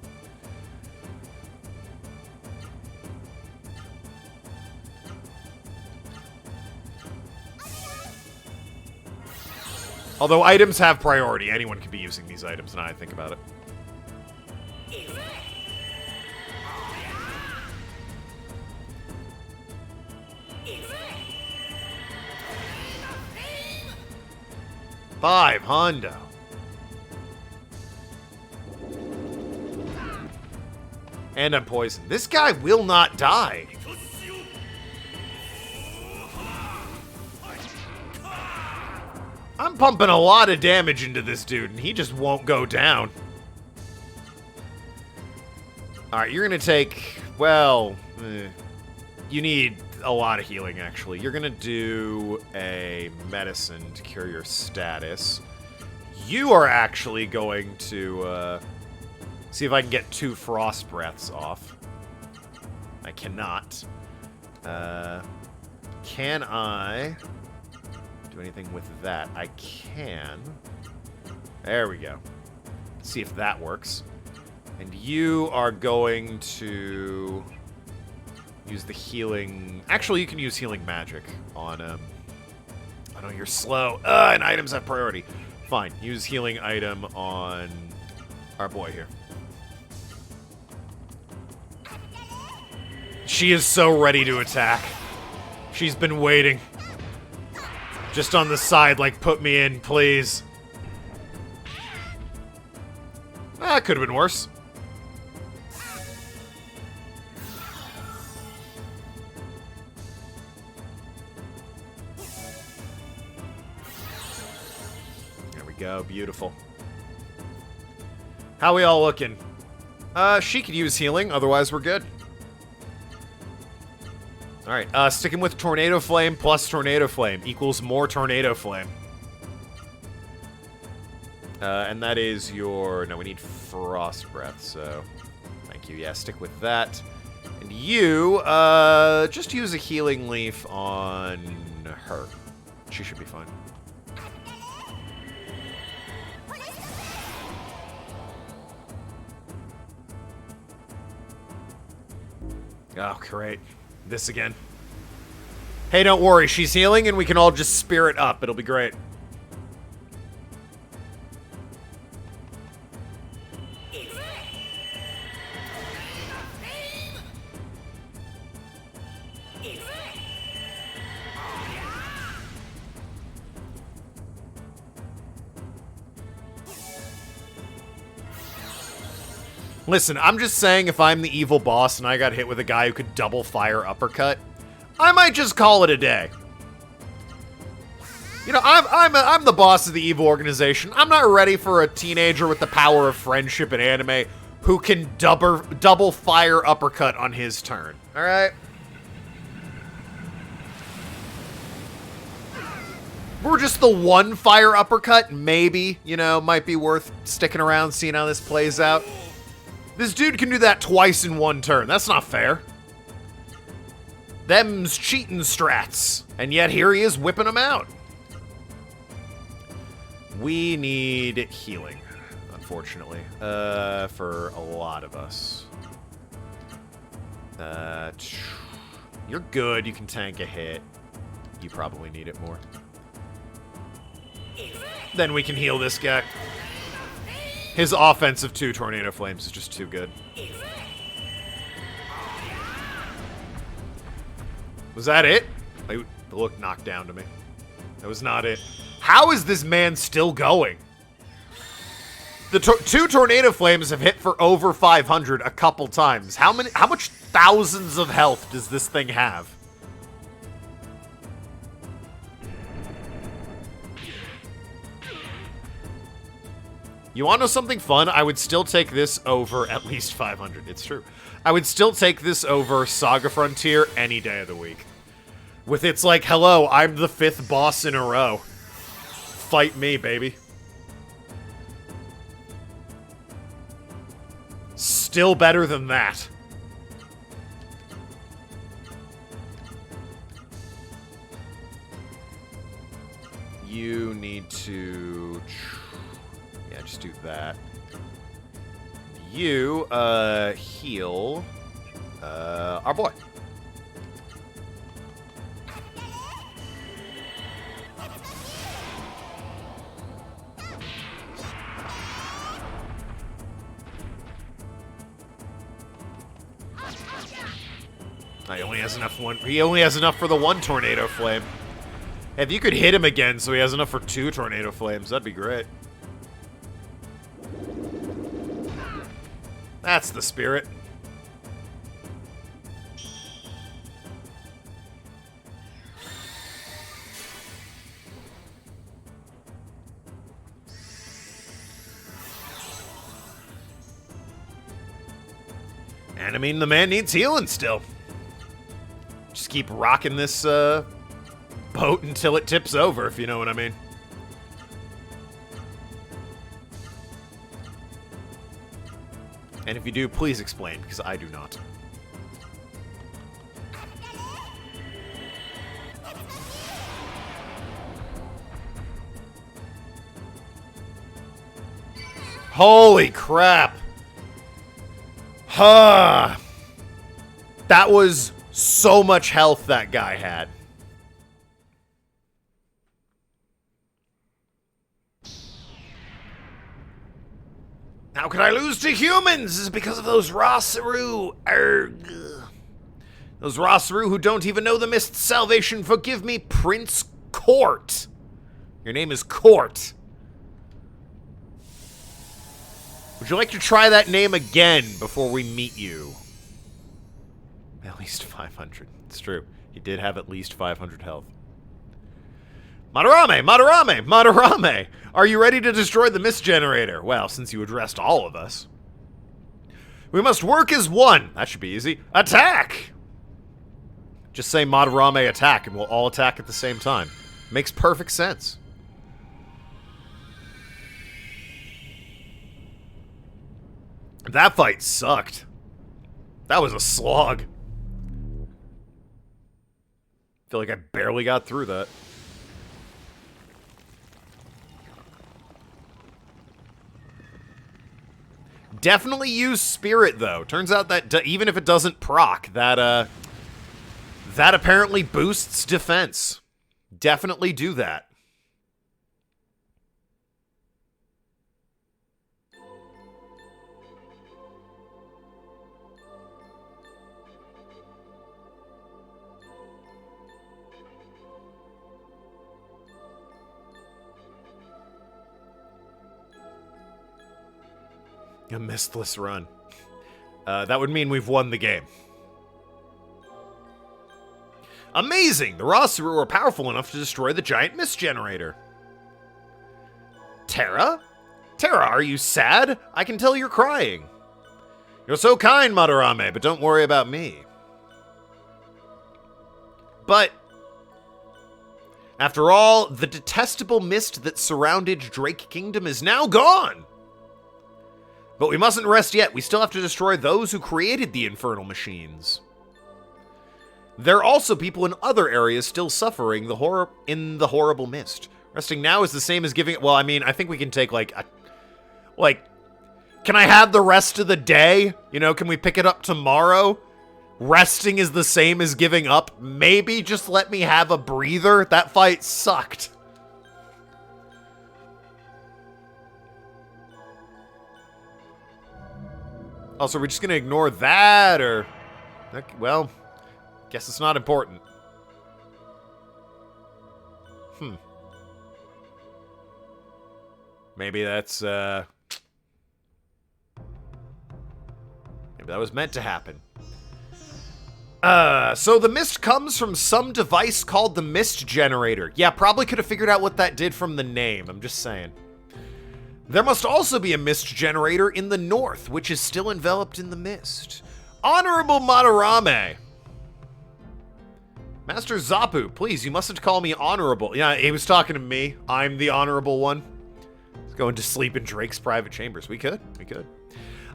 Although items have priority, anyone can be using these items, now I think about it. Five, Hondo. And I'm poisoned. This guy will not die. I'm pumping a lot of damage into this dude, and he just won't go down. Alright, you're gonna take... Well... you need a lot of healing, actually. You're gonna do a medicine to cure your status. You are actually going to, see if I can get 2 frost breaths off. I cannot. Can I do anything with that? I can. There we go. Let's see if that works. And you are going to use the healing... Actually, you can use healing magic on, oh no, you're slow. And items have priority. Fine, use healing item on our boy here. She is so ready to attack. She's been waiting. Just on the side, like, put me in, please. That could have been worse. There we go, beautiful. How we all looking? She could use healing, otherwise we're good. Alright, sticking with Tornado Flame plus Tornado Flame equals more Tornado Flame. And that is your... No, we need Frost Breath, so... Thank you. Yeah, stick with that. And you, just use a Healing Leaf on her. She should be fine. Oh, great. This again. Hey, don't worry. She's healing, and we can all just spirit up. It'll be great. Listen, I'm just saying if I'm the evil boss and I got hit with a guy who could double fire uppercut, I might just call it a day. You know, I'm the boss of the evil organization. I'm not ready for a teenager with the power of friendship in anime who can double fire uppercut on his turn. All right? We're just the one fire uppercut, maybe, you know, might be worth sticking around, seeing how this plays out. This dude can do that twice in one turn. That's not fair. Them's cheating strats. And yet here he is whipping them out. We need healing, unfortunately, for a lot of us. You're good. You can tank a hit. You probably need it more. Then we can heal this guy. His offensive 2 Tornado Flames is just too good. Was that it? It looked knocked down to me. That was not it. How is this man still going? The 2 Tornado Flames have hit for over 500 a couple times. How much thousands of health does this thing have? You want to know something fun? I would still take this over at least 500. It's true. I would still take this over Saga Frontier any day of the week. With its like, hello, I'm the 5th boss in a row. Fight me, baby. Still better than that. You need to... Yeah, just do that. You, heal, our boy. He only has enough for the 1 Tornado Flame. If you could hit him again so he has enough for 2 Tornado Flames, that'd be great. That's the spirit. And I mean, the man needs healing still. Just keep rocking this boat until it tips over, if you know what I mean. And if you do, please explain, because I do not. Holy crap! Huh. That was so much health that guy had. How could I lose to humans? This is because of those Rosaru. Arg. Those Rosaru who don't even know the mist salvation. Forgive me, Prince Court. Your name is Court. Would you like to try that name again before we meet you? At least 500. It's true. He did have at least 500 health. Madarame! Madarame! Madarame! Are you ready to destroy the mist generator? Well, since you addressed all of us. We must work as one. That should be easy. Attack! Just say Madarame attack and we'll all attack at the same time. Makes perfect sense. That fight sucked. That was a slog. I feel like I barely got through that. Definitely use Spirit, though. Turns out that even if it doesn't proc, that apparently boosts defense. Definitely do that. A mistless run. That would mean we've won the game. Amazing! The Rossuru are powerful enough to destroy the giant mist generator. Terra? Terra, are you sad? I can tell you're crying. You're so kind, Madarame, but don't worry about me. But, after all, the detestable mist that surrounded Drake Kingdom is now gone! But we mustn't rest yet. We still have to destroy those who created the infernal machines. There are also people in other areas still suffering in the horrible mist. Resting now is the same as giving... Well, I mean, I think we can take, like, can I have the rest of the day? You know, can we pick it up tomorrow? Resting is the same as giving up. Maybe just let me have a breather. That fight sucked. Also, we're just going to ignore that, or... Okay, well, guess it's not important. Maybe that's, maybe that was meant to happen. So the mist comes from some device called the mist generator. Yeah, probably could have figured out what that did from the name. I'm just saying. There must also be a mist generator in the north, which is still enveloped in the mist. Honorable Madarame. Master Zapu, please, you mustn't call me honorable. Yeah, he was talking to me. I'm the honorable one. He's going to sleep in Drake's private chambers. We could.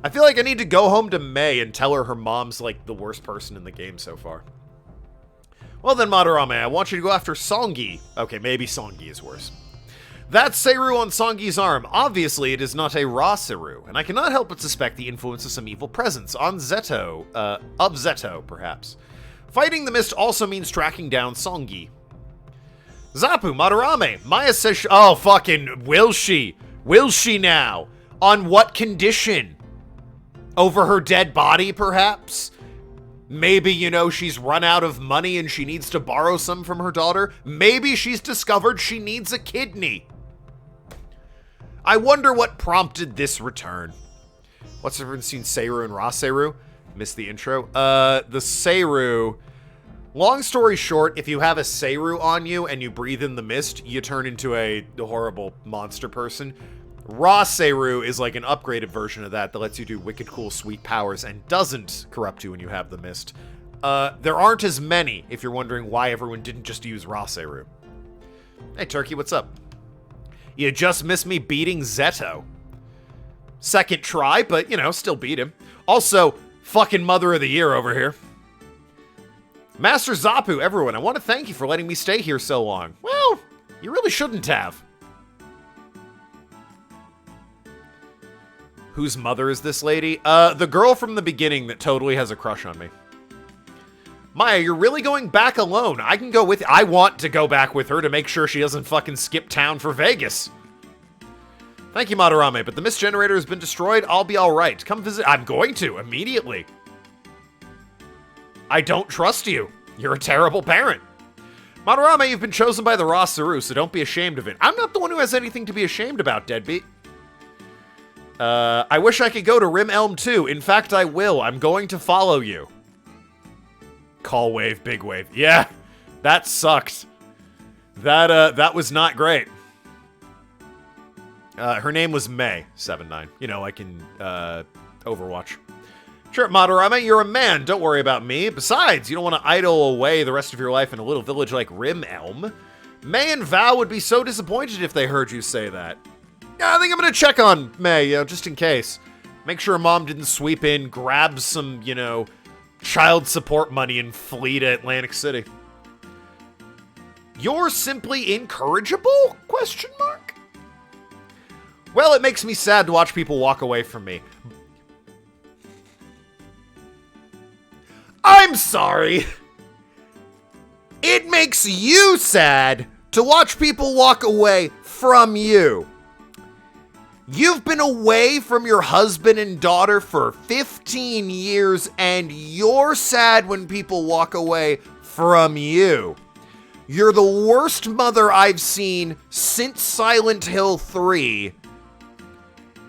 I feel like I need to go home to May and tell her mom's, like, the worst person in the game so far. Well then, Madarame, I want you to go after Songi. Okay, maybe Songi is worse. That's Seru on Songi's arm. Obviously, it is not a raw Seru, and I cannot help but suspect the influence of some evil presence on Zeto, of Zeto, perhaps. Fighting the mist also means tracking down Songi. Zapu, Madarame, Maya says oh, fucking, will she? Will she now? On what condition? Over her dead body, perhaps? Maybe, you know, she's run out of money and she needs to borrow some from her daughter. Maybe she's discovered she needs a kidney. I wonder what prompted this return. What's the difference between Seru and Raseru? Missed the intro. The Seru... Long story short, if you have a Seru on you and you breathe in the mist, you turn into a horrible monster person. Raseru is like an upgraded version of that lets you do wicked cool sweet powers and doesn't corrupt you when you have the mist. There aren't as many, if you're wondering why everyone didn't just use Raseru. Hey, Turkey, what's up? You just missed me beating Zeto. Second try, but, you know, still beat him. Also, fucking Mother of the Year over here. Master Zapu, everyone, I want to thank you for letting me stay here so long. Well, you really shouldn't have. Whose mother is this lady? The girl from the beginning that totally has a crush on me. Maya, you're really going back alone. I can go with you. I want to go back with her to make sure she doesn't fucking skip town for Vegas. Thank you, Madarame, but the mist generator has been destroyed. I'll be all right. Come visit. I'm going to, immediately. I don't trust you. You're a terrible parent. Madarame, you've been chosen by the Raseru, so don't be ashamed of it. I'm not the one who has anything to be ashamed about, deadbeat. I wish I could go to Rim Elm too. In fact, I will. I'm going to follow you. Call wave, big wave. Yeah, that sucked. That was not great. Her name was May 79. You know, like in Overwatch. Sure, Madarame, you're a man. Don't worry about me. Besides, you don't want to idle away the rest of your life in a little village like Rim Elm. May and Val would be so disappointed if they heard you say that. Yeah, I think I'm gonna check on May, you know, just in case. Make sure mom didn't sweep in, grab some, you know, child support money and flee to Atlantic City. You're simply incorrigible? Question mark? Well, it makes me sad to watch people walk away from me. I'm sorry. It makes you sad to watch people walk away from you. You've been away from your husband and daughter for 15 years, and you're sad when people walk away from you. You're the worst mother I've seen since Silent Hill 3.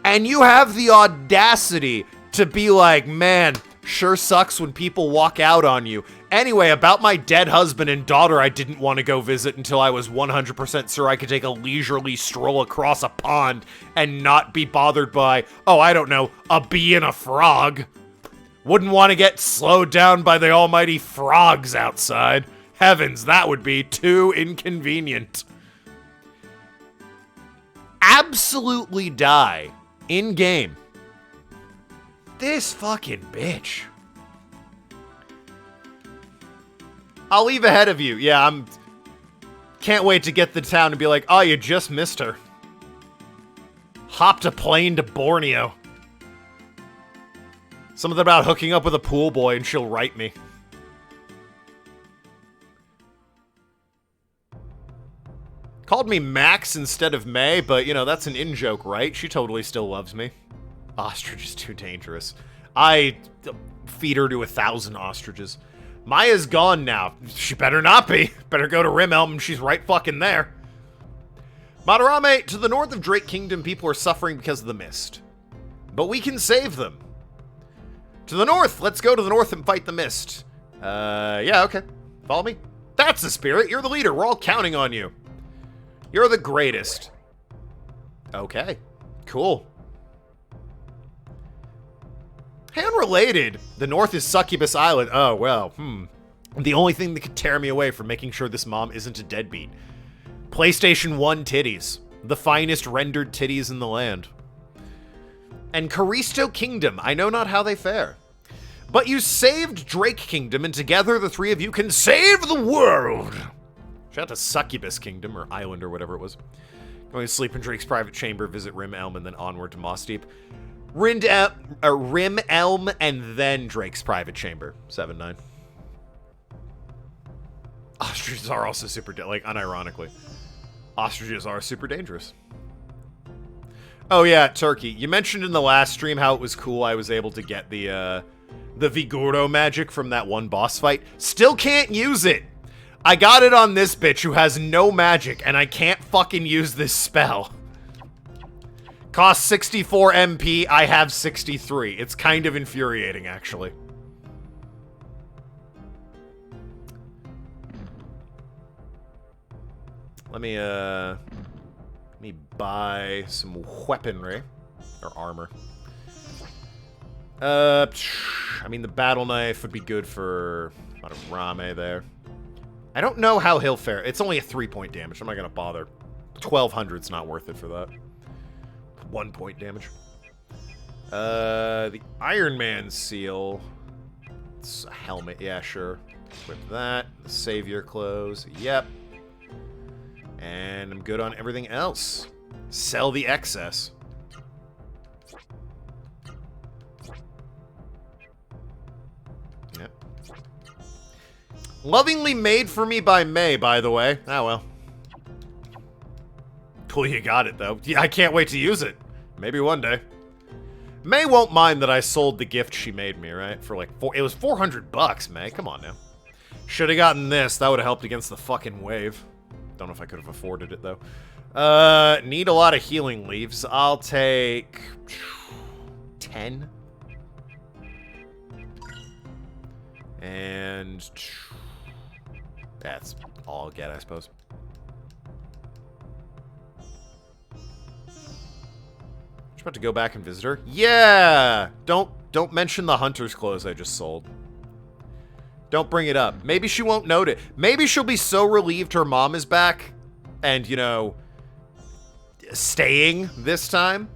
And you have the audacity to be like, man, sure sucks when people walk out on you. Anyway, about my dead husband and daughter I didn't want to go visit until I was 100% sure I could take a leisurely stroll across a pond and not be bothered by, oh, I don't know, a bee and a frog. Wouldn't want to get slowed down by the almighty frogs outside. Heavens, that would be too inconvenient. Absolutely die in game. This fucking bitch. I'll leave ahead of you. Yeah, can't wait to get to town and be like, oh, you just missed her. Hopped a plane to Borneo. Something about hooking up with a pool boy and she'll write me. Called me Max instead of May, but, you know, that's an in-joke, right? She totally still loves me. Ostrich is too dangerous. I feed her to 1,000 ostriches. Maya's gone now. She better not be. Better go to Rimelm, she's right fucking there. Madarame, to the north of Drake Kingdom, people are suffering because of the mist. But we can save them. To the north! Let's go to the north and fight the mist. Yeah, okay. Follow me? That's the spirit. You're the leader. We're all counting on you. You're the greatest. Okay. Cool. Hey, unrelated. The north is Succubus Island. Oh, well, The only thing that could tear me away from making sure this mom isn't a deadbeat. PlayStation 1 titties. The finest rendered titties in the land. And Caristo Kingdom. I know not how they fare. But you saved Drake Kingdom, and together the three of you can save the world. Shout out to Succubus Kingdom, or Island, or whatever it was. Going to sleep in Drake's private chamber, visit Rim Elm, and then onward to Moss Deep. Rim Elm, and then Drake's private chamber. 7-9. Ostriches are also super, like, unironically. Ostriches are super dangerous. Oh yeah, Turkey. You mentioned in the last stream how it was cool I was able to get the Vigoro magic from that one boss fight. Still can't use it! I got it on this bitch who has no magic, and I can't fucking use this spell. Costs 64 MP, I have 63. It's kind of infuriating, actually. Let me buy some weaponry. Or armor. I mean, the battle knife would be good for a lot of Rame there. I don't know how he'll fare. It's only a 3-point damage. I'm not gonna bother. 1200's not worth it for that. 1-point damage. The Iron Man seal. It's a helmet. Yeah, sure. Equip that. The Savior clothes. Yep. And I'm good on everything else. Sell the excess. Yep. Lovingly made for me by May, by the way. Oh, well. Cool, you got it, though. Yeah, I can't wait to use it. Maybe one day. May won't mind that I sold the gift she made me, right? For like it was $400, May. Come on now. Should have gotten this. That would have helped against the fucking wave. Don't know if I could have afforded it, though. Need a lot of healing leaves. I'll take 10. And that's all I'll get, I suppose. Just about to go back and visit her. Yeah! Don't mention the hunter's clothes I just sold. Don't bring it up. Maybe she won't note it. Maybe she'll be so relieved her mom is back and, you know, staying this time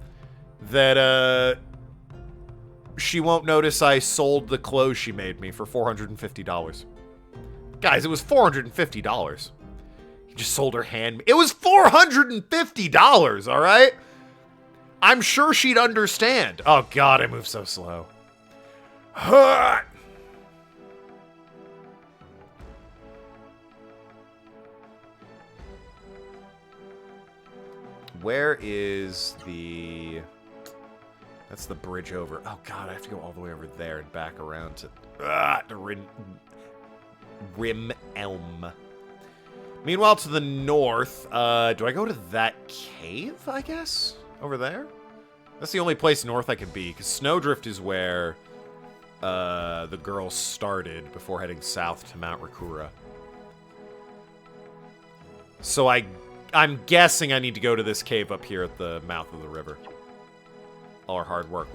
that, she won't notice I sold the clothes she made me for $450. Guys, it was $450. You just sold her hand. It was $450, all right? I'm sure she'd understand. Oh, God, I move so slow. Where is the... That's the bridge over. Oh, God, I have to go all the way over there and back around to Rim Elm. Meanwhile, to the north, do I go to that cave, I guess? Over there? That's the only place north I could be, because Snowdrift is where the girls started before heading south to Mount Rakura. So I'm guessing I need to go to this cave up here at the mouth of the river. All our hard work.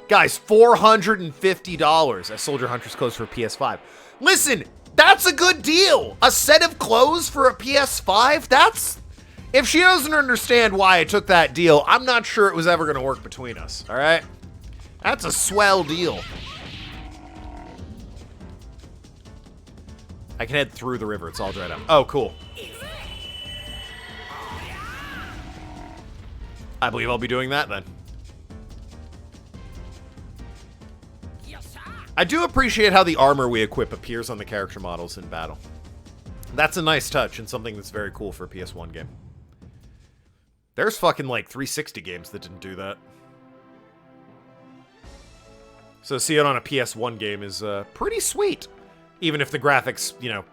Guys, $450 at Soldier Hunter's clothes for a PS5. Listen, that's a good deal. A set of clothes for a PS5? That's... If she doesn't understand why I took that deal, I'm not sure it was ever going to work between us, all right? That's a swell deal. I can head through the river. It's all dried up. Oh, cool. I believe I'll be doing that then. I do appreciate how the armor we equip appears on the character models in battle. That's a nice touch and something that's very cool for a PS1 game. There's fucking like 360 games that didn't do that. So to see it on a PS1 game is pretty sweet. Even if the graphics, you know,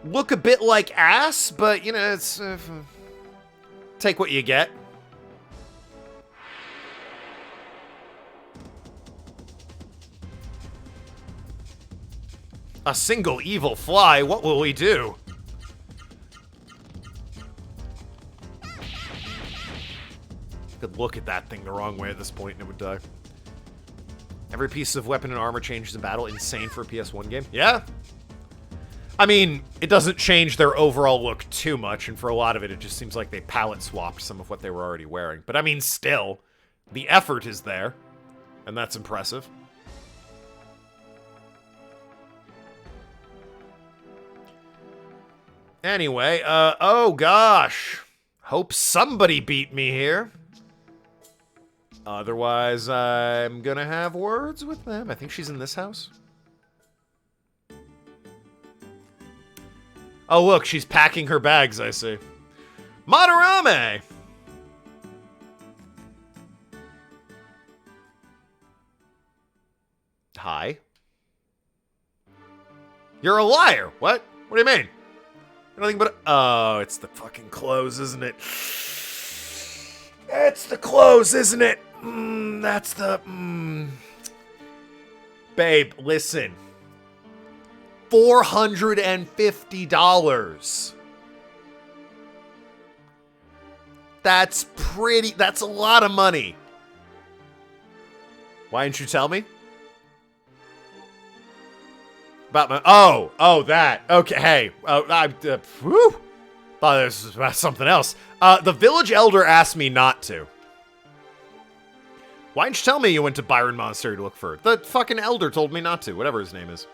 look a bit like ass, but, you know, it's... take what you get. A single evil fly, what will we do? Could look at that thing the wrong way at this point and it would die. Every piece of weapon and armor changes in battle. Insane for a PS1 game. Yeah. I mean, it doesn't change their overall look too much, and for a lot of it, it just seems like they palette swapped some of what they were already wearing. But I mean, still, the effort is there, and that's impressive. Anyway, oh gosh. Hope somebody beat me here. Otherwise, I'm gonna have words with them. I think she's in this house. Oh, look, she's packing her bags, I see. Madarame! Hi. You're a liar. What? What do you mean? Nothing but... Oh, it's the fucking clothes, isn't it? It's the clothes, isn't it? That's the... Babe, listen. $450. That's pretty... That's a lot of money. Why didn't you tell me? About my... Oh, that. Okay, hey. Whew. Thought this was about something else. The village elder asked me not to. Why didn't you tell me you went to Byron Monastery to look for it? The fucking elder told me not to, whatever his name is.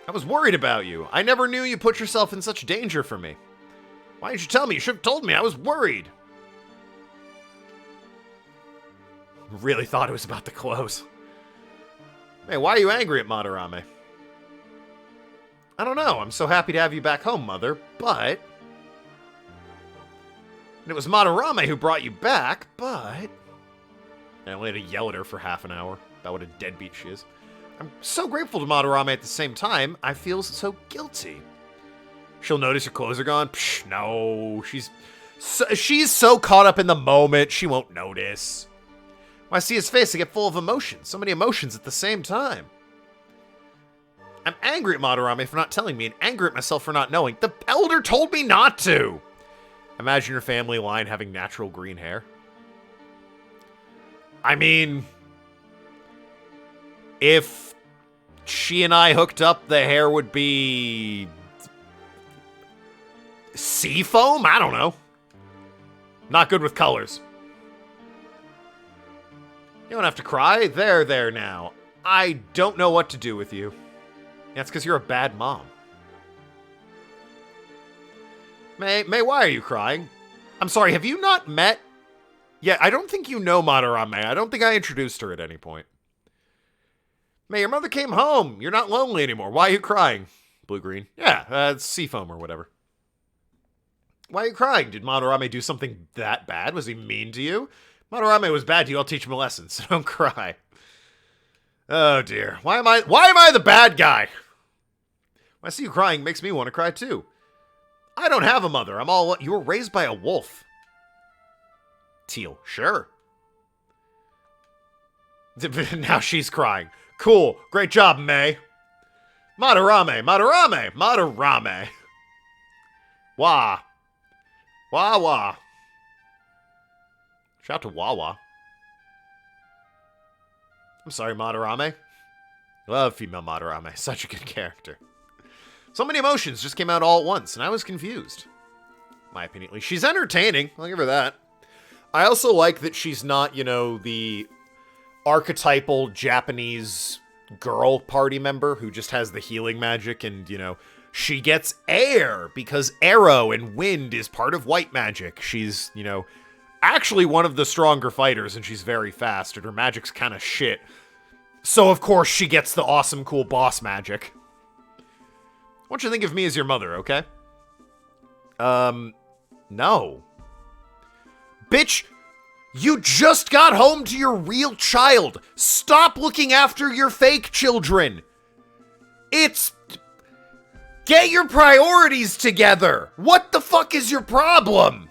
I was worried about you. I never knew you put yourself in such danger for me. Why didn't you tell me? You should have told me. I was worried. Really thought it was about the clothes. Hey, why are you angry at Madarame? I don't know. I'm so happy to have you back home, Mother, but... And it was Madarame who brought you back, but... I only had to yell at her for half an hour about what a deadbeat she is. I'm so grateful to Madarame at the same time, I feel so guilty. She'll notice your clothes are gone? Psh, no, she's so caught up in the moment, she won't notice. When I see his face, I get full of emotion. So many emotions at the same time. I'm angry at Madarame for not telling me, and angry at myself for not knowing. The elder told me not to! Imagine your family line having natural green hair. I mean... If she and I hooked up, the hair would be... seafoam? I don't know. Not good with colors. You don't have to cry. There now. I don't know what to do with you. That's because you're a bad mom. May, why are you crying? I'm sorry, have you not met? Yeah, I don't think you know Madarame. I don't think I introduced her at any point. May, your mother came home. You're not lonely anymore. Why are you crying? Blue-green. Yeah, it's seafoam or whatever. Why are you crying? Did Madarame do something that bad? Was he mean to you? Madarame was bad to you. I'll teach him a lesson, so don't cry. Oh, dear. Why am I the bad guy? When I see you crying, it makes me want to cry, too. I don't have a mother. You were raised by a wolf. Teal. Sure. Now she's crying. Cool. Great job, May. Madarame. Madarame. Madarame. Wah. Wah wah. Shout out to Wawa. I'm sorry, Madarame. Love female Madarame. Such a good character. So many emotions just came out all at once, and I was confused. My opinion, at least. She's entertaining. I'll give her that. I also like that she's not, you know, the archetypal Japanese girl party member who just has the healing magic and, you know, she gets air because arrow and wind is part of white magic. She's, you know, actually one of the stronger fighters and she's very fast and her magic's kind of shit. So, of course, she gets the awesome, cool boss magic. I want you to think of me as your mother, okay? No. Bitch, you just got home to your real child. Stop looking after your fake children. Get your priorities together. What the fuck is your problem?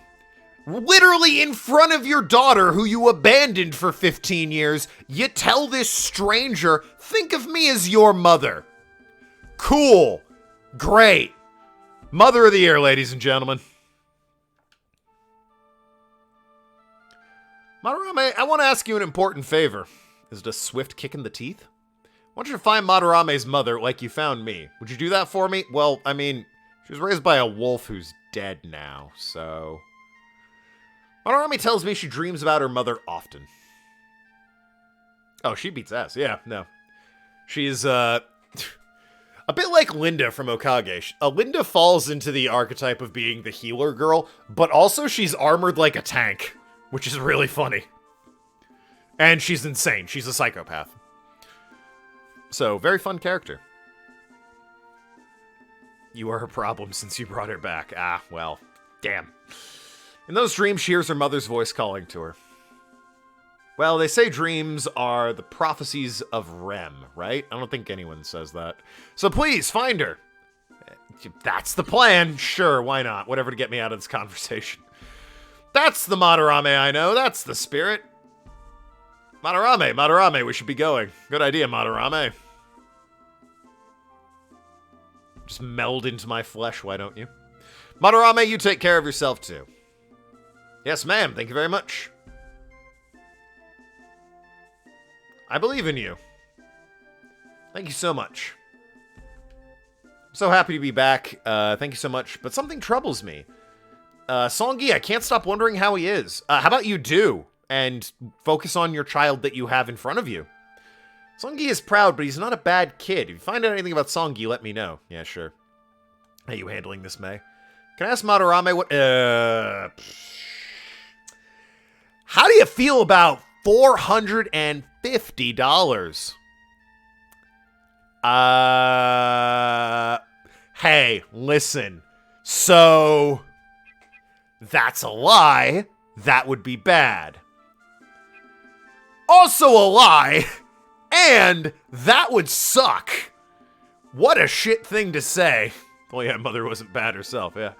Literally in front of your daughter who you abandoned for 15 years, you tell this stranger, think of me as your mother. Cool. Great. Mother of the year, ladies and gentlemen. Madarame, I want to ask you an important favor. Is it a swift kick in the teeth? I want you to find Madarame's mother like you found me. Would you do that for me? Well, I mean, she was raised by a wolf who's dead now, so... Madarame tells me she dreams about her mother often. Oh, she beats ass. Yeah, no. She's, a bit like Linda from Okage. Linda falls into the archetype of being the healer girl, but also she's armored like a tank, which is really funny. And she's insane. She's a psychopath. So, very fun character. You are her problem since you brought her back. Ah, well, damn. In those dreams, she hears her mother's voice calling to her. Well, they say dreams are the prophecies of Rem, right? I don't think anyone says that. So please, find her. That's the plan. Sure, why not? Whatever to get me out of this conversation. That's the Madarame I know. That's the spirit. Madarame, Madarame, we should be going. Good idea, Madarame. Just meld into my flesh, why don't you? Madarame, you take care of yourself, too. Yes, ma'am. Thank you very much. I believe in you. Thank you so much. I'm so happy to be back. Thank you so much. But something troubles me. Songi, I can't stop wondering how he is. How about you do? And focus on your child that you have in front of you. Songi is proud, but he's not a bad kid. If you find out anything about Songi, let me know. Yeah, sure. How are you handling this, May? Can I ask Madarame what... How do you feel about $450? Hey, listen. So, that's a lie. That would be bad. Also a lie. And that would suck. What a shit thing to say. Oh yeah, mother wasn't bad herself, yeah.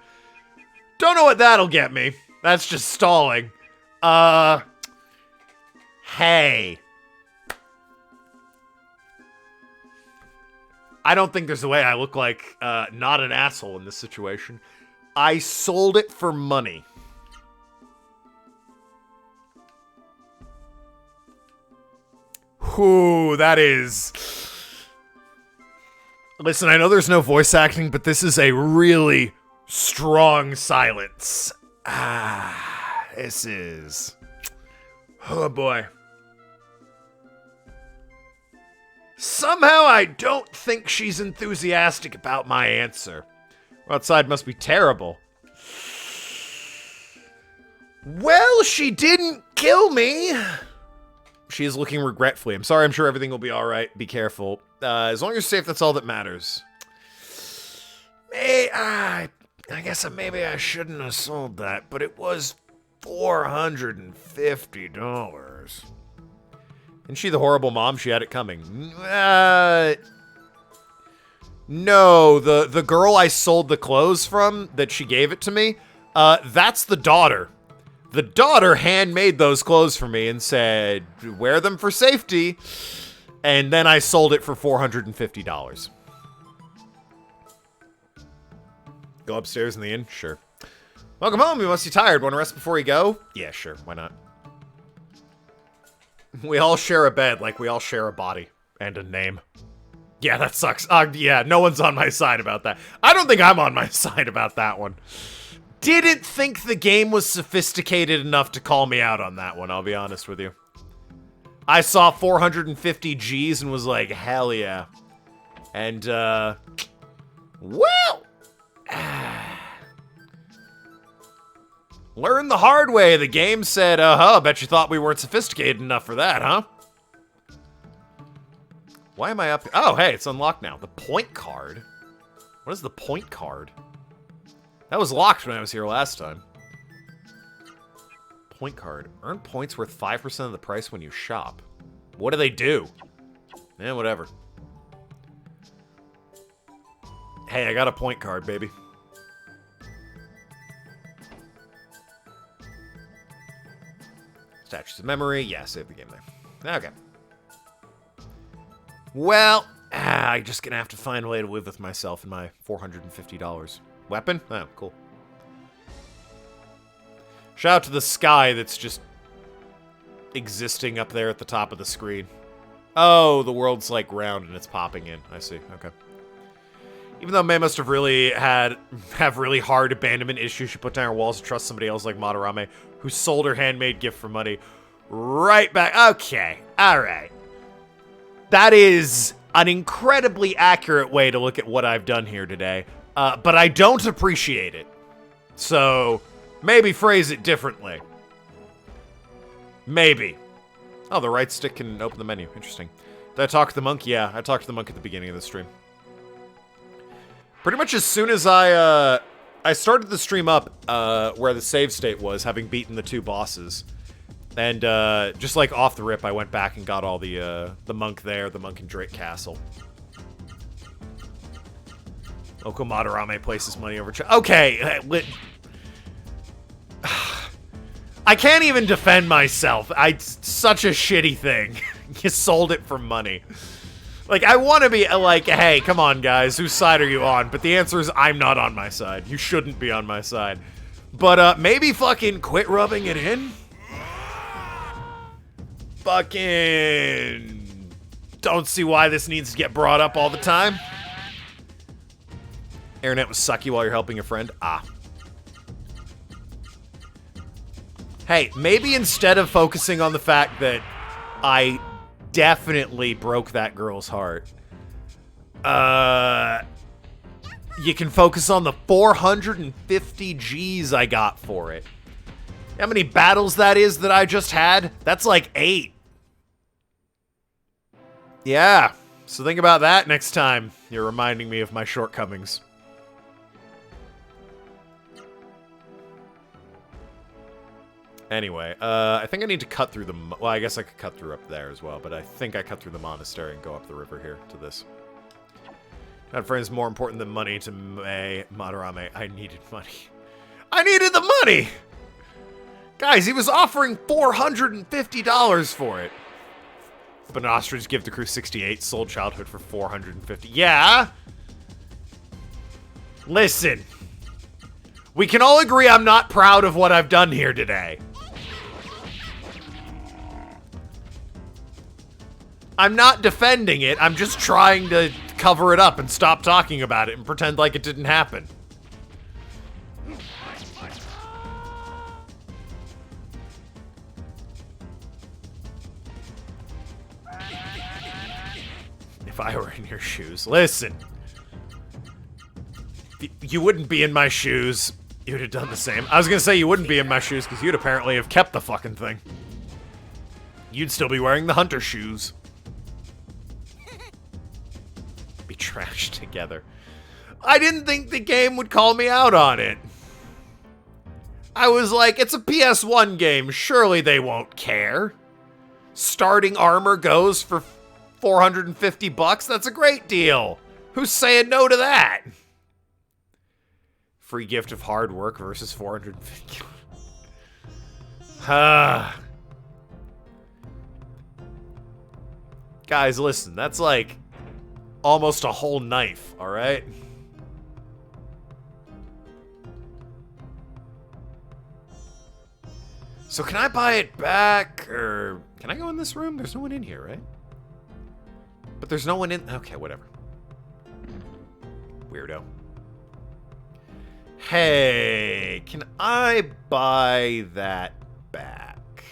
Don't know what that'll get me. That's just stalling. Hey. I don't think there's a way I look like, not an asshole in this situation. I sold it for money. Whew, that is... Listen, I know there's no voice acting, but this is a really strong silence. This is... Oh, boy. Somehow I don't think she's enthusiastic about my answer. Outside must be terrible. Well, she didn't kill me. She is looking regretfully. I'm sorry, I'm sure everything will be alright. Be careful. As long as you're safe, that's all that matters. I guess maybe I shouldn't have sold that, but it was $450. Isn't she the horrible mom? She had it coming. No, the girl I sold the clothes from, that she gave it to me, that's the daughter. The daughter handmade those clothes for me and said, wear them for safety. And then I sold it for $450. Go upstairs in the inn? Sure. Welcome home. You must be tired. Want to rest before you go? Yeah, sure. Why not? We all share a bed like we all share a body. And a name. Yeah, that sucks. Yeah, no one's on my side about that. I don't think I'm on my side about that one. Didn't think the game was sophisticated enough to call me out on that one, I'll be honest with you. I saw 450 G's and was like, hell yeah. And, well... learn the hard way. The game said, bet you thought we weren't sophisticated enough for that, huh? Why am I up here? Oh, hey, it's unlocked now. The point card? What is the point card? That was locked when I was here last time. Point card. Earn points worth 5% of the price when you shop. What do they do? Eh, whatever. Hey, I got a point card, baby. Statues of memory. Yeah, save the game there. Okay. Well, I'm just gonna have to find a way to live with myself and my $450. Weapon? Oh, cool. Shout out to the sky that's just existing up there at the top of the screen. Oh, the world's like round and it's popping in. I see. Okay. Even though May must have really have really hard abandonment issues, she put down her walls to trust somebody else like Madarame, who sold her handmade gift for money. Right back. Okay. All right. That is an incredibly accurate way to look at what I've done here today. But I don't appreciate it. So, maybe phrase it differently. Maybe. Oh, the right stick can open the menu. Interesting. Did I talk to the monk? Yeah, I talked to the monk at the beginning of the stream. Pretty much as soon as I started the stream up where the save state was, having beaten the 2 bosses. And just like off the rip, I went back and got all the monk there, the monk in Drake Castle. Oko Madarame places money over... Okay, I can't even defend myself. Such a shitty thing. You sold it for money. Like, I want to be like, hey, come on, guys, whose side are you on? But the answer is, I'm not on my side. You shouldn't be on my side. But, maybe fucking quit rubbing it in? Fucking... Don't see why this needs to get brought up all the time. Internet was sucky while you're helping a friend. Ah. Hey, maybe instead of focusing on the fact that I definitely broke that girl's heart, you can focus on the 450 G's I got for it. How many battles that is that I just had? That's like 8. Yeah, so think about that next time you're reminding me of my shortcomings. Anyway, I think I need to cut through the... Well, I guess I could cut through up there as well, but I think I cut through the monastery and go up the river here to this. That friend's more important than money to Madarame. I needed money. I needed the money! Guys, he was offering $450 for it. But an ostrich give the crew 68, sold childhood for $450. Yeah? Listen. We can all agree I'm not proud of what I've done here today. I'm not defending it, I'm just trying to cover it up and stop talking about it and pretend like it didn't happen. If I were in your shoes, listen. You wouldn't be in my shoes. You'd have done the same. I was gonna say you wouldn't be in my shoes because you'd apparently have kept the fucking thing. You'd still be wearing the hunter shoes. Be trashed together. I didn't think the game would call me out on it. I was like, it's a PS1 game. Surely they won't care. Starting armor goes for $450. That's a great deal. Who's saying no to that? Free gift of hard work versus 450. Guys, listen, that's like almost a whole knife, alright? So can I buy it back, or... Can I go in this room? There's no one in here, right? But there's no one in... Okay, whatever. Weirdo. Hey, can I buy that back?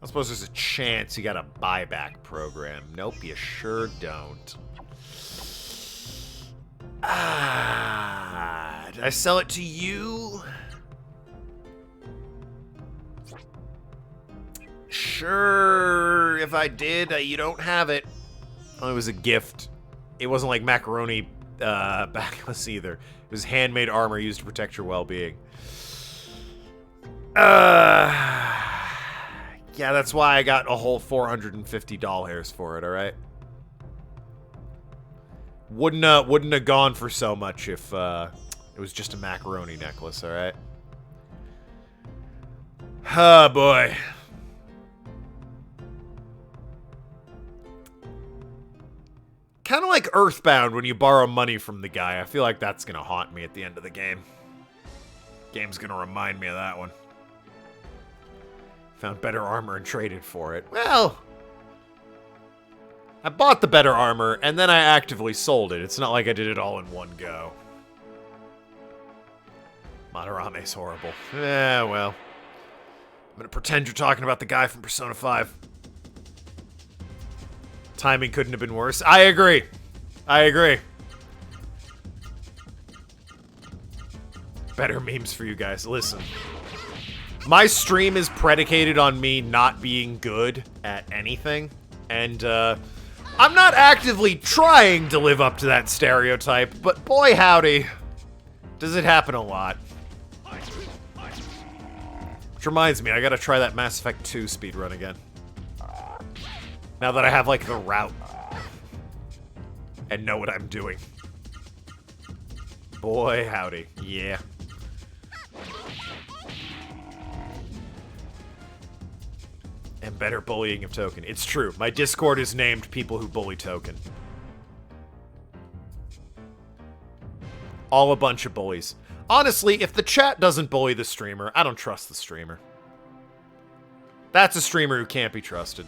I suppose there's a chance you got a buyback program. Nope, you sure don't. Did I sell it to you? Sure, if I did, you don't have it. Oh, it was a gift. It wasn't like macaroni backless either. It was handmade armor used to protect your well-being. Yeah, that's why I got a whole $450 for it, alright? Wouldn't have gone for so much if it was just a macaroni necklace, alright? Oh, boy. Kind of like Earthbound when you borrow money from the guy. I feel like that's gonna haunt me at the end of the game. Game's gonna remind me of that one. Found better armor and traded for it. Well, I bought the better armor, and then I actively sold it. It's not like I did it all in one go. Madarame's horrible. Yeah, well. I'm gonna pretend you're talking about the guy from Persona 5. Timing couldn't have been worse. I agree. I agree. Better memes for you guys. Listen. My stream is predicated on me not being good at anything. And, I'm not actively trying to live up to that stereotype, but boy howdy, does it happen a lot. Which reminds me, I gotta try that Mass Effect 2 speedrun again. Now that I have, like, the route. And know what I'm doing. Boy howdy, yeah. And better bullying of Token. It's true. My Discord is named People Who Bully Token. All a bunch of bullies. Honestly, if the chat doesn't bully the streamer, I don't trust the streamer. That's a streamer who can't be trusted.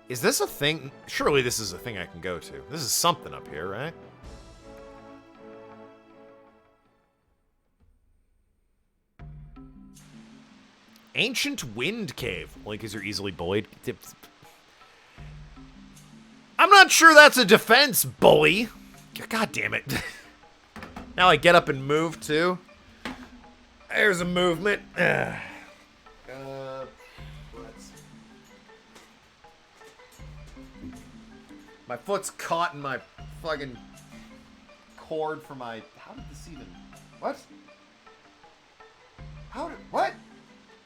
Is this a thing? Surely this is a thing I can go to. This is something up here, right? Ancient Wind Cave. Only because you're easily bullied. I'm not sure that's a defense, bully. God damn it. Now I get up and move, too. There's a movement. My foot's caught in my fucking cord for my... How did this even... What? How did... What?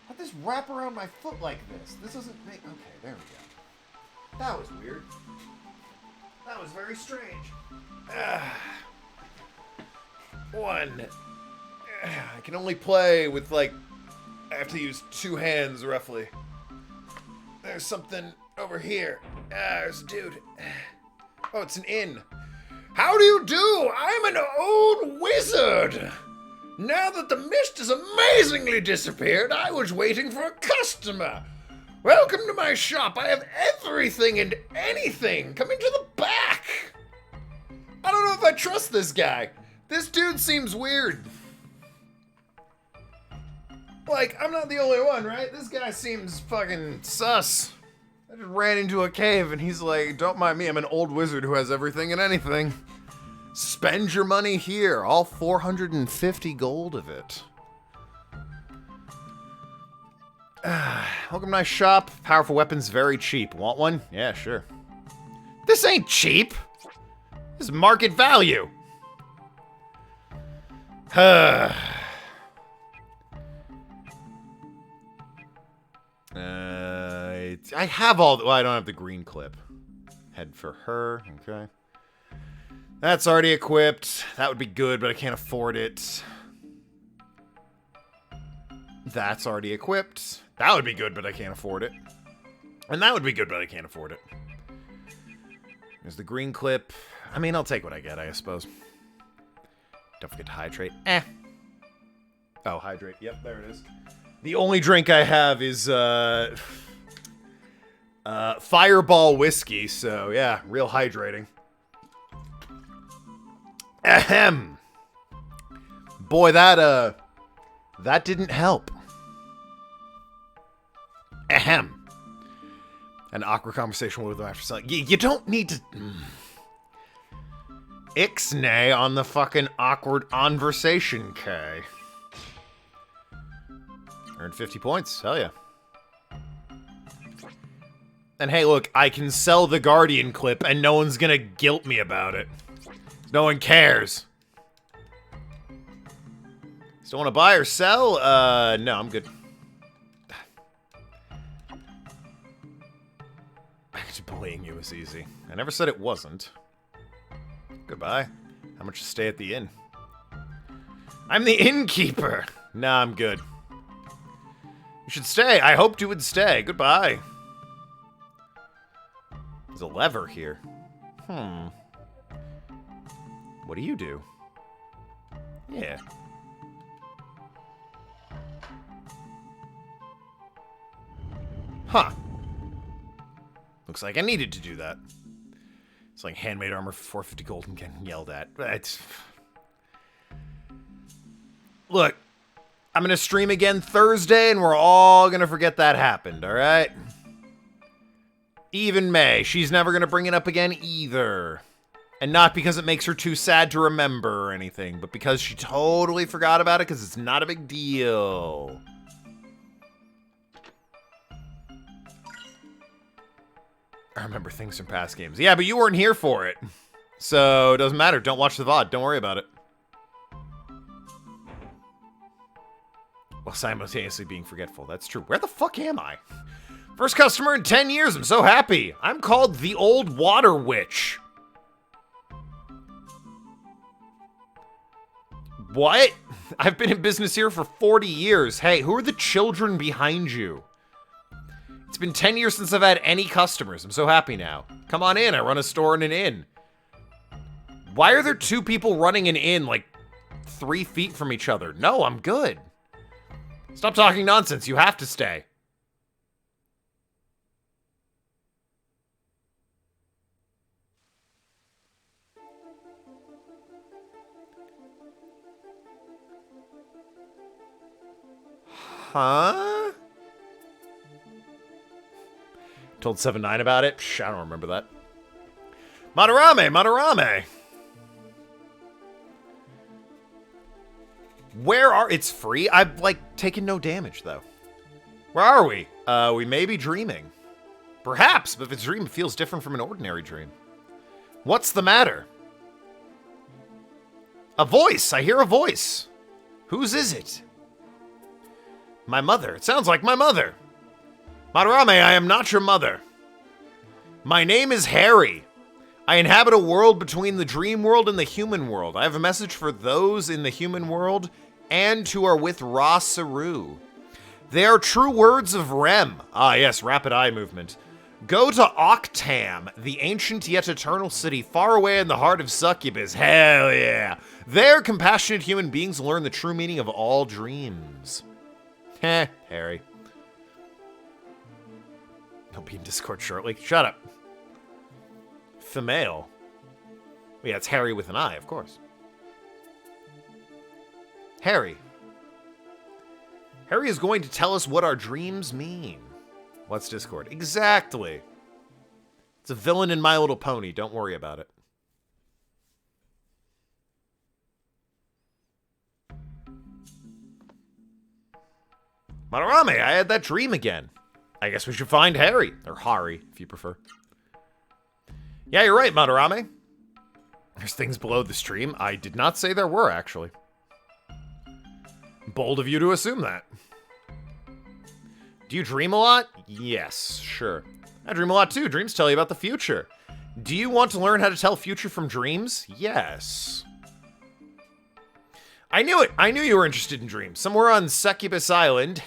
How'd this wrap around my foot like this? This doesn't make... Okay, there we go. That was weird. That was very strange. One. I can only play with, like... I have to use 2 hands, roughly. There's something over here. There's a dude. Oh, it's an inn. How do you do? I'm an old wizard. Now that the mist has amazingly disappeared, I was waiting for a customer. Welcome to my shop. I have everything and anything. Come into the back. I don't know if I trust this guy. This dude seems weird. Like, I'm not the only one, right? This guy seems fucking sus. I just ran into a cave and he's like, don't mind me, I'm an old wizard who has everything and anything. Spend your money here, all 450 gold of it. Welcome to my shop. Powerful weapons, very cheap. Want one? Yeah, sure. This ain't cheap. This is market value. I have all the... Well, I don't have the green clip. Head for her. Okay. That's already equipped. That would be good, but I can't afford it. That's already equipped. That would be good, but I can't afford it. And that would be good, but I can't afford it. There's the green clip. I mean, I'll take what I get, I suppose. Don't forget to hydrate. Oh, hydrate. Yep, there it is. The only drink I have is, Fireball whiskey, so yeah, real hydrating. Ahem. Boy, that didn't help. Ahem. An awkward conversation with them after selling. You don't need to... Ixnay on the fucking awkward conversation, K. Earned 50 points. Hell yeah. And hey, look, I can sell the Guardian clip and no one's gonna guilt me about it. No one cares. Still want to buy or sell? No, I'm good. Bullying you was easy. I never said it wasn't. Goodbye. How much to stay at the inn? I'm the innkeeper! Nah, I'm good. You should stay. I hoped you would stay. Goodbye. There's a lever here. What do you do? Yeah. Huh. Looks like I needed to do that. It's like handmade armor for 450 gold and getting yelled at. It's... Look, I'm gonna stream again Thursday and we're all gonna forget that happened, alright? Even May. She's never gonna bring it up again either. And not because it makes her too sad to remember or anything, but because she totally forgot about it because it's not a big deal. I remember things from past games. Yeah, but you weren't here for it. So, it doesn't matter. Don't watch the VOD. Don't worry about it. While simultaneously being forgetful. That's true. Where the fuck am I? First customer in 10 years. I'm so happy. I'm called the Old Water Witch. What? I've been in business here for 40 years. Hey, who are the children behind you? It's been 10 years since I've had any customers. I'm so happy now. Come on in. I run a store and an inn. Why are there two people running an inn like 3 feet from each other? No, I'm good. Stop talking nonsense. You have to stay. Huh? Told 7-9 about it? Psh, I don't remember that. Madarame, Madarame! Where are... It's free? I've, like, taken no damage, though. Where are we? We may be dreaming. Perhaps, but if it's a dream, it feels different from an ordinary dream. What's the matter? A voice! I hear a voice. Whose is it? My mother. It sounds like my mother. Madarame, I am not your mother. My name is Harry. I inhabit a world between the dream world and the human world. I have a message for those in the human world and who are with Ra Saru. They are true words of Rem. Ah, yes, rapid eye movement. Go to Octam, the ancient yet eternal city far away in the heart of Succubus. Hell yeah. There, compassionate human beings learn the true meaning of all dreams. Heh, Harry. He'll be in Discord shortly. Shut up. Female. Well, yeah, it's Harry with an I, of course. Harry. Harry is going to tell us what our dreams mean. What's Discord? Exactly. It's a villain in My Little Pony. Don't worry about it. Madarame, I had that dream again. I guess we should find Harry. Or Hari, if you prefer. Yeah, you're right, Madarame. There's things below the stream. I did not say there were, actually. Bold of you to assume that. Do you dream a lot? Yes, sure. I dream a lot too. Dreams tell you about the future. Do you want to learn how to tell future from dreams? Yes. I knew it. I knew you were interested in dreams. Somewhere on Succubus Island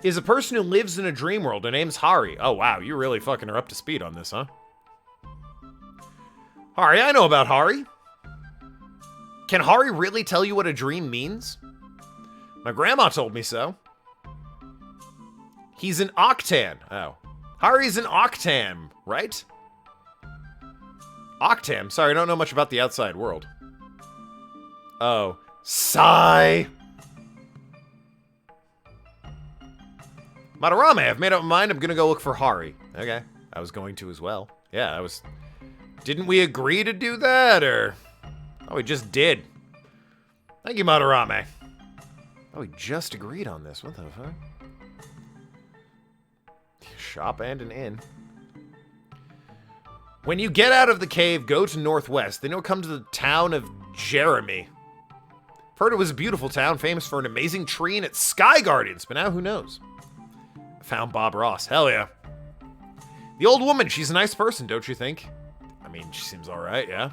is a person who lives in a dream world. Her name's Hari. Oh, wow. You're really fucking her up to speed on this, huh? Hari, I know about Hari. Can Hari really tell you what a dream means? My grandma told me so. He's an Octan. Oh. Hari's an Octam, right? Octam? Sorry, I don't know much about the outside world. Oh. Sigh. Madarame, I've made up my mind. I'm gonna go look for Hari. Okay. I was going to as well. Yeah, I was... Didn't we agree to do that, or... Oh, we just did. Thank you, Madarame. Oh, we just agreed on this. What the fuck? Shop and an inn. When you get out of the cave, go to northwest. Then you'll come to the town of Jeremy. Heard it was a beautiful town, famous for an amazing tree and its sky guardians, but now who knows? I found Bob Ross. Hell yeah. The old woman, she's a nice person, don't you think? I mean, she seems alright, yeah.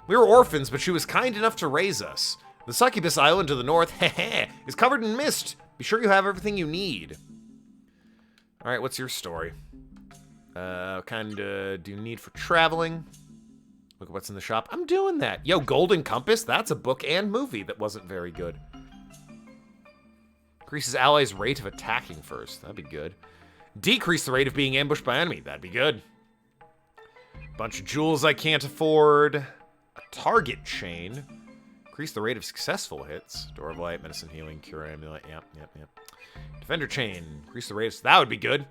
We were orphans, but she was kind enough to raise us. The Succubus Island to the north, is covered in mist. Be sure you have everything you need. Alright, what's your story? Kinda do you need for traveling? Look at what's in the shop. I'm doing that. Yo, Golden Compass? That's a book and movie that wasn't very good. Increases allies' rate of attacking first. That'd be good. Decrease the rate of being ambushed by enemy. That'd be good. Bunch of jewels I can't afford. A target chain. Increase the rate of successful hits. Door of Light, Medicine Healing, Cure Amulet. Yep. Defender chain. Increase the rate of... That would be good.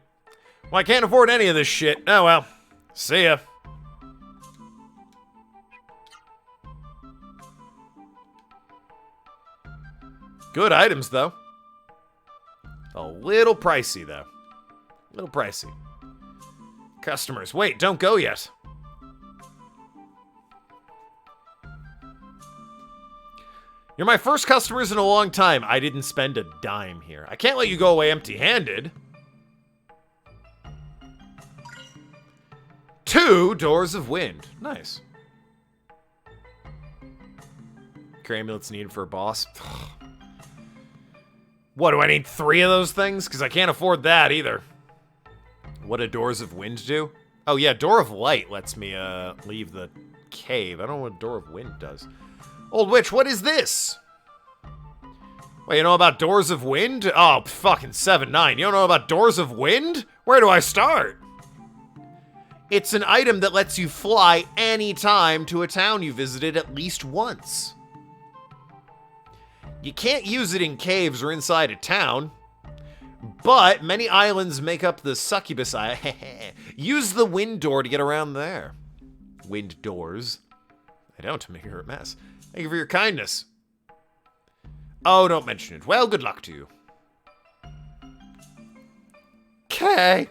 Well, I can't afford any of this shit. Oh, well. See ya. Good items, though. A little pricey, though. A little pricey. Customers. Wait, don't go yet. You're my first customers in a long time. I didn't spend a dime here. I can't let you go away empty-handed. 2 Doors of Wind. Nice. Cure amulets needed for a boss. What, do I need 3 of those things? Because I can't afford that either. What do Doors of Wind do? Oh yeah, Door of Light lets me leave the cave. I don't know what Door of Wind does. Old Witch, what is this? Wait, you know about Doors of Wind? Oh, fucking 7-9. You don't know about Doors of Wind? Where do I start? It's an item that lets you fly anytime to a town you visited at least once. You can't use it in caves or inside a town, but many islands make up the Succubus Island. Use the wind door to get around there. Wind doors. I don't make her a mess. Thank you for your kindness. Oh, don't mention it. Well, good luck to you. Okay.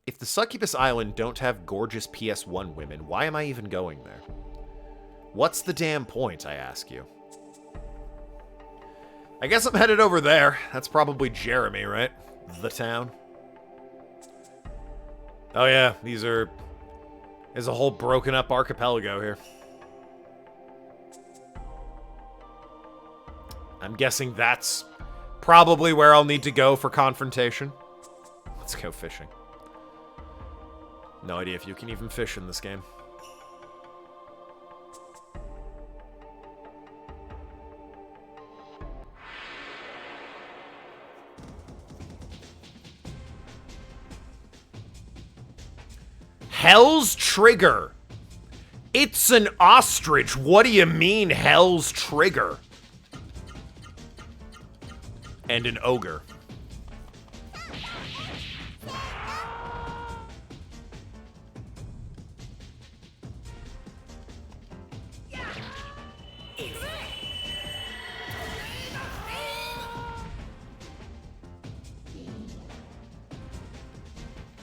If the Succubus Island don't have gorgeous PS1 women, why am I even going there? What's the damn point, I ask you? I guess I'm headed over there. That's probably Jeremy, right? The town. Oh yeah, there's a whole broken up archipelago here. I'm guessing that's probably where I'll need to go for confrontation. Let's go fishing. No idea if you can even fish in this game. Hell's Trigger. It's an ostrich. What do you mean, Hell's Trigger? And an ogre.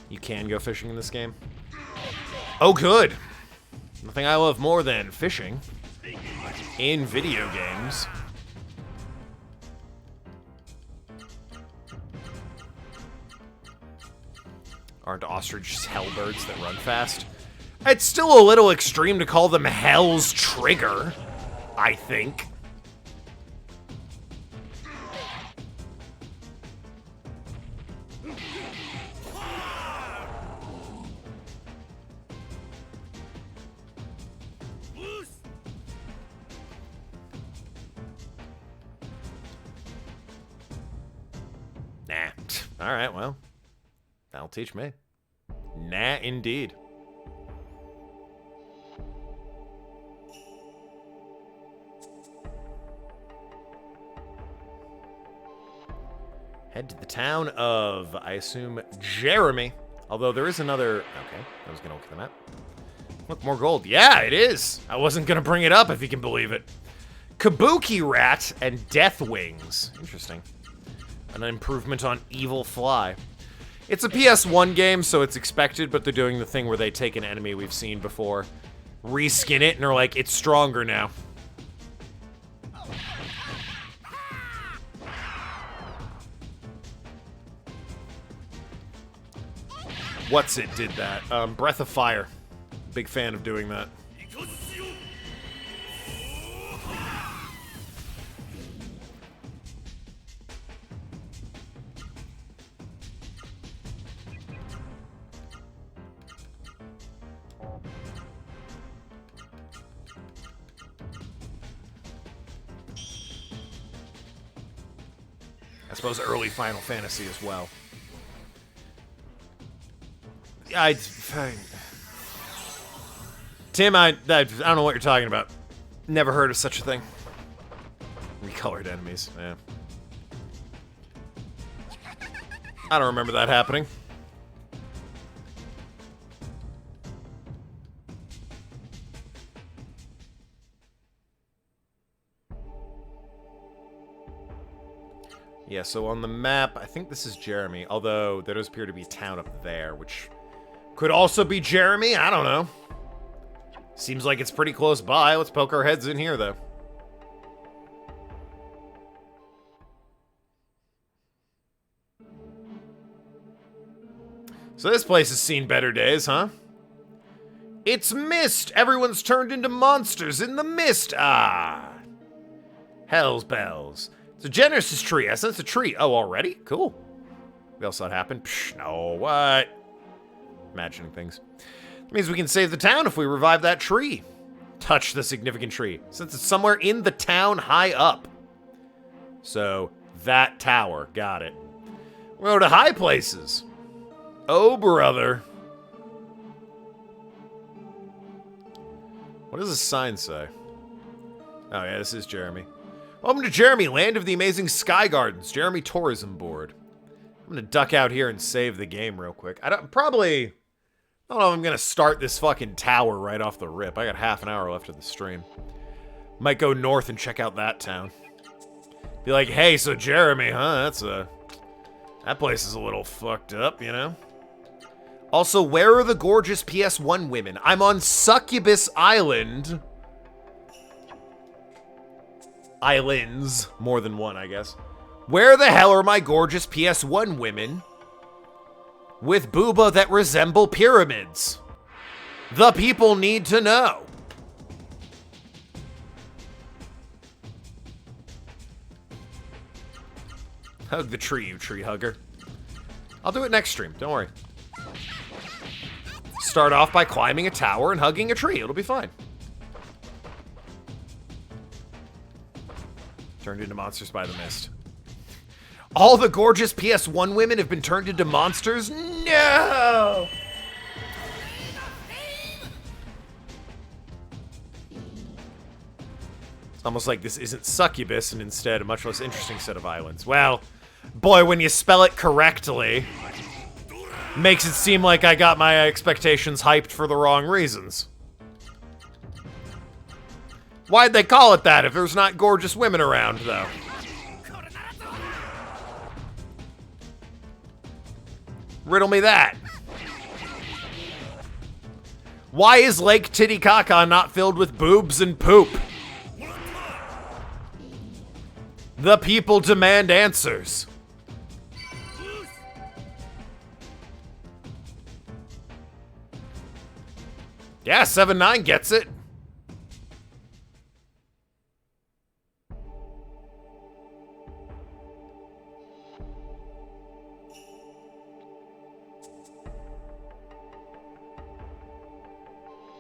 You can go fishing in this game? Oh, good. Nothing I love more than fishing. in video games. Aren't ostriches hellbirds that run fast? It's still a little extreme to call them Hell's Trigger, I think. Nah. Alright, well. That'll teach me. Nah, indeed. Head to the town of, I assume, Jeremy. Although there is another... Okay, I was going to look at the map. Look, more gold. Yeah, it is. I wasn't going to bring it up, if you can believe it. Kabuki Rat and Death Wings. Interesting. An improvement on Evil Fly. It's a PS1 game, so it's expected, but they're doing the thing where they take an enemy we've seen before, reskin it, and are like, it's stronger now. What's it did that? Breath of Fire. Big fan of doing that. I suppose early Final Fantasy as well. Tim, I don't know what you're talking about. Never heard of such a thing. Recolored enemies, yeah. I don't remember that happening. Yeah, so on the map, I think this is Jeremy, although there does appear to be a town up there, which could also be Jeremy, I don't know. Seems like it's pretty close by. Let's poke our heads in here, though. So this place has seen better days, huh? It's mist! Everyone's turned into monsters in the mist! Ah! Hell's bells. It's a Genesis tree. I sense a tree. Oh, already? Cool. We all saw it happen. Psh, no, what? Imagining things. That means we can save the town if we revive that tree. Touch the significant tree. Since it's somewhere in the town high up. So, that tower. Got it. We'll go to high places. Oh, brother. What does this sign say? Oh, yeah, this is Jeremy. Welcome to Jeremy, land of the amazing Sky Gardens. Jeremy Tourism Board. I'm gonna duck out here and save the game real quick. I don't know if I'm gonna start this fucking tower right off the rip. I got half an hour left of the stream. Might go north and check out that town. Be like, hey, so Jeremy, huh? That place is a little fucked up, you know? Also, where are the gorgeous PS1 women? I'm on Succubus Island. Islands. More than one, I guess. Where the hell are my gorgeous PS1 women with booba that resemble pyramids? The people need to know. Hug the tree, you tree hugger. I'll do it next stream, don't worry. Start off by climbing a tower and hugging a tree. It'll be fine. Turned into monsters by the mist. All the gorgeous PS1 women have been turned into monsters? No! It's almost like this isn't Succubus and instead a much less interesting set of islands. Well, boy, when you spell it correctly, makes it seem like I got my expectations hyped for the wrong reasons. Why'd they call it that if there's not gorgeous women around, though? Riddle me that. Why is Lake Titicaca not filled with boobs and poop? The people demand answers. Yeah, 7-9 gets it.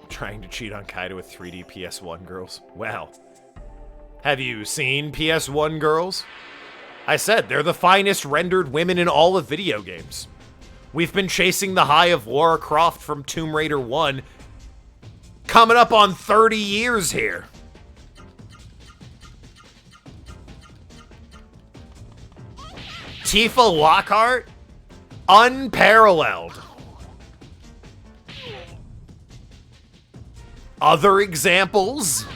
Trying to cheat on Kaido with 3D PS1 girls. Wow. Have you seen PS1 girls? I said, they're the finest rendered women in all of video games. We've been chasing the high of Lara Croft from Tomb Raider 1, coming up on 30 years here. Tifa Lockhart? Unparalleled. Other examples?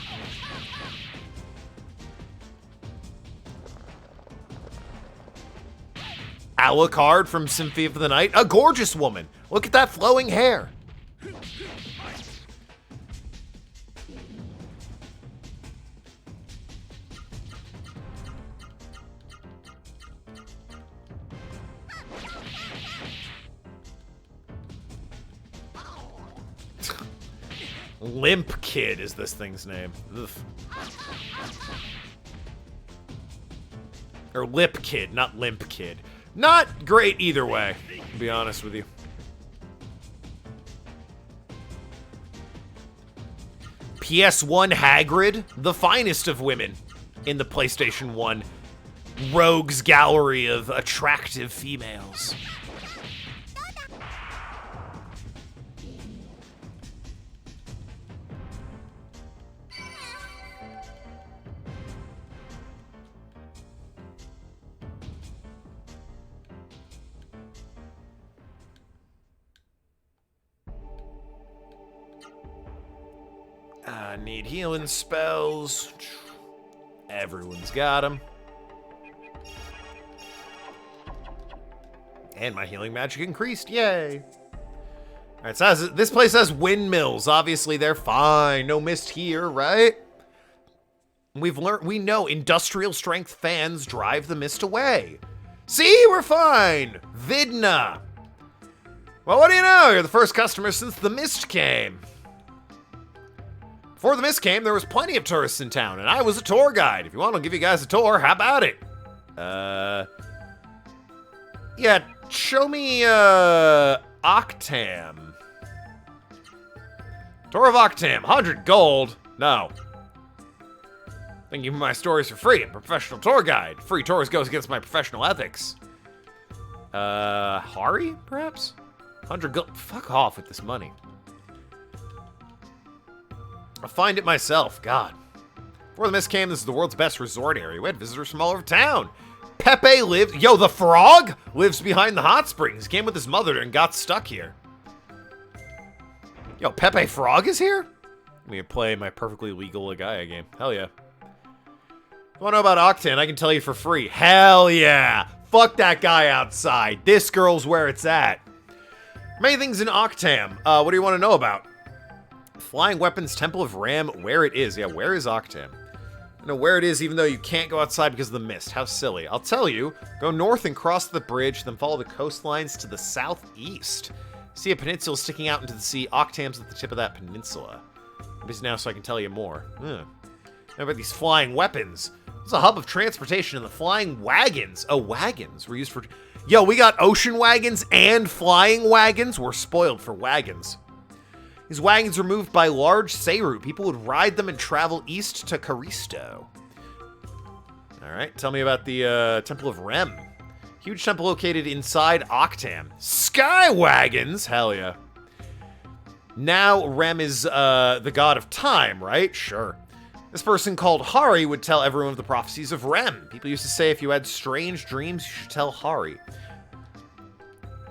Alucard from Symphony of the Night, a gorgeous woman. Look at that flowing hair. Limp Kid is this thing's name. Ugh. Or Lip Kid, not Limp Kid. Not great either way, to be honest with you. PS1 Hagrid, the finest of women in the PlayStation 1 rogues gallery of attractive females. I need healing spells. Everyone's got them. And my healing magic increased. Yay. Alright, so this place has windmills. Obviously, they're fine. No mist here, right? We know industrial strength fans drive the mist away. See, we're fine. Vidna. Well, what do you know? You're the first customer since the mist came. Before the mist came, there was plenty of tourists in town, and I was a tour guide. If you want, I'll give you guys a tour. How about it? Yeah, show me, Octam. Tour of Octam, 100 gold. No. Thank you for my stories for free. I'm a professional tour guide. Free tours goes against my professional ethics. Hari, perhaps? 100 gold. Fuck off with this money. I'll find it myself. God. Before the mist came, this is the world's best resort area. We had visitors from all over town. Pepe lived... Yo, the frog lives behind the hot springs. Came with his mother and got stuck here. Yo, Pepe Frog is here? I'm gonna play my perfectly legal Legaia game. Hell yeah. If you want to know about Octan, I can tell you for free. Hell yeah. Fuck that guy outside. This girl's where it's at. Many things in Octam. What do you want to know about? Flying Weapons Temple of Ram, where it is. Yeah, where is Octam? I know where it is even though you can't go outside because of the mist. How silly. I'll tell you. Go north and cross the bridge, then follow the coastlines to the southeast. See a peninsula sticking out into the sea. Octam's at the tip of that peninsula. I'm busy now so I can tell you more. How about these flying weapons? It's a hub of transportation, and the flying wagons. Oh, wagons were used for... Yo, we got ocean wagons and flying wagons. We're spoiled for wagons. These wagons were moved by large Seiru. People would ride them and travel east to Karisto. Alright, tell me about the Temple of Rem. Huge temple located inside Octam. Sky wagons? Hell yeah. Now Rem is the god of time, right? Sure. This person called Hari would tell everyone of the prophecies of Rem. People used to say if you had strange dreams, you should tell Hari.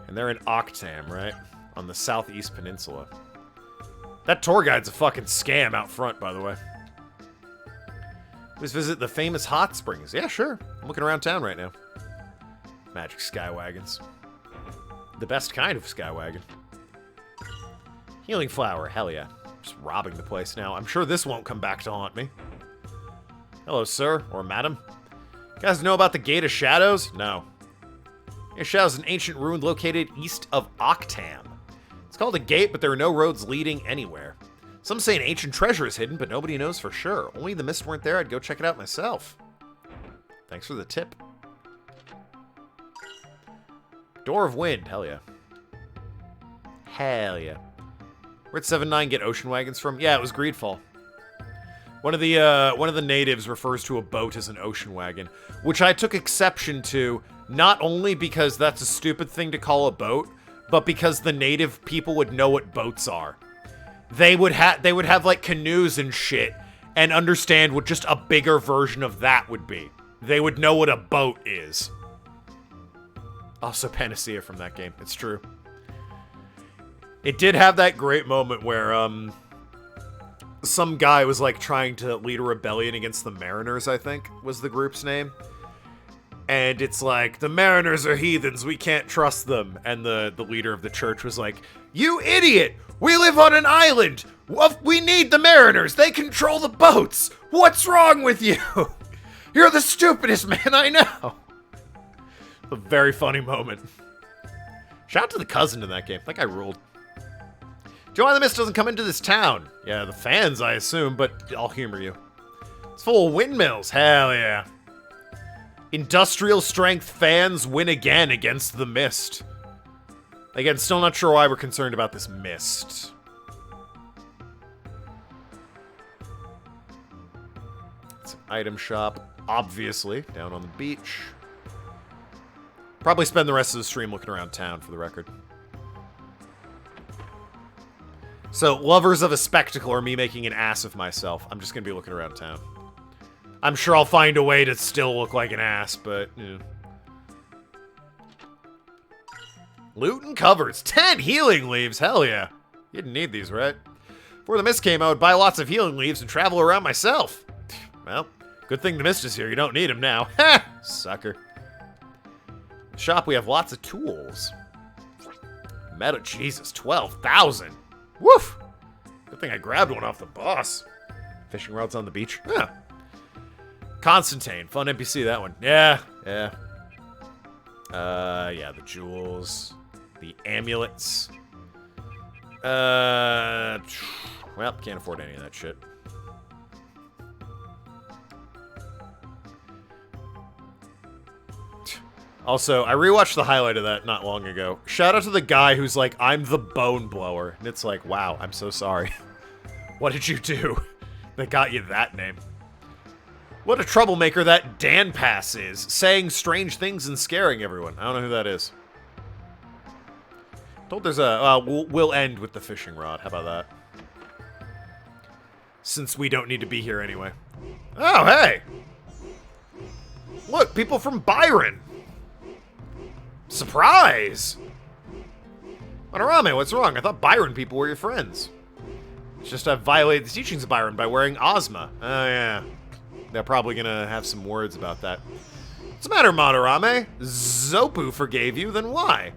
And they're in Octam, right? On the southeast peninsula. That tour guide's a fucking scam out front, by the way. Let's visit the famous hot springs. Yeah, sure. I'm looking around town right now. Magic sky wagons. The best kind of sky wagon. Healing flower, hell yeah. Just robbing the place now. I'm sure this won't come back to haunt me. Hello, sir, or madam. You guys know about the Gate of Shadows? No. Gate of Shadows is an ancient ruin located east of Octam. It's called a gate, but there are no roads leading anywhere. Some say an ancient treasure is hidden, but nobody knows for sure. Only the mist weren't there, I'd go check it out myself. Thanks for the tip. Door of Wind, hell yeah. Hell yeah. Where'd 7-9 get ocean wagons from? Yeah, it was Greedfall. One of the natives refers to a boat as an ocean wagon, which I took exception to, not only because that's a stupid thing to call a boat, but because the native people would know what boats are. They would have like canoes and shit, and understand what just a bigger version of that would be. They would know what a boat is. Also, Panacea from that game. It's true. It did have that great moment where, some guy was, like, trying to lead a rebellion against the Mariners, I think, was the group's name. And it's like, the Mariners are heathens, we can't trust them. And the leader of the church was like, you idiot! We live on an island! We need the Mariners! They control the boats! What's wrong with you? You're the stupidest man I know! A very funny moment. Shout out to the cousin in that game. That guy ruled. Do you know why the mist doesn't come into this town? Yeah, the fans, I assume, but I'll humor you. It's full of windmills. Hell yeah. Industrial strength fans win again against the mist. Again, still not sure why we're concerned about this mist. It's an item shop, obviously, down on the beach. Probably spend the rest of the stream looking around town, for the record. So, lovers of a spectacle or me making an ass of myself, I'm just gonna be looking around town. I'm sure I'll find a way to still look like an ass, but, you know. Loot and covers. 10 healing leaves. Hell yeah. You didn't need these, right? Before the mist came, I would buy lots of healing leaves and travel around myself. Well, good thing the mist is here. You don't need them now. Ha! Sucker. Shop, we have lots of tools. Metal, Jesus, 12,000. Woof! Good thing I grabbed one off the boss. Fishing rods on the beach. Yeah. Constantine, fun NPC, that one. Yeah, yeah. Yeah, the jewels. The amulets. Well, can't afford any of that shit. Also, I rewatched the highlight of that not long ago. Shout out to the guy who's like, I'm the bone blower. And it's like, wow, I'm so sorry. What did you do that got you that name? What a troublemaker that Dan Pass is, saying strange things and scaring everyone. I don't know who that is. Told there's a, we'll end with the fishing rod. How about that? Since we don't need to be here anyway. Oh, hey! Look, people from Byron! Surprise! Manorame, what's wrong? I thought Byron people were your friends. It's just I've violated the teachings of Byron by wearing Ozma. Oh, yeah. They're probably gonna have some words about that. What's the matter, Manorame? Zopu forgave you, then why?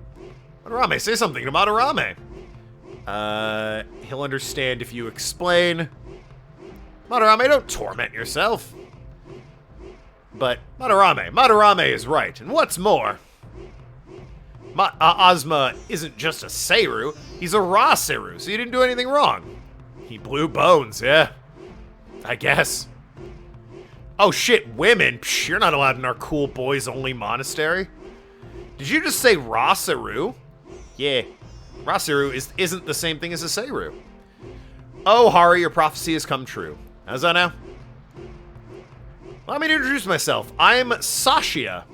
Manorame, say something to Manorame. He'll understand if you explain. Manorame, don't torment yourself. But Manorame is right. And what's more, Ozma isn't just a Seiru, he's a raw Seiru, so you didn't do anything wrong. He blew bones, yeah. I guess. Oh shit, women? Psh, you're not allowed in our cool boys-only monastery. Did you just say raw Seiru? Yeah. Raw Seiru isn't the same thing as a Seiru. Oh, Hari, your prophecy has come true. How's that now? Allow me to introduce myself. I'm Sashia.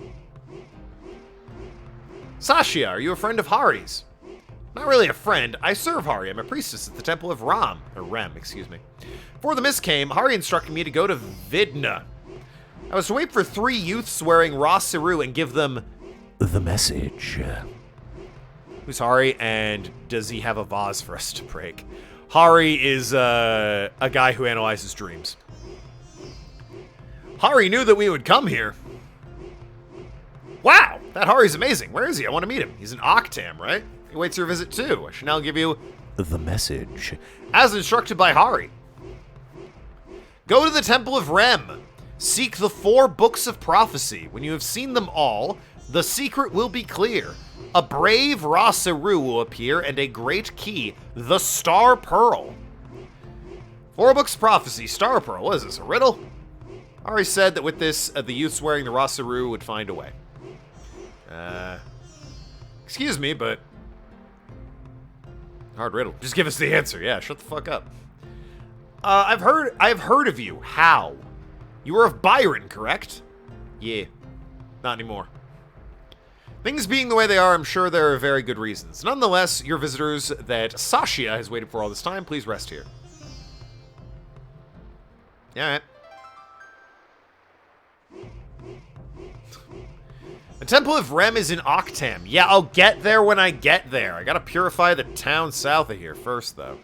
Sashia, are you a friend of Hari's? Not really a friend. I serve Hari. I'm a priestess at the Temple of Rem, excuse me. Before the mist came, Hari instructed me to go to Vidna. I was to wait for 3 youths wearing raw Seiru and give them the message. Who's Hari, and does he have a vase for us to break? Hari is a guy who analyzes dreams. Hari knew that we would come here. Wow, that Hari's amazing. Where is he? I want to meet him. He's in Octam, right? He waits your visit too. I shall now give you the message. As instructed by Hari. Go to the Temple of Rem. Seek the 4 books of prophecy. When you have seen them all, the secret will be clear. A brave Rasaru will appear, and a great key, the Star Pearl. 4 books of prophecy, Star Pearl. What is this, a riddle? Ari said that with this, the youths wearing the Rasaru would find a way. Excuse me, but... hard riddle. Just give us the answer. Yeah, shut the fuck up. I've heard of you. How? You were of Byron, correct? Yeah. Not anymore. Things being the way they are, I'm sure there are very good reasons. Nonetheless, your visitors that Sashia has waited for all this time, please rest here. Yeah, alright. The Temple of Rem is in Octam. Yeah, I'll get there when I get there. I gotta purify the town south of here first, though.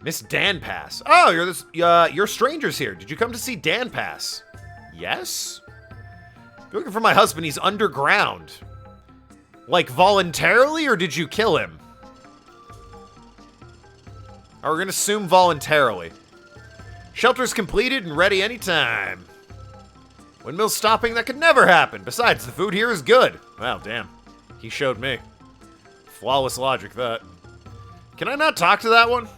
Miss Dan Pass. Oh, you're strangers here. Did you come to see Dan Pass? Yes? You're looking for my husband. He's underground. Like, voluntarily, or did you kill him? We're gonna assume voluntarily. Shelter's completed and ready anytime. Windmill's stopping, that could never happen. Besides, the food here is good. Well, damn. He showed me. Flawless logic, that. Can I not talk to that one?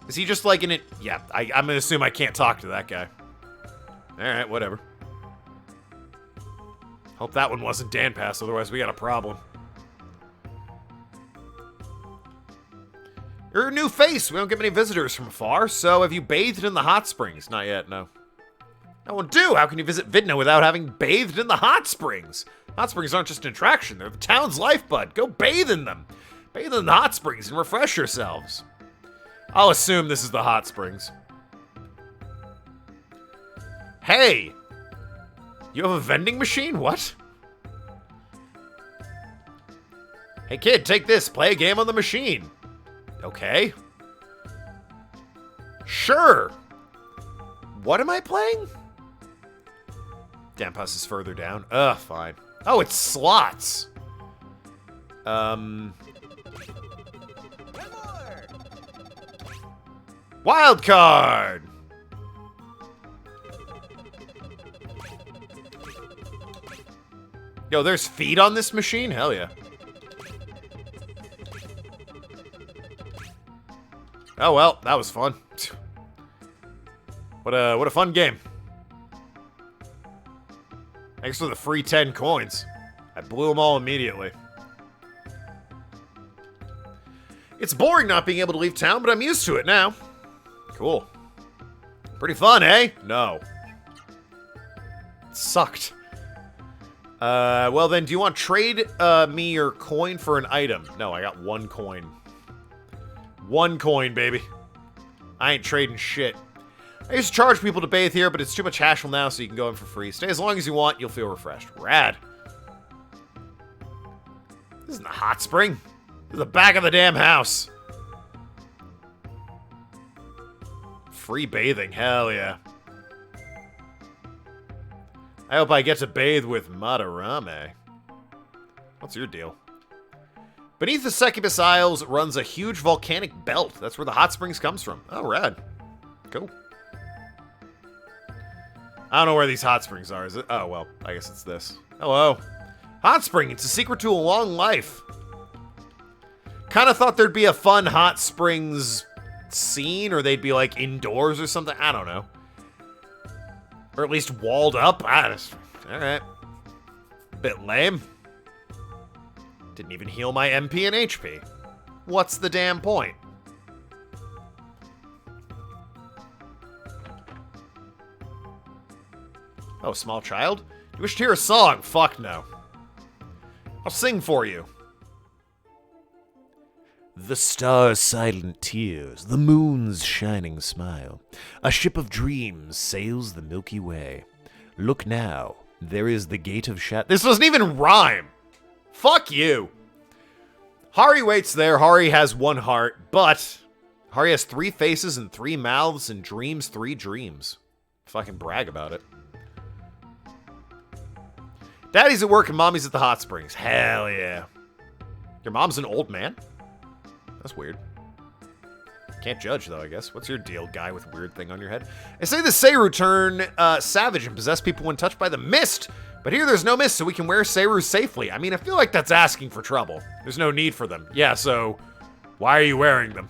Is he just like in it? Yeah, I'm gonna assume I can't talk to that guy. Alright, whatever. Hope that one wasn't Dan Pass, otherwise we got a problem. You're a new face. We don't get many visitors from afar, so have you bathed in the hot springs? Not yet, no. No one do. How can you visit Vidna without having bathed in the hot springs? Hot springs aren't just an attraction. They're the town's lifeblood. Go bathe in them. Bathe in the hot springs and refresh yourselves. I'll assume this is the hot springs. Hey! You have a vending machine? What? Hey kid, take this. Play a game on the machine. Okay. Sure. What am I playing? Dampus is further down. Ugh, fine. Oh, it's slots. Wild card. Yo, there's feet on this machine? Hell yeah. Oh well, that was fun. What a fun game. Thanks for the free 10 coins. I blew them all immediately. It's boring not being able to leave town, but I'm used to it now. Cool. Pretty fun, eh? No. It sucked. Well then, do you want to trade me your coin for an item? No, I got 1 coin. 1 coin, baby. I ain't trading shit. I used to charge people to bathe here, but it's too much hassle now, so you can go in for free. Stay as long as you want, you'll feel refreshed. Rad. This isn't the hot spring. This is the back of the damn house. Free bathing, hell yeah. I hope I get to bathe with Madarame. What's your deal? Beneath the Succubus Isles runs a huge volcanic belt. That's where the hot springs comes from. Oh, rad. Cool. I don't know where these hot springs are, is it? Oh, well, I guess it's this. Hello. Hot spring, it's a secret to a long life. Kind of thought there'd be a fun hot springs scene, or they'd be, like, indoors or something. I don't know. Or at least walled up. Alright. Bit lame. Didn't even heal my MP and HP. What's the damn point? Oh, small child? You wish to hear a song? Fuck no. I'll sing for you. The stars' silent tears, the moon's shining smile. A ship of dreams sails the Milky Way. Look now, there is the gate of shadow. This doesn't even rhyme. Fuck you. Hari waits there. Hari has 1 heart, but Hari has 3 faces and 3 mouths and dreams 3 dreams. Fucking brag about it. Daddy's at work and mommy's at the hot springs. Hell yeah. Your mom's an old man? That's weird. Can't judge, though, I guess. What's your deal, guy with weird thing on your head? I say the Seiru turn savage and possess people when touched by the mist. But here there's no mist, so we can wear Seiru safely. I mean, I feel like that's asking for trouble. There's no need for them. Yeah, so why are you wearing them?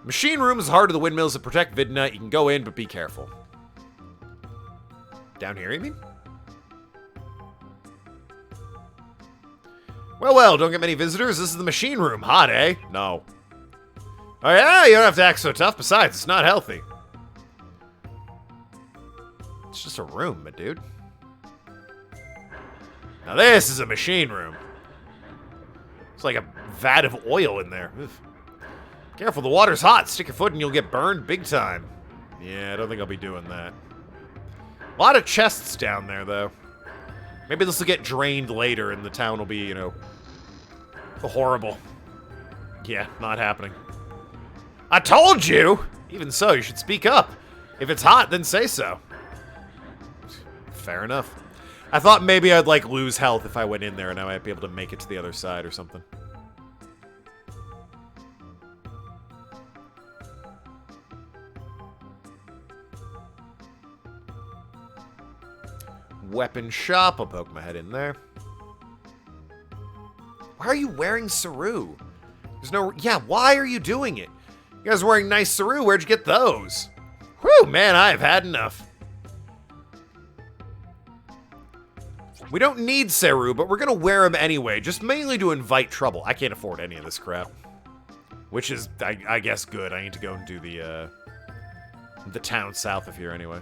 Machine room is the heart of the windmills that protect Vidna. You can go in, but be careful. Down here, you mean? Well, don't get many visitors. This is the machine room. Hot, eh? No. Oh, yeah? You don't have to act so tough. Besides, it's not healthy. It's just a room, my dude. Now, this is a machine room. It's like a vat of oil in there. Oof. Careful, the water's hot. Stick your foot and you'll get burned big time. Yeah, I don't think I'll be doing that. A lot of chests down there, though. Maybe this will get drained later and the town will be, you know, horrible. Yeah, not happening. I told you! Even so, you should speak up. If it's hot, then say so. Fair enough. I thought maybe I'd, like, lose health if I went in there and I might be able to make it to the other side or something. Weapon shop. I'll poke my head in there. Why are you wearing Saru? There's no... Yeah, why are you doing it? You guys are wearing nice Saru. Where'd you get those? Whew, man, I've had enough. We don't need Saru, but we're going to wear them anyway, just mainly to invite trouble. I can't afford any of this crap. Which is, I guess, good. I need to go and do the town south of here anyway.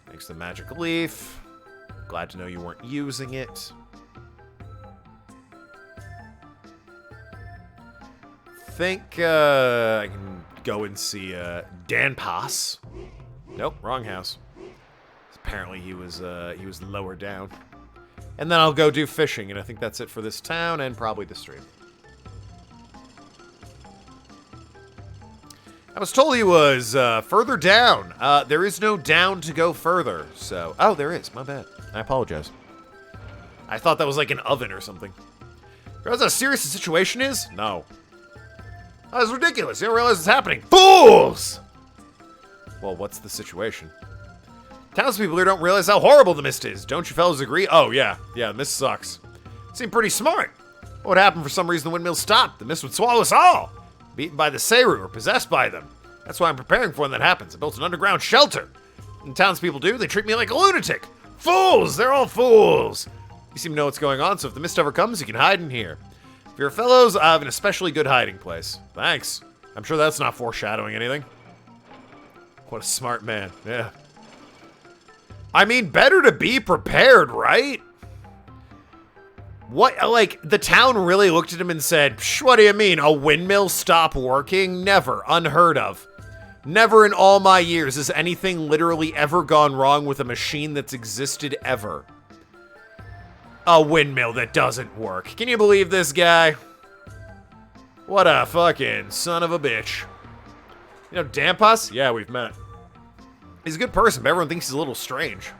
Thanks to the magic leaf. Glad to know you weren't using it. Think I can go and see Dan Pass. Nope, wrong house. Apparently he was lower down. And then I'll go do fishing, and I think that's it for this town and probably the stream. I was told he was further down. There is no down to go further, so... Oh, there is. My bad. I apologize. I thought that was like an oven or something. You realize how serious the situation is? No. That was ridiculous. You don't realize what's happening. Fools! Well, what's the situation? Townspeople here don't realize how horrible the mist is. Don't you fellas agree? Oh, yeah. Yeah, the mist sucks. Seemed pretty smart. What would happen for some reason the windmill stopped? The mist would swallow us all. Beaten by the Seiru or possessed by them. That's why I'm preparing for when that happens. I built an underground shelter. And townspeople do, they treat me like a lunatic. Fools! They're all fools! You seem to know what's going on, so if the mist ever comes, you can hide in here. For your fellows, I have an especially good hiding place. Thanks. I'm sure that's not foreshadowing anything. What a smart man. Yeah. I mean, better to be prepared, right? What, like, the town really looked at him and said, Psh, what do you mean, a windmill stop working? Never. Unheard of. Never in all my years has anything literally ever gone wrong with a machine that's existed ever. A windmill that doesn't work. Can you believe this guy? What a fucking son of a bitch. You know Dampas? Yeah, we've met. He's a good person, but everyone thinks he's a little strange.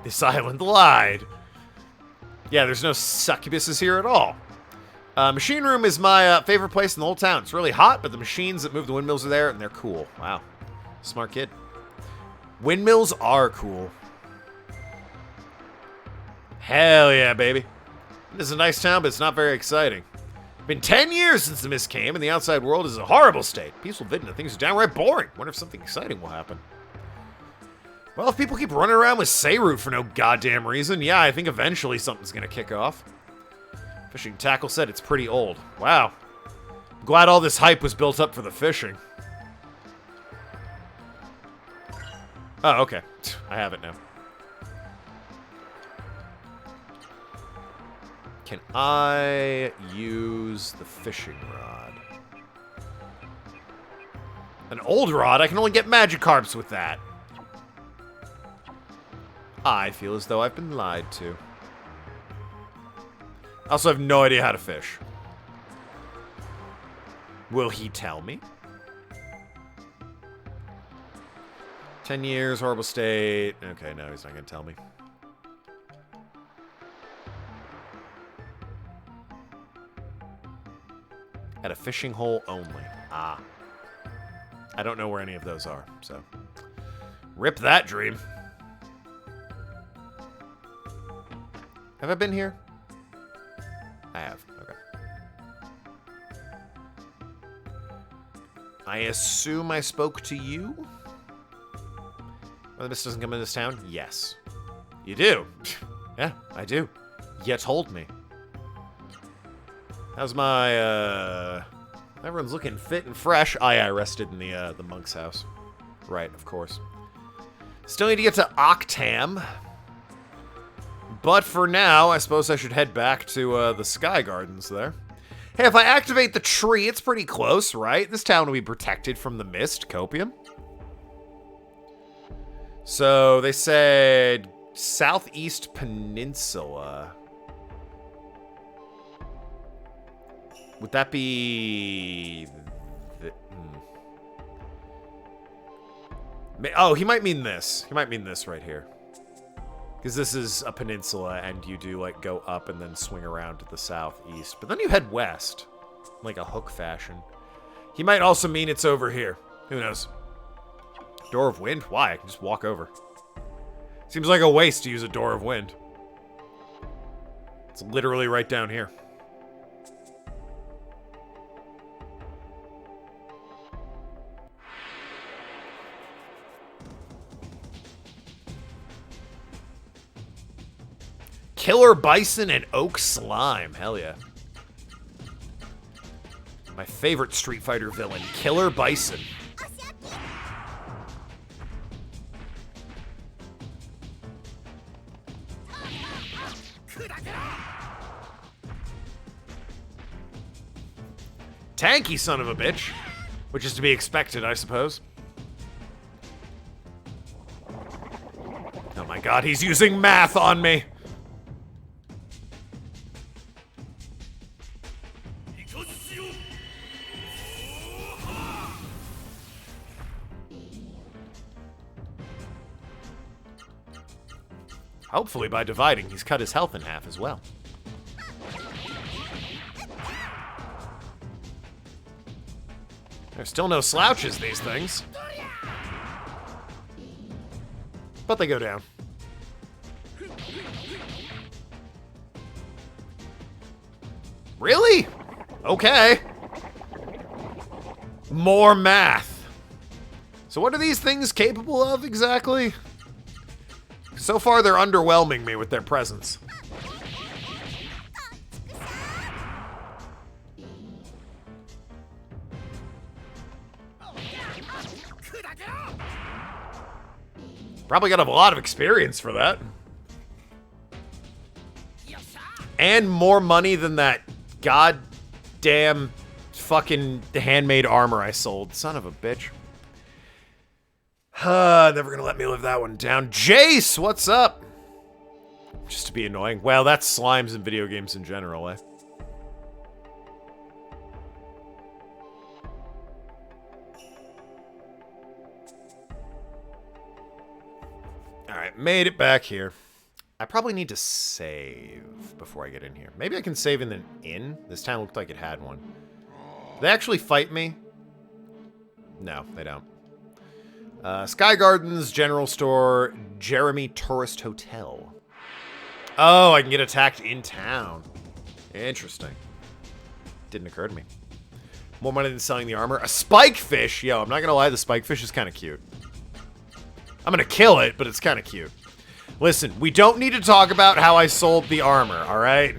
This island lied. Yeah, there's no succubuses here at all. Machine room is my favorite place in the whole town. It's really hot, but the machines that move the windmills are there, and they're cool. Wow. Smart kid. Windmills are cool. Hell yeah, baby. This is a nice town, but it's not very exciting. Been 10 years since the mist came, and the outside world is a horrible state. Peaceful Vidna, things are downright boring. Wonder if something exciting will happen. Well, if people keep running around with Seiru for no goddamn reason, yeah, I think eventually something's gonna kick off. Fishing tackle said it's pretty old. Wow. I'm glad all this hype was built up for the fishing. Oh, okay. I have it now. Can I use the fishing rod? An old rod? I can only get Magikarps with that. I feel as though I've been lied to. I also have no idea how to fish. Will he tell me? 10 years, horrible state. Okay, no, he's not going to tell me. At a fishing hole only. Ah. I don't know where any of those are, so. Rip that dream. Have I been here? I have. Okay. I assume I spoke to you? Well, the mist doesn't come in this town? Yes. You do? Yeah, I do. You told me. How's my, everyone's looking fit and fresh. Oh, yeah, I rested in the monk's house. Right, of course. Still need to get to Octam. But for now, I suppose I should head back to the Sky Gardens there. Hey, if I activate the tree, it's pretty close, right? This town will be protected from the mist, Copium. So, they said Southeast Peninsula. Would that be... Oh, he might mean this. He might mean this right here. Because this is a peninsula, and you do, like, go up and then swing around to the southeast. But then you head west, like a hook fashion. He might also mean it's over here. Who knows? Door of Wind? Why? I can just walk over. Seems like a waste to use a Door of Wind. It's literally right down here. Killer Bison and Oak Slime. Hell yeah. My favorite Street Fighter villain, Killer Bison. Tanky son of a bitch. Which is to be expected, I suppose. Oh my god, he's using math on me. Hopefully by dividing, he's cut his health in half as well. There's still no slouches, these things. But they go down. Really? Okay. More math. So what are these things capable of exactly? So far, they're underwhelming me with their presence. Probably got a lot of experience for that. And more money than that goddamn fucking handmade armor I sold. Son of a bitch. Never gonna let me live that one down. Jace, what's up? Just to be annoying. Well, that's slimes in video games in general, eh? Alright, made it back here. I probably need to save before I get in here. Maybe I can save in an inn? This town looked like it had one. Do they actually fight me? No, they don't. Sky Gardens, General Store, Jeremy Tourist Hotel. Oh, I can get attacked in town. Interesting. Didn't occur to me. More money than selling the armor. A spike fish! Yo, I'm not gonna lie, the spike fish is kind of cute. I'm gonna kill it, but it's kind of cute. Listen, we don't need to talk about how I sold the armor, alright?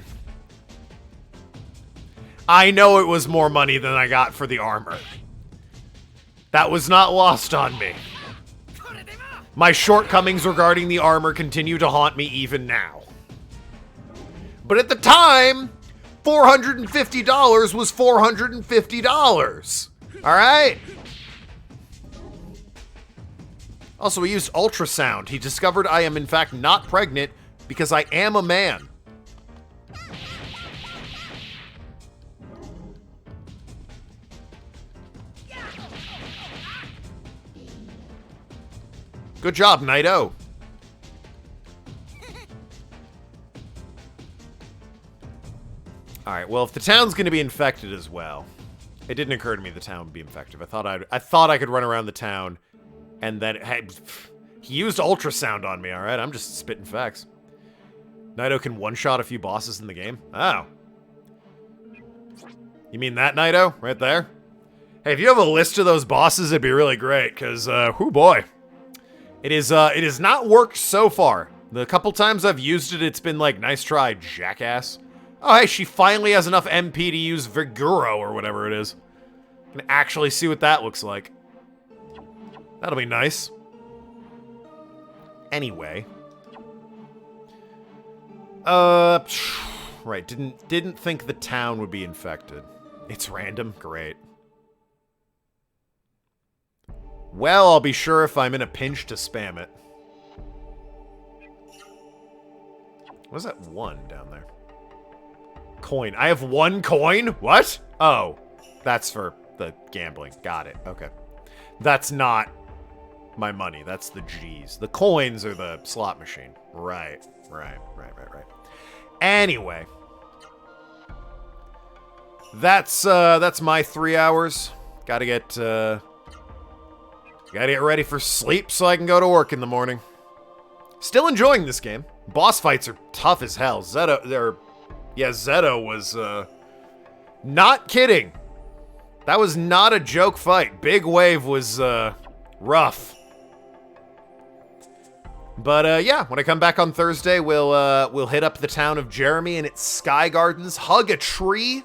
I know it was more money than I got for the armor. That was not lost on me. My shortcomings regarding the armor continue to haunt me even now. But at the time, $450 was $450. Alright? Also, we used ultrasound. He discovered I am in fact not pregnant because I am a man. Good job, Naito. Alright, well, if the town's going to be infected as well, It didn't occur to me the town would be effective. I thought I could run around the town, and then he used ultrasound on me. All right, I'm just spitting facts. Naito can one-shot a few bosses in the game. Oh, you mean that Naito right there? Hey, if you have a list of those bosses, it'd be really great. Cause, whoo boy, it has not worked so far. The couple times I've used it, it's been like, nice try, jackass. Oh, hey, she finally has enough MP to use Viguro or whatever it is. Can actually see what that looks like. That'll be nice. Anyway. Right, didn't think the town would be infected. It's random? Great. Well, I'll be sure if I'm in a pinch to spam it. What's that one down there? Coin. I have 1 coin? What? Oh, that's for the gambling. Got it. Okay. That's not my money. That's the G's. The coins are the slot machine. Right. Anyway. That's my 3 hours. Gotta get ready for sleep so I can go to work in the morning. Still enjoying this game. Boss fights are tough as hell. Zeto was, not kidding. That was not a joke fight. Big Wave was, rough. But, yeah, when I come back on Thursday, we'll hit up the town of Jeremy and its Sky Gardens, hug a tree,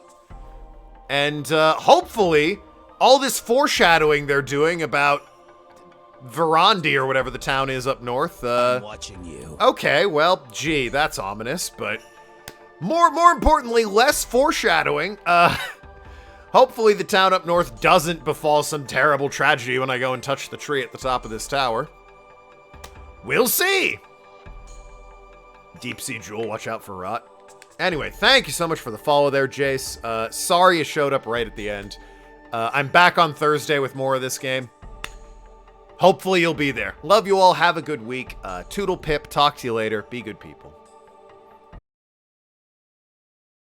and, hopefully, all this foreshadowing they're doing about Verandi or whatever the town is up north, I'm watching you. Okay, well, gee, that's ominous, but more importantly, less foreshadowing. Hopefully the town up north doesn't befall some terrible tragedy when I go and touch the tree at the top of this tower. We'll see! Deep Sea Jewel, watch out for rot. Anyway, thank you so much for the follow there, Jace. Sorry you showed up right at the end. I'm back on Thursday with more of this game. Hopefully you'll be there. Love you all. Have a good week. Toodle pip. Talk to you later. Be good people.